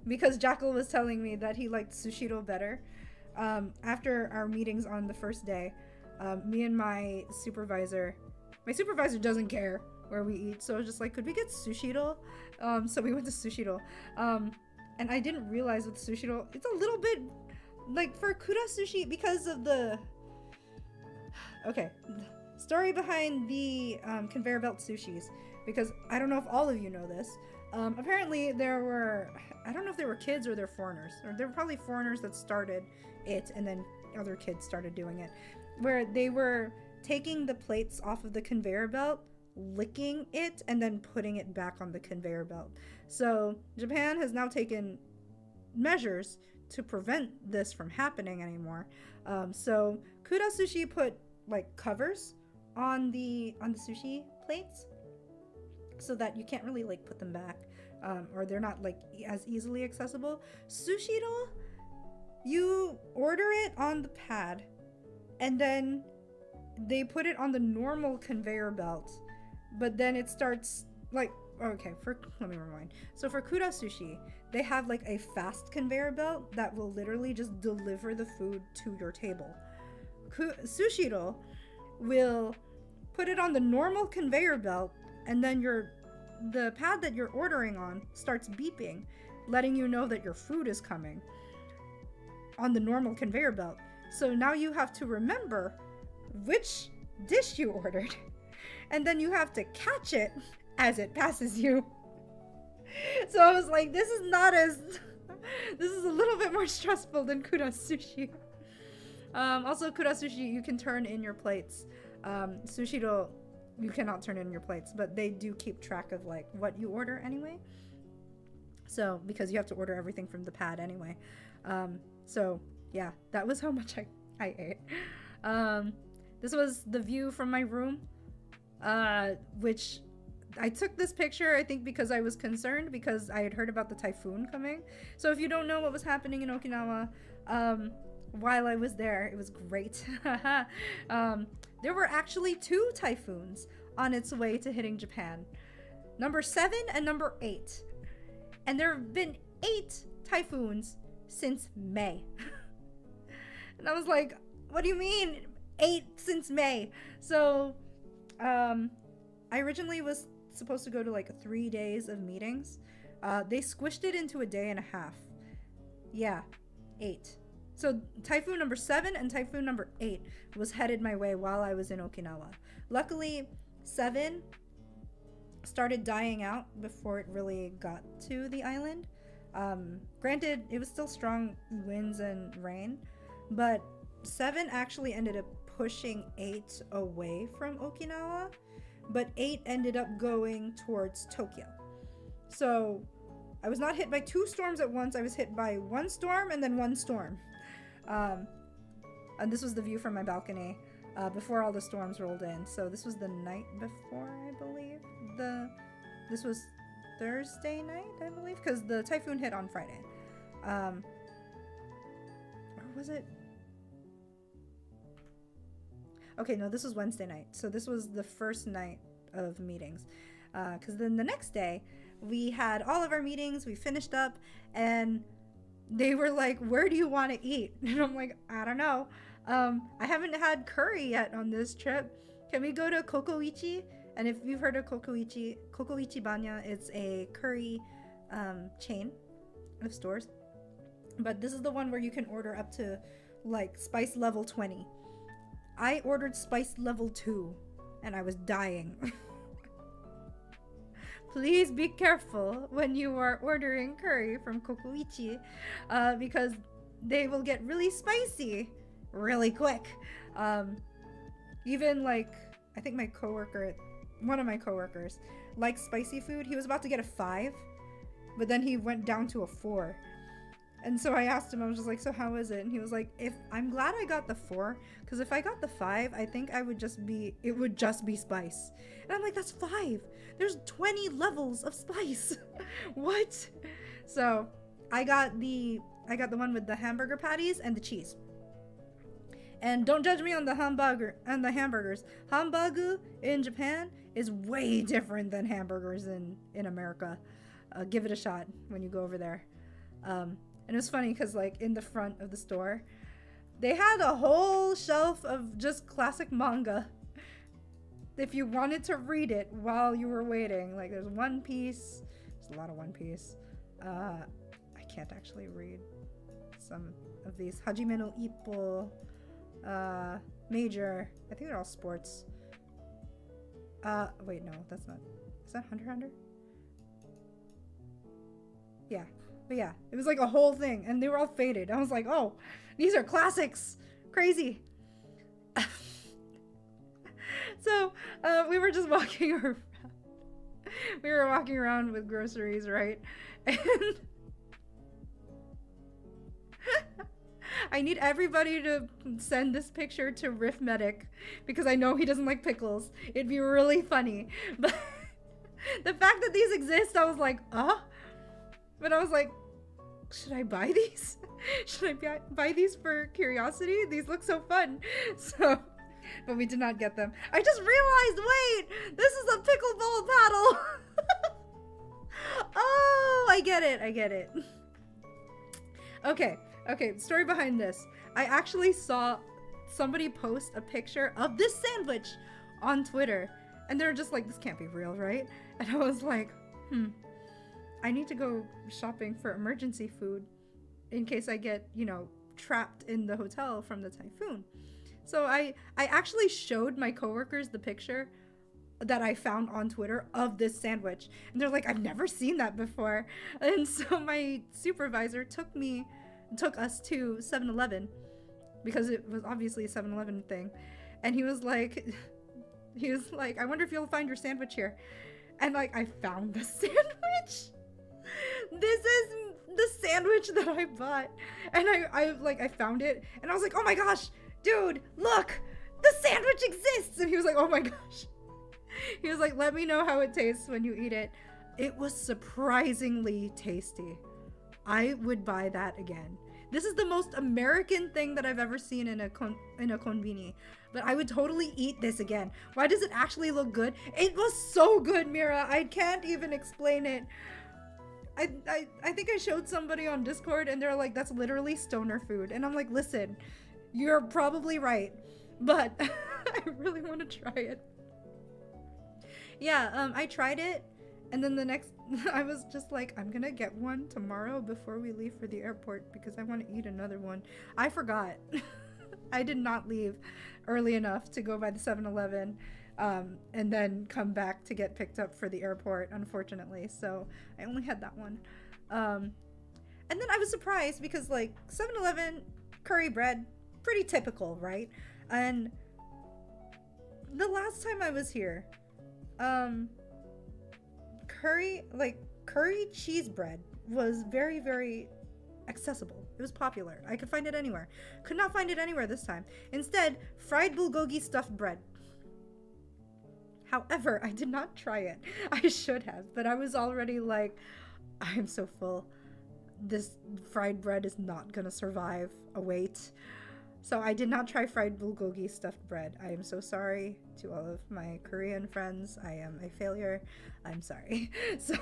because Jackal was telling me that he liked Sushiro better. After our meetings on the first day, me and my supervisor doesn't care where we eat, so I was just like, could we get Sushiro? So we went to Sushiro, and I didn't realize with Sushiro, it's a little bit like for Kura Sushi because of the story behind the conveyor belt sushis, because I don't know if all of you know this. Apparently there were, I don't know if they were kids or they're foreigners, or they were probably foreigners that started it, and then other kids started doing it, where they were taking the plates off of the conveyor belt, licking it, and then putting it back on the conveyor belt. So Japan has now taken measures to prevent this from happening anymore. So Kura Sushi put like covers on the sushi plates so that you can't really like put them back, or they're not like as easily accessible. Sushiro, you order it on the pad, and then they put it on the normal conveyor belt, but then it starts like, okay, let me rewind. So for Kura Sushi, they have like a fast conveyor belt that will literally just deliver the food to your table. Sushiro will put it on the normal conveyor belt, and then the pad that you're ordering on starts beeping, letting you know that your food is coming on the normal conveyor belt. So now you have to remember which dish you ordered, and then you have to catch it as it passes you. So I was like, this is a little bit more stressful than Kura Sushi. Also, Kura Sushi, you can turn in your plates. Sushiro, you cannot turn in your plates, but they do keep track of like what you order anyway. So, because you have to order everything from the pad anyway. So yeah, that was how much I ate. This was the view from my room, which I took this picture, I think, because I was concerned because I had heard about the typhoon coming. So if you don't know what was happening in Okinawa, while I was there, it was great. There were actually 2 typhoons on its way to hitting Japan. Number 7 and number 8. And there have been 8 typhoons since May. And I was like, what do you mean 8 since May? So I originally was supposed to go to like 3 days of meetings. They squished it into a day and a half. Yeah, 8. So typhoon number 7 and typhoon number 8 was headed my way while I was in Okinawa. Luckily, 7 started dying out before it really got to the island. Granted, it was still strong winds and rain, but 7 actually ended up pushing 8 away from Okinawa, but 8 ended up going towards Tokyo. So I was not hit by 2 storms at once. I was hit by 1 storm and then 1 storm. And this was the view from my balcony before all the storms rolled in. So this was the night before, I believe. This was Thursday night, I believe, because the typhoon hit on Friday. Or was it? Okay, no, this was Wednesday night. So this was the first night of meetings. Because then the next day, we had all of our meetings, we finished up, and they were like, where do you want to eat? And I'm like, I don't know. I haven't had curry yet on this trip. Can we go to Kokoichi? And if you've heard of Kokoichi Banya, it's a curry chain of stores. But this is the one where you can order up to like spice level 20. I ordered spice level 2 and I was dying. Please be careful when you are ordering curry from Kokoichi because they will get really spicy really quick. Even like, I think one of my coworkers likes spicy food. He was about to get a 5, but then he went down to a 4. And so I asked him, I was just like, so how is it? And he was like, I'm glad I got the 4, because if I got the 5, I think it would just be spice. And I'm like, that's 5. There's 20 levels of spice. What? So I got the one with the hamburger patties and the cheese. And don't judge me on the hamburgers. Hamburger in Japan is way different than hamburgers in America. Give it a shot when you go over there. And it was funny because like in the front of the store, they had a whole shelf of just classic manga. If you wanted to read it while you were waiting, like there's One Piece. There's a lot of One Piece. I can't actually read some of these. Hajime no Ippo, Major. I think they're all sports. Wait, no, that's not. Is that Hunter x Hunter? Yeah. But yeah, it was like a whole thing, and they were all faded. I was like, oh, these are classics. Crazy. So, we were just walking around. We were walking around with groceries, right? And I need everybody to send this picture to Riff Medic, because I know he doesn't like pickles. It'd be really funny. But the fact that these exist, I was like, But I was like, should I buy these? Should I buy these for curiosity? These look so fun. So but we did not get them. I just realized, wait, this is a pickleball paddle. Oh, I get it. Okay, story behind this. I actually saw somebody post a picture of this sandwich on Twitter, and they're just like, this can't be real, right? And I was like, I need to go shopping for emergency food in case I get, trapped in the hotel from the typhoon. So I actually showed my coworkers the picture that I found on Twitter of this sandwich, and they're like, I've never seen that before. And so my supervisor took us to 7-Eleven, because it was obviously a 7-Eleven thing, and he was like, I wonder if you'll find your sandwich here. And like, I found the sandwich. This is the sandwich that I bought, and I found it, and I was like, oh my gosh, dude, look, the sandwich exists. And he was like, oh my gosh. He was like, let me know how it tastes when you eat it. It was surprisingly tasty. I would buy that again. This is the most American thing that I've ever seen in a konbini. But I would totally eat this again. Why does it actually look good? It was so good, Mira. I can't even explain it. I think I showed somebody on Discord, and they're like, that's literally stoner food. And I'm like, listen, you're probably right, but I really want to try it. Yeah, I tried it, and then the next, I was just like, I'm gonna get one tomorrow before we leave for the airport because I want to eat another one. I forgot. I did not leave early enough to go by the 7-Eleven, and then come back to get picked up for the airport, unfortunately. So I only had that one. And then I was surprised because, like, 7-Eleven curry bread, pretty typical, right? And the last time I was here, curry cheese bread was very, very accessible. It was popular. I could find it anywhere. Could not find it anywhere this time. Instead, fried bulgogi stuffed bread. However, I did not try it. I should have, but I was already like, I'm so full. This fried bread is not gonna survive a wait. So I did not try fried bulgogi stuffed bread. I am so sorry to all of my Korean friends. I am a failure. I'm sorry. So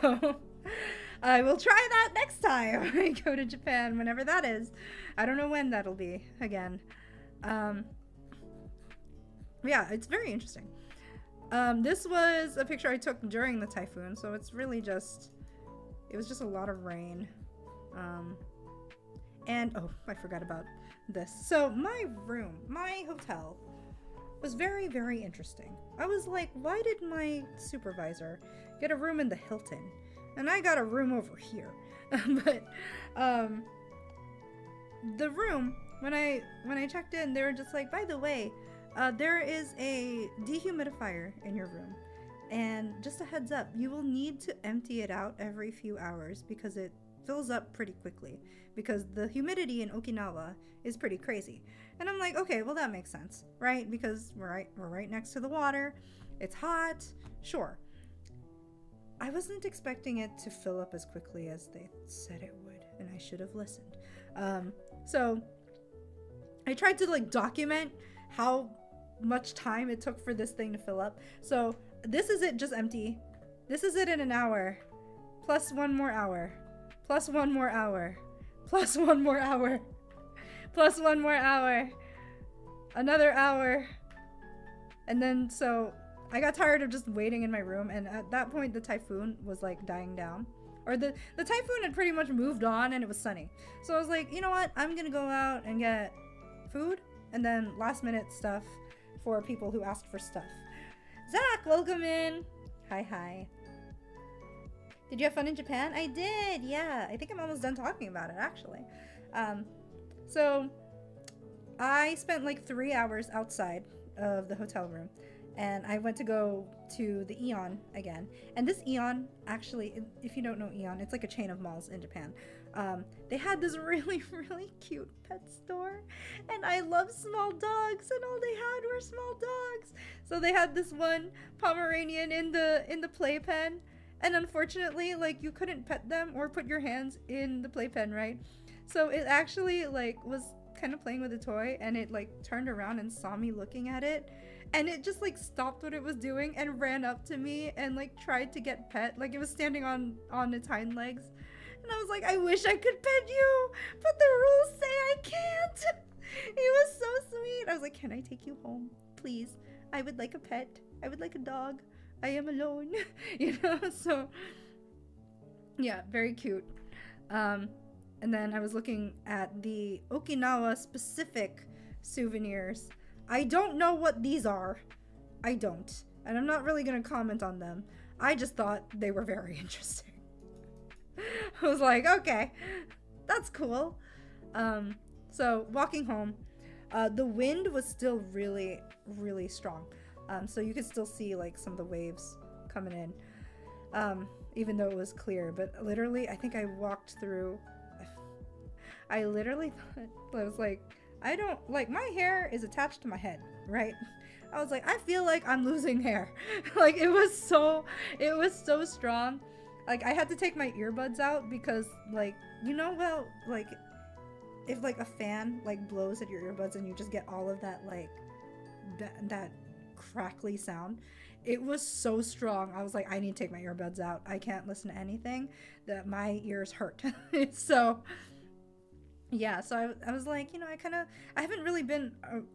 I will try that next time I go to Japan, whenever that is. I don't know when that'll be again. Yeah, it's very interesting. This was a picture I took during the typhoon, so it's really just, it was just a lot of rain. And, oh, I forgot about this. So my hotel was very, very interesting. I was like, why did my supervisor get a room in the Hilton? And I got a room over here. But, the room, when I checked in, they were just like, by the way, there is a dehumidifier in your room. And just a heads up, you will need to empty it out every few hours because it fills up pretty quickly, because the humidity in Okinawa is pretty crazy. And I'm like, okay, well, that makes sense, right? Because we're right next to the water. It's hot, sure. I wasn't expecting it to fill up as quickly as they said it would, and I should have listened. So I tried to like document how much time it took for this thing to fill up. So this is it, just empty. This is it in an hour, plus 1 more hour. Plus 1 more hour. Plus 1 more hour. Plus 1 more hour. Another hour. And then, so, I got tired of just waiting in my room, and at that point, the typhoon was, like, dying down. Or the typhoon had pretty much moved on, and it was sunny. So I was like, you know what? I'm gonna go out and get food, and then last-minute stuff for people who asked for stuff. Zach, welcome in! Hi. Did you have fun in Japan? I did, yeah. I think I'm almost done talking about it, actually. So I spent like 3 hours outside of the hotel room, and I went to go to the Aeon again. And this Aeon, actually, if you don't know Aeon, it's like a chain of malls in Japan. They had this really, really cute pet store, and I love small dogs, and all they had were small dogs. So they had this one Pomeranian in the playpen. And unfortunately, like, you couldn't pet them or put your hands in the playpen, right? So it actually, like, was kind of playing with a toy, and it like turned around and saw me looking at it, and it just like stopped what it was doing and ran up to me and like tried to get pet. Like it was standing on its hind legs, and I was like, I wish I could pet you, but the rules say I can't. It was so sweet. I was like, can I take you home, please? I would like a pet. I would like a dog. I am alone. You know. So yeah, very cute. And then I was looking at the Okinawa specific souvenirs. I don't know what these are. I don't. And I'm not really going to comment on them. I just thought they were very interesting. I was like, okay, that's cool. So walking home, the wind was still really, really strong. So you could still see like some of the waves coming in, even though it was clear. But literally, I think I walked through. I literally thought, I was like, I don't like, my hair is attached to my head, right? I was like, I feel like I'm losing hair. Like it was so strong. Like I had to take my earbuds out because like, you know, well, like if like a fan like blows at your earbuds and you just get all of that like that crackly sound. It was so strong. I was like, I need to take my earbuds out. I can't listen to anything. That my ears hurt. So yeah, so I was like, you know, I haven't really been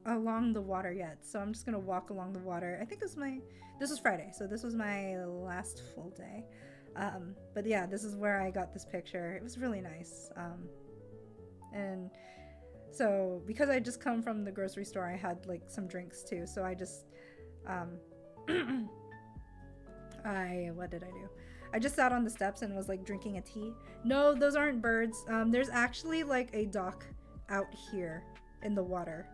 along the water yet, so I'm just gonna walk along the water. I think this was Friday, so this was my last full day. But yeah, this is where I got this picture. It was really nice. And so because I just come from the grocery store, I had like some drinks too, so I just what did I do? I just sat on the steps and was like drinking a tea. No, those aren't birds. There's actually like a dock out here in the water.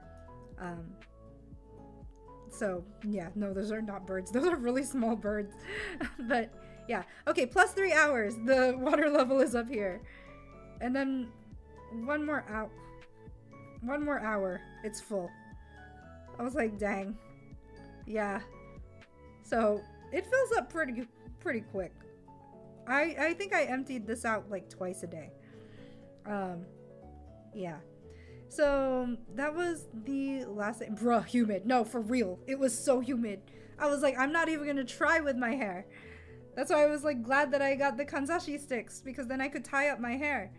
So yeah, no, those are not birds. Those are really small birds. But yeah, okay, plus 3 hours. The water level is up here. And then one more hour, it's full. I was like, dang. Yeah. So it fills up pretty quick. I think I emptied this out like twice a day. Yeah. So that was the last day. Bruh, humid. No, for real. It was so humid. I was like, I'm not even gonna try with my hair. That's why I was like glad that I got the kanzashi sticks, because then I could tie up my hair.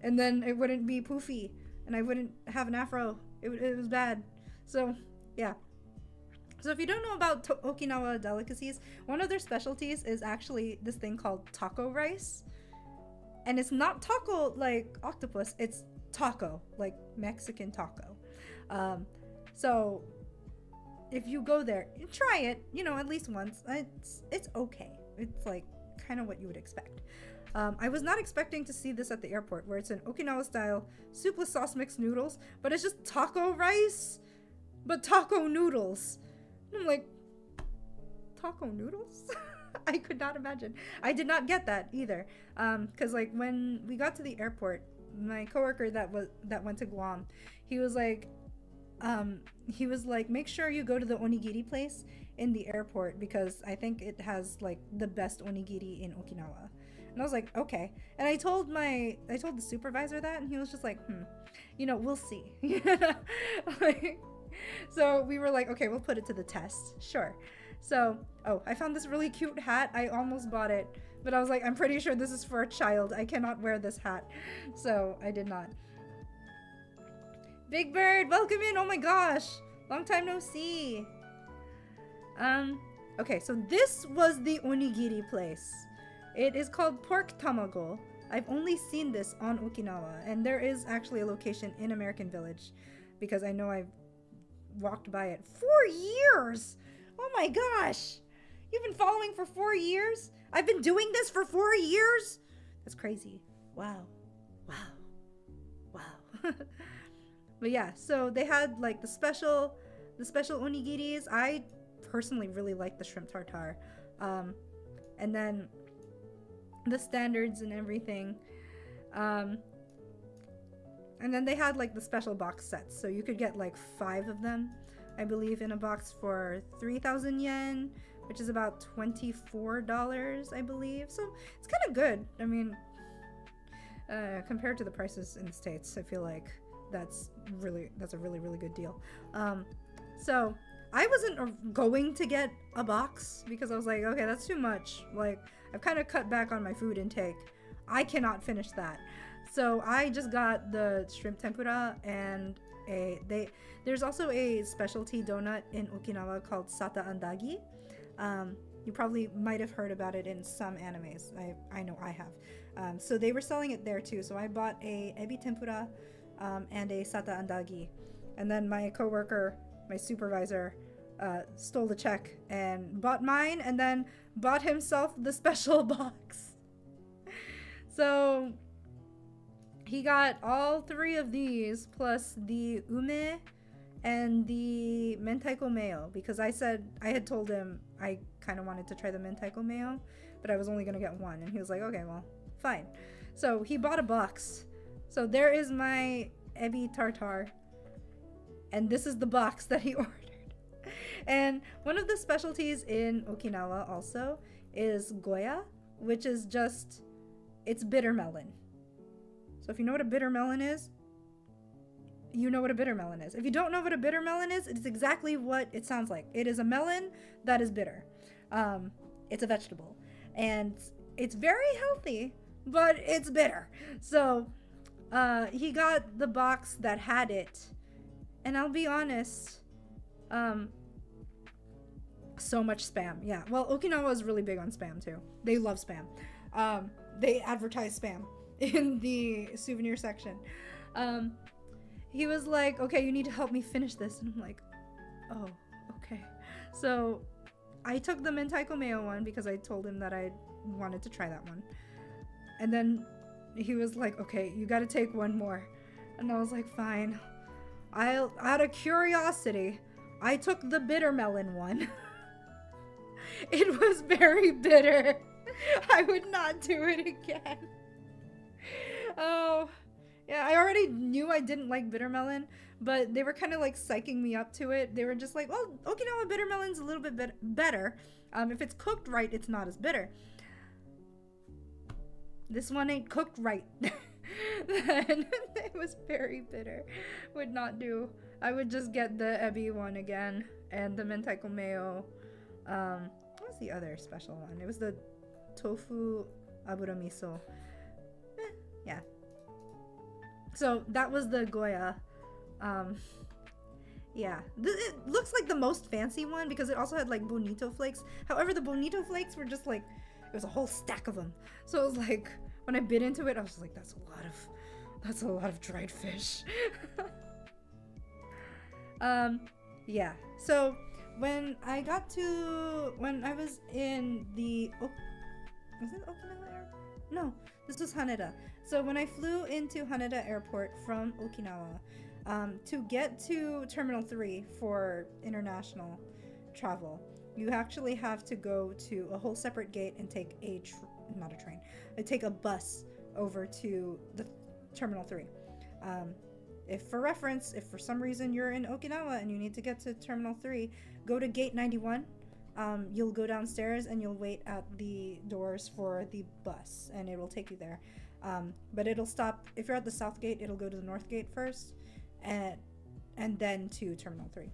And then it wouldn't be poofy and I wouldn't have an afro. It was bad. So yeah. So if you don't know about Okinawa delicacies, one of their specialties is actually this thing called taco rice. And it's not taco like octopus, it's taco, like Mexican taco. So if you go there, try it, you know, at least once. It's okay. It's like kind of what you would expect. I was not expecting to see this at the airport, where it's an Okinawa style soupless sauce mixed noodles, but it's just taco rice, but taco noodles. I'm like, taco noodles? I could not imagine. I did not get that either. Cause like when we got to the airport, my coworker that went to Guam, he was like, make sure you go to the onigiri place in the airport, because I think it has like the best onigiri in Okinawa. And I was like, okay. And I told the supervisor that, and he was just like, you know, we'll see. Like, so we were like, okay, we'll put it to the test. Sure. So, I found this really cute hat. I almost bought it, but I was like, I'm pretty sure this is for a child. I cannot wear this hat. So I did not. Big Bird, welcome in. Oh my gosh. Long time no see. Okay, so this was the onigiri place. It is called Pork Tamago. I've only seen this on Okinawa, and there is actually a location in American Village, because I know I've walked by it 4 years. Oh my gosh. You've been following for 4 years? I've been doing this for 4 years? That's crazy. Wow. But yeah, so they had like the special onigiris. I personally really like the shrimp tartare. And then the standards and everything. And then they had like the special box sets, so you could get like 5 of them, I believe, in a box for 3,000 yen, which is about $24, I believe. So it's kind of good. I mean, compared to the prices in the States, I feel like that's a really really good deal. So I wasn't going to get a box because I was like, okay, that's too much. Like, I've kind of cut back on my food intake. I cannot finish that. So I just got the shrimp tempura, and there's also a specialty donut in Okinawa called sata andagi. You probably might have heard about it in some animes. I know I have. So they were selling it there too. So I bought a ebi tempura and a sata andagi. And then my coworker, my supervisor, stole the check and bought mine, and then bought himself the special box. So he got all 3 of these plus the ume and the mentaiko mayo, because I had told him I kind of wanted to try the mentaiko mayo, but I was only going to get one, and he was like, okay, well, fine. So he bought a box. So there is my ebi tartare, and this is the box that he ordered. And one of the specialties in Okinawa also is goya, which is just, it's bitter melon. So if you know what a bitter melon is, you know what a bitter melon is. If you don't know what a bitter melon is, it's exactly what it sounds like. It is a melon that is bitter. It's a vegetable. And it's very healthy, but it's bitter. So he got the box that had it. And I'll be honest, so much spam. Yeah, well, Okinawa is really big on spam too. They love spam. They advertise spam in the souvenir section. He was like, okay, you need to help me finish this. And I'm like, oh, okay. So I took the mentaiko mayo one because I told him that I wanted to try that one. And then he was like, okay, you got to take one more. And I was like, fine. Out of curiosity, I took the bitter melon one. It was very bitter. I would not do it again. Oh, yeah, I already knew I didn't like bitter melon, but they were kind of like psyching me up to it. They were just like, well, Okinawa bitter melon's a little bit better. If it's cooked right, it's not as bitter. This one ain't cooked right. Then it was very bitter. Would not do. I would just get the ebi one again and the mentaiko mayo. What was the other special one? It was the tofu abura miso. Yeah. So that was the goya. Yeah. It looks like the most fancy one because it also had like bonito flakes. However, the bonito flakes were just like, it was a whole stack of them. So it was like, when I bit into it, I was like, that's a lot of dried fish. Yeah. So when I was in the, was it Okinawa Airport? No, this was Haneda. So when I flew into Haneda Airport from Okinawa, to get to Terminal 3 for international travel, you actually have to go to a whole separate gate and take take a bus over to the Terminal 3. If for reference, if for some reason you're in Okinawa and you need to get to Terminal 3, go to Gate 91. You'll go downstairs and you'll wait at the doors for the bus and it will take you there. But it'll stop, if you're at the South Gate, it'll go to the North Gate first and then to Terminal 3.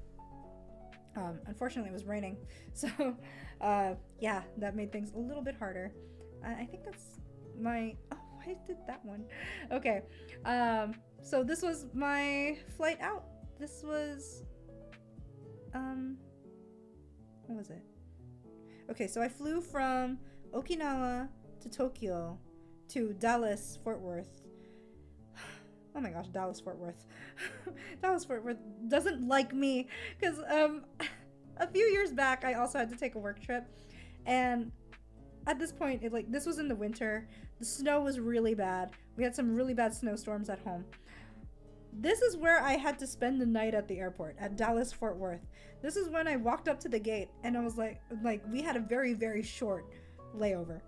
Unfortunately, it was raining. So, yeah, that made things a little bit harder. I think that's my... Oh, I did that one. Okay. So this was my flight out. This was... What was it? Okay, so I flew from Okinawa to Tokyo to Dallas, Fort Worth. Oh my gosh, Dallas, Fort Worth. Dallas, Fort Worth doesn't like me because a few years back, I also had to take a work trip. And at this point, this was in the winter. The snow was really bad. We had some really bad snowstorms at home. This is where I had to spend the night at the airport, at Dallas, Fort Worth. This is when I walked up to the gate and I was like, we had a very, very short layover.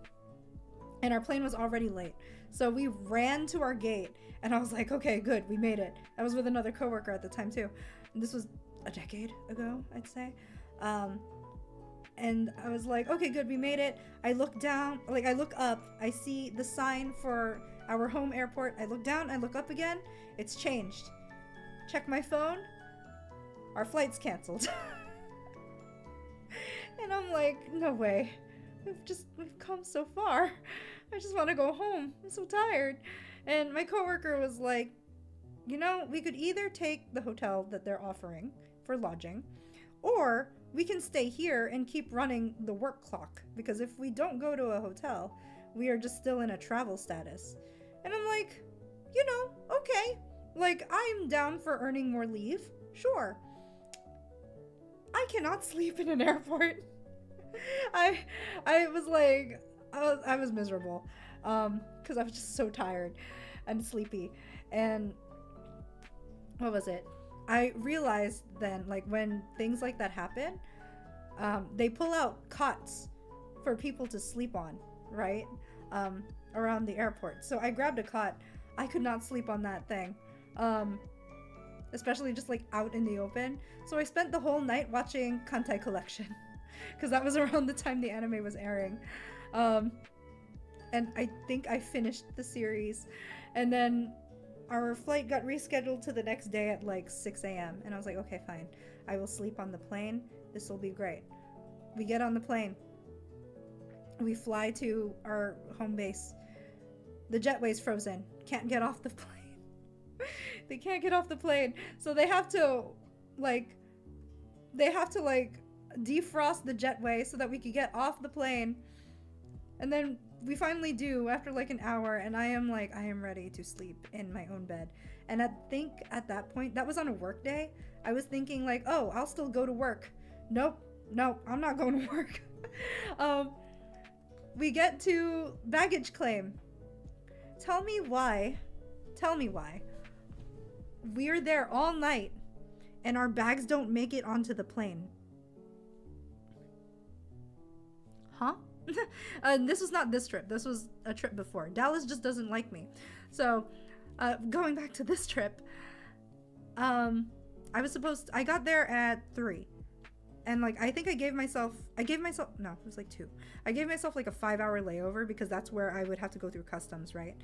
And our plane was already late. So we ran to our gate and I was like, okay, good, we made it. I was with another coworker at the time too. And this was a decade ago, I'd say. And I was like, okay, good, we made it. I look down, I look up, I see the sign for our home airport. I look down, I look up again. It's changed. check my phone. Our flight's canceled. And I'm like, no way. We've come so far. I just want to go home. I'm so tired. And my coworker was like, you know, we could either take the hotel that they're offering for lodging, or we can stay here and keep running the work clock, because if we don't go to a hotel, we are just still in a travel status. And I'm like, you know, okay. Like, I'm down for earning more leave. Sure. I cannot sleep in an airport. I was like, I was miserable. Because I was just so tired and sleepy. And what was it? I realized then, like, when things like that happen, they pull out cots for people to sleep on, right? Around the airport. So I grabbed a cot. I could not sleep on that thing. Especially just like out in the open. So I spent the whole night watching Kantai Collection. Because that was around the time the anime was airing. And I think I finished the series. And then our flight got rescheduled to the next day at like 6 a.m. And I was like, okay, fine. I will sleep on the plane. This will be great. We get on the plane. We fly to our home base. The jetway's frozen. Can't get off the plane. They can't get off the plane. So they have to defrost the jetway so that we could get off the plane. And then we finally do after like an hour, and I am ready to sleep in my own bed. And I think at that point, that was on a work day, I was thinking like, oh, I'll still go to work. Nope, I'm not going to work. We get to baggage claim. Tell me why we're there all night and our bags don't make it onto the plane. Huh? This was not this trip. This was a trip before. Dallas just doesn't like me. So, going back to this trip, I got there at 3. And like, I think I gave myself, no, it was like 2. I gave myself like a 5-hour layover because that's where I would have to go through customs, right?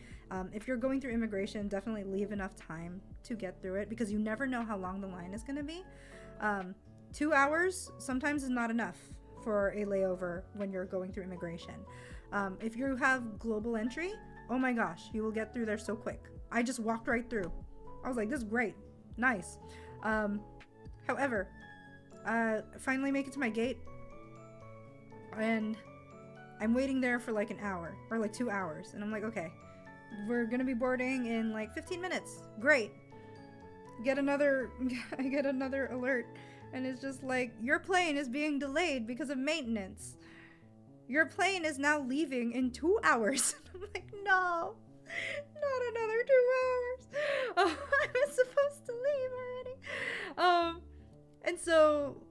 If you're going through immigration, definitely leave enough time to get through it because you never know how long the line is going to be. 2 hours sometimes is not enough for a layover when you're going through immigration. If you have global entry, oh my gosh, you will get through there so quick. I just walked right through. I was like, this is great. Nice. However, finally make it to my gate, and I'm waiting there for like an hour or like 2 hours, and I'm like, okay, we're gonna be boarding in like 15 minutes. Great. I get another alert, and it's just like, your plane is being delayed because of maintenance. Your plane is now leaving in 2 hours. I'm like, no, not another 2 hours. Oh, I was supposed to leave already. And so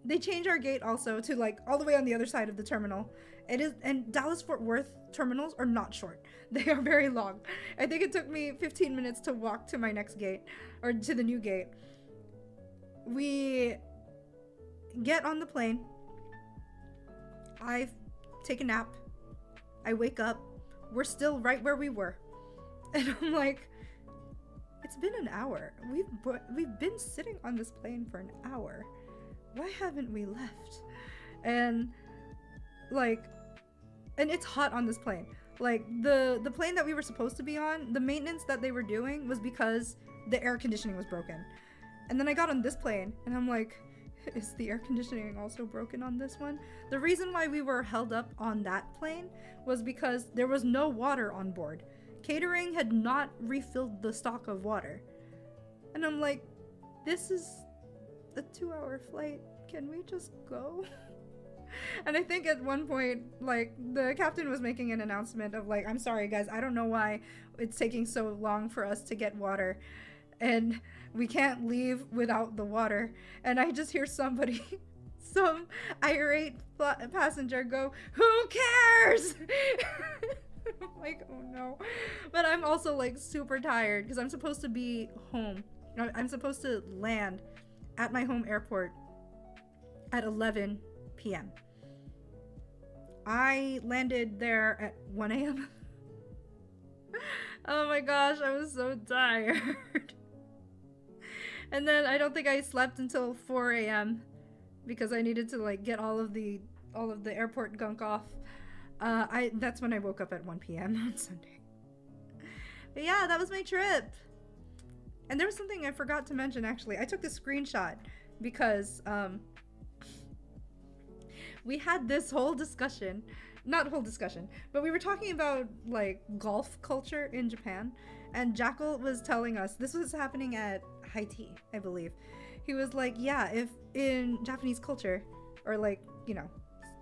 they change our gate also to like all the way on the other side of the terminal. And Dallas Fort Worth terminals are not short. They are very long. I think it took me 15 minutes to walk to my next gate, or to the new gate. We get on the plane. I take a nap. I wake up. We're still right where we were. And I'm like, it's been an hour. We've been sitting on this plane for an hour. Why haven't we left? And it's hot on this plane. Like the plane that we were supposed to be on, the maintenance that they were doing was because the air conditioning was broken. And then I got on this plane and I'm like, is the air conditioning also broken on this one? The reason why we were held up on that plane was because there was no water on board. Catering had not refilled the stock of water. And I'm like, this is a 2-hour flight. Can we just go? And I think at one point, like, the captain was making an announcement of like, I'm sorry guys, I don't know why it's taking so long for us to get water. And we can't leave without the water. And I just hear some irate passenger go, who cares? I'm like, oh no. But I'm also like super tired because I'm supposed to be home. I'm supposed to land at my home airport at 11 p.m. I landed there at 1 a.m. Oh my gosh, I was so tired. And then I don't think I slept until 4 a.m. because I needed to like get all of the airport gunk off. That's when I woke up at 1 p.m. on Sunday. But yeah, that was my trip. And there was something I forgot to mention actually. I took the screenshot because we had this whole discussion. Not whole discussion, but we were talking about like golf culture in Japan, and Jackal was telling us this was happening at high tea, I believe. He was like, yeah, if in Japanese culture, or like, you know,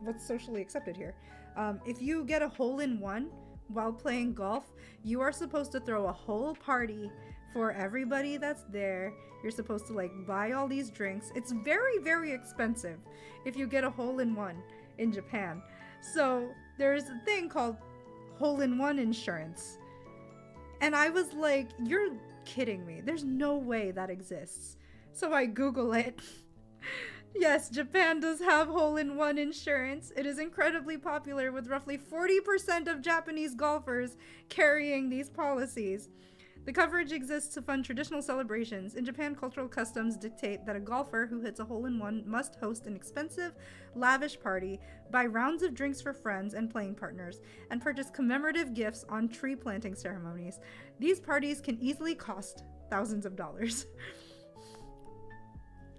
what's socially accepted here, if you get a hole-in-one while playing golf, you are supposed to throw a whole party for everybody that's there. You're supposed to like buy all these drinks. It's very, very expensive if you get a hole-in-one in Japan. So there's a thing called hole-in-one insurance. And I was like, you're kidding me. There's no way that exists. So I Google it. Yes, Japan does have hole-in-one insurance. It is incredibly popular, with roughly 40% of Japanese golfers carrying these policies. The coverage exists to fund traditional celebrations. In Japan, cultural customs dictate that a golfer who hits a hole-in-one must host an expensive, lavish party, buy rounds of drinks for friends and playing partners, and purchase commemorative gifts on tree planting ceremonies. These parties can easily cost thousands of dollars.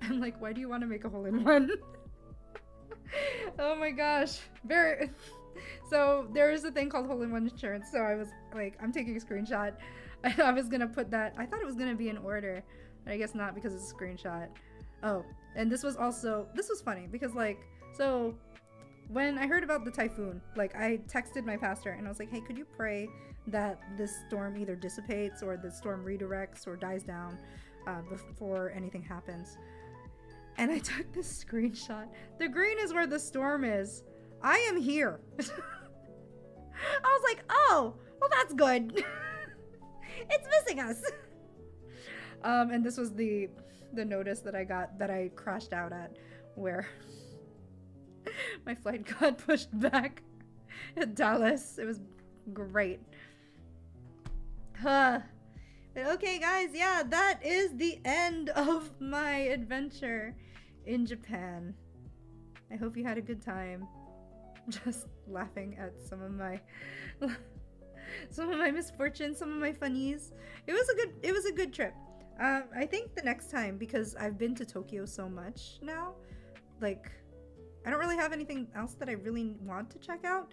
I'm like, why do you want to make a hole-in-one? Oh my gosh. So there is a thing called hole-in-one insurance. So I was like, I'm taking a screenshot. I was gonna put that. I thought it was gonna be in order, but I guess not because it's a screenshot. Oh, and this was funny because like, so when I heard about the typhoon, like I texted my pastor and I was like, hey, could you pray that this storm either dissipates or the storm redirects or dies down before anything happens? And I took this screenshot. The green is where the storm is. I am here. I was like, oh, well, that's good. It's missing us. And this was the notice that I got that I crashed out at, where my flight got pushed back at Dallas. It was great. Okay, guys, yeah, that is the end of my adventure in Japan. I hope you had a good time. Just laughing at some of my misfortunes, some of my funnies. It was a good trip. I think the next time, because I've been to Tokyo so much now, like I don't really have anything else that I really want to check out.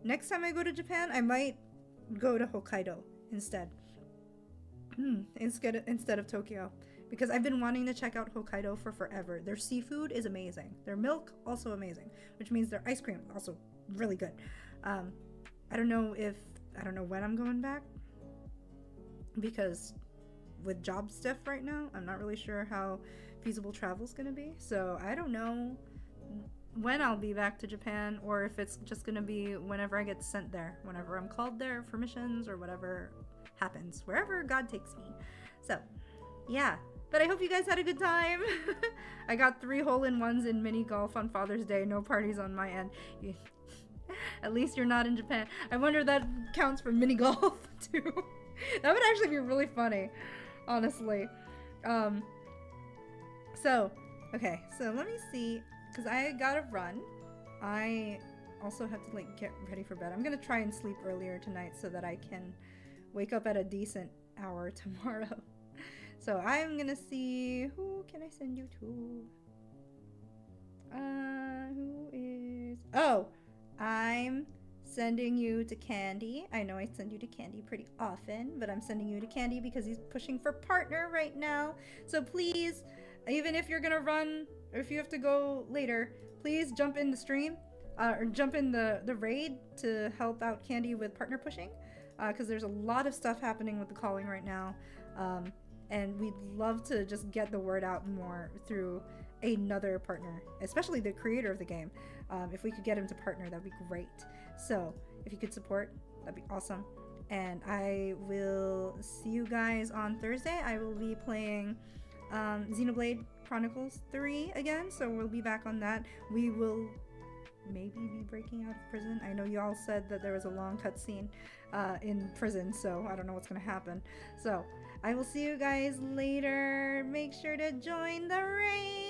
Next time I go to Japan, I might go to Hokkaido instead of Tokyo, because I've been wanting to check out Hokkaido for forever. Their seafood is amazing. Their milk also amazing, which means their ice cream also really good. I don't know when I'm going back, because with job stuff right now, I'm not really sure how feasible travel's gonna be. So I don't know when I'll be back to Japan, or if it's just gonna be whenever I get sent there, whenever I'm called there for missions or whatever happens, wherever God takes me. So yeah, but I hope you guys had a good time. I got 3 hole-in-ones in mini golf on Father's Day. No parties on my end. At least you're not in Japan. I wonder if that counts for mini golf too. That would actually be really funny, honestly. So let me see, because I gotta run. I also have to like get ready for bed. I'm gonna try and sleep earlier tonight so that I can wake up at a decent hour tomorrow. So I'm gonna see, who can I send you to? I'm sending you to Candy. I know I send you to Candy pretty often, but I'm sending you to Candy because he's pushing for partner right now. So please, even if you're gonna run, or if you have to go later, please jump in the stream, or jump in the raid to help out Candy with partner pushing, because there's a lot of stuff happening with the calling right now, and we'd love to just get the word out more through another partner, especially the creator of the game. If we could get him to partner, that'd be great. So if you could support, that'd be awesome. And I will see you guys on Thursday. I will be playing Xenoblade Chronicles 3 again, so we'll be back on that. We will maybe be breaking out of prison. I know you all said that there was a long cutscene in prison, so I don't know what's gonna happen. So I will see you guys later. Make sure to join the raid.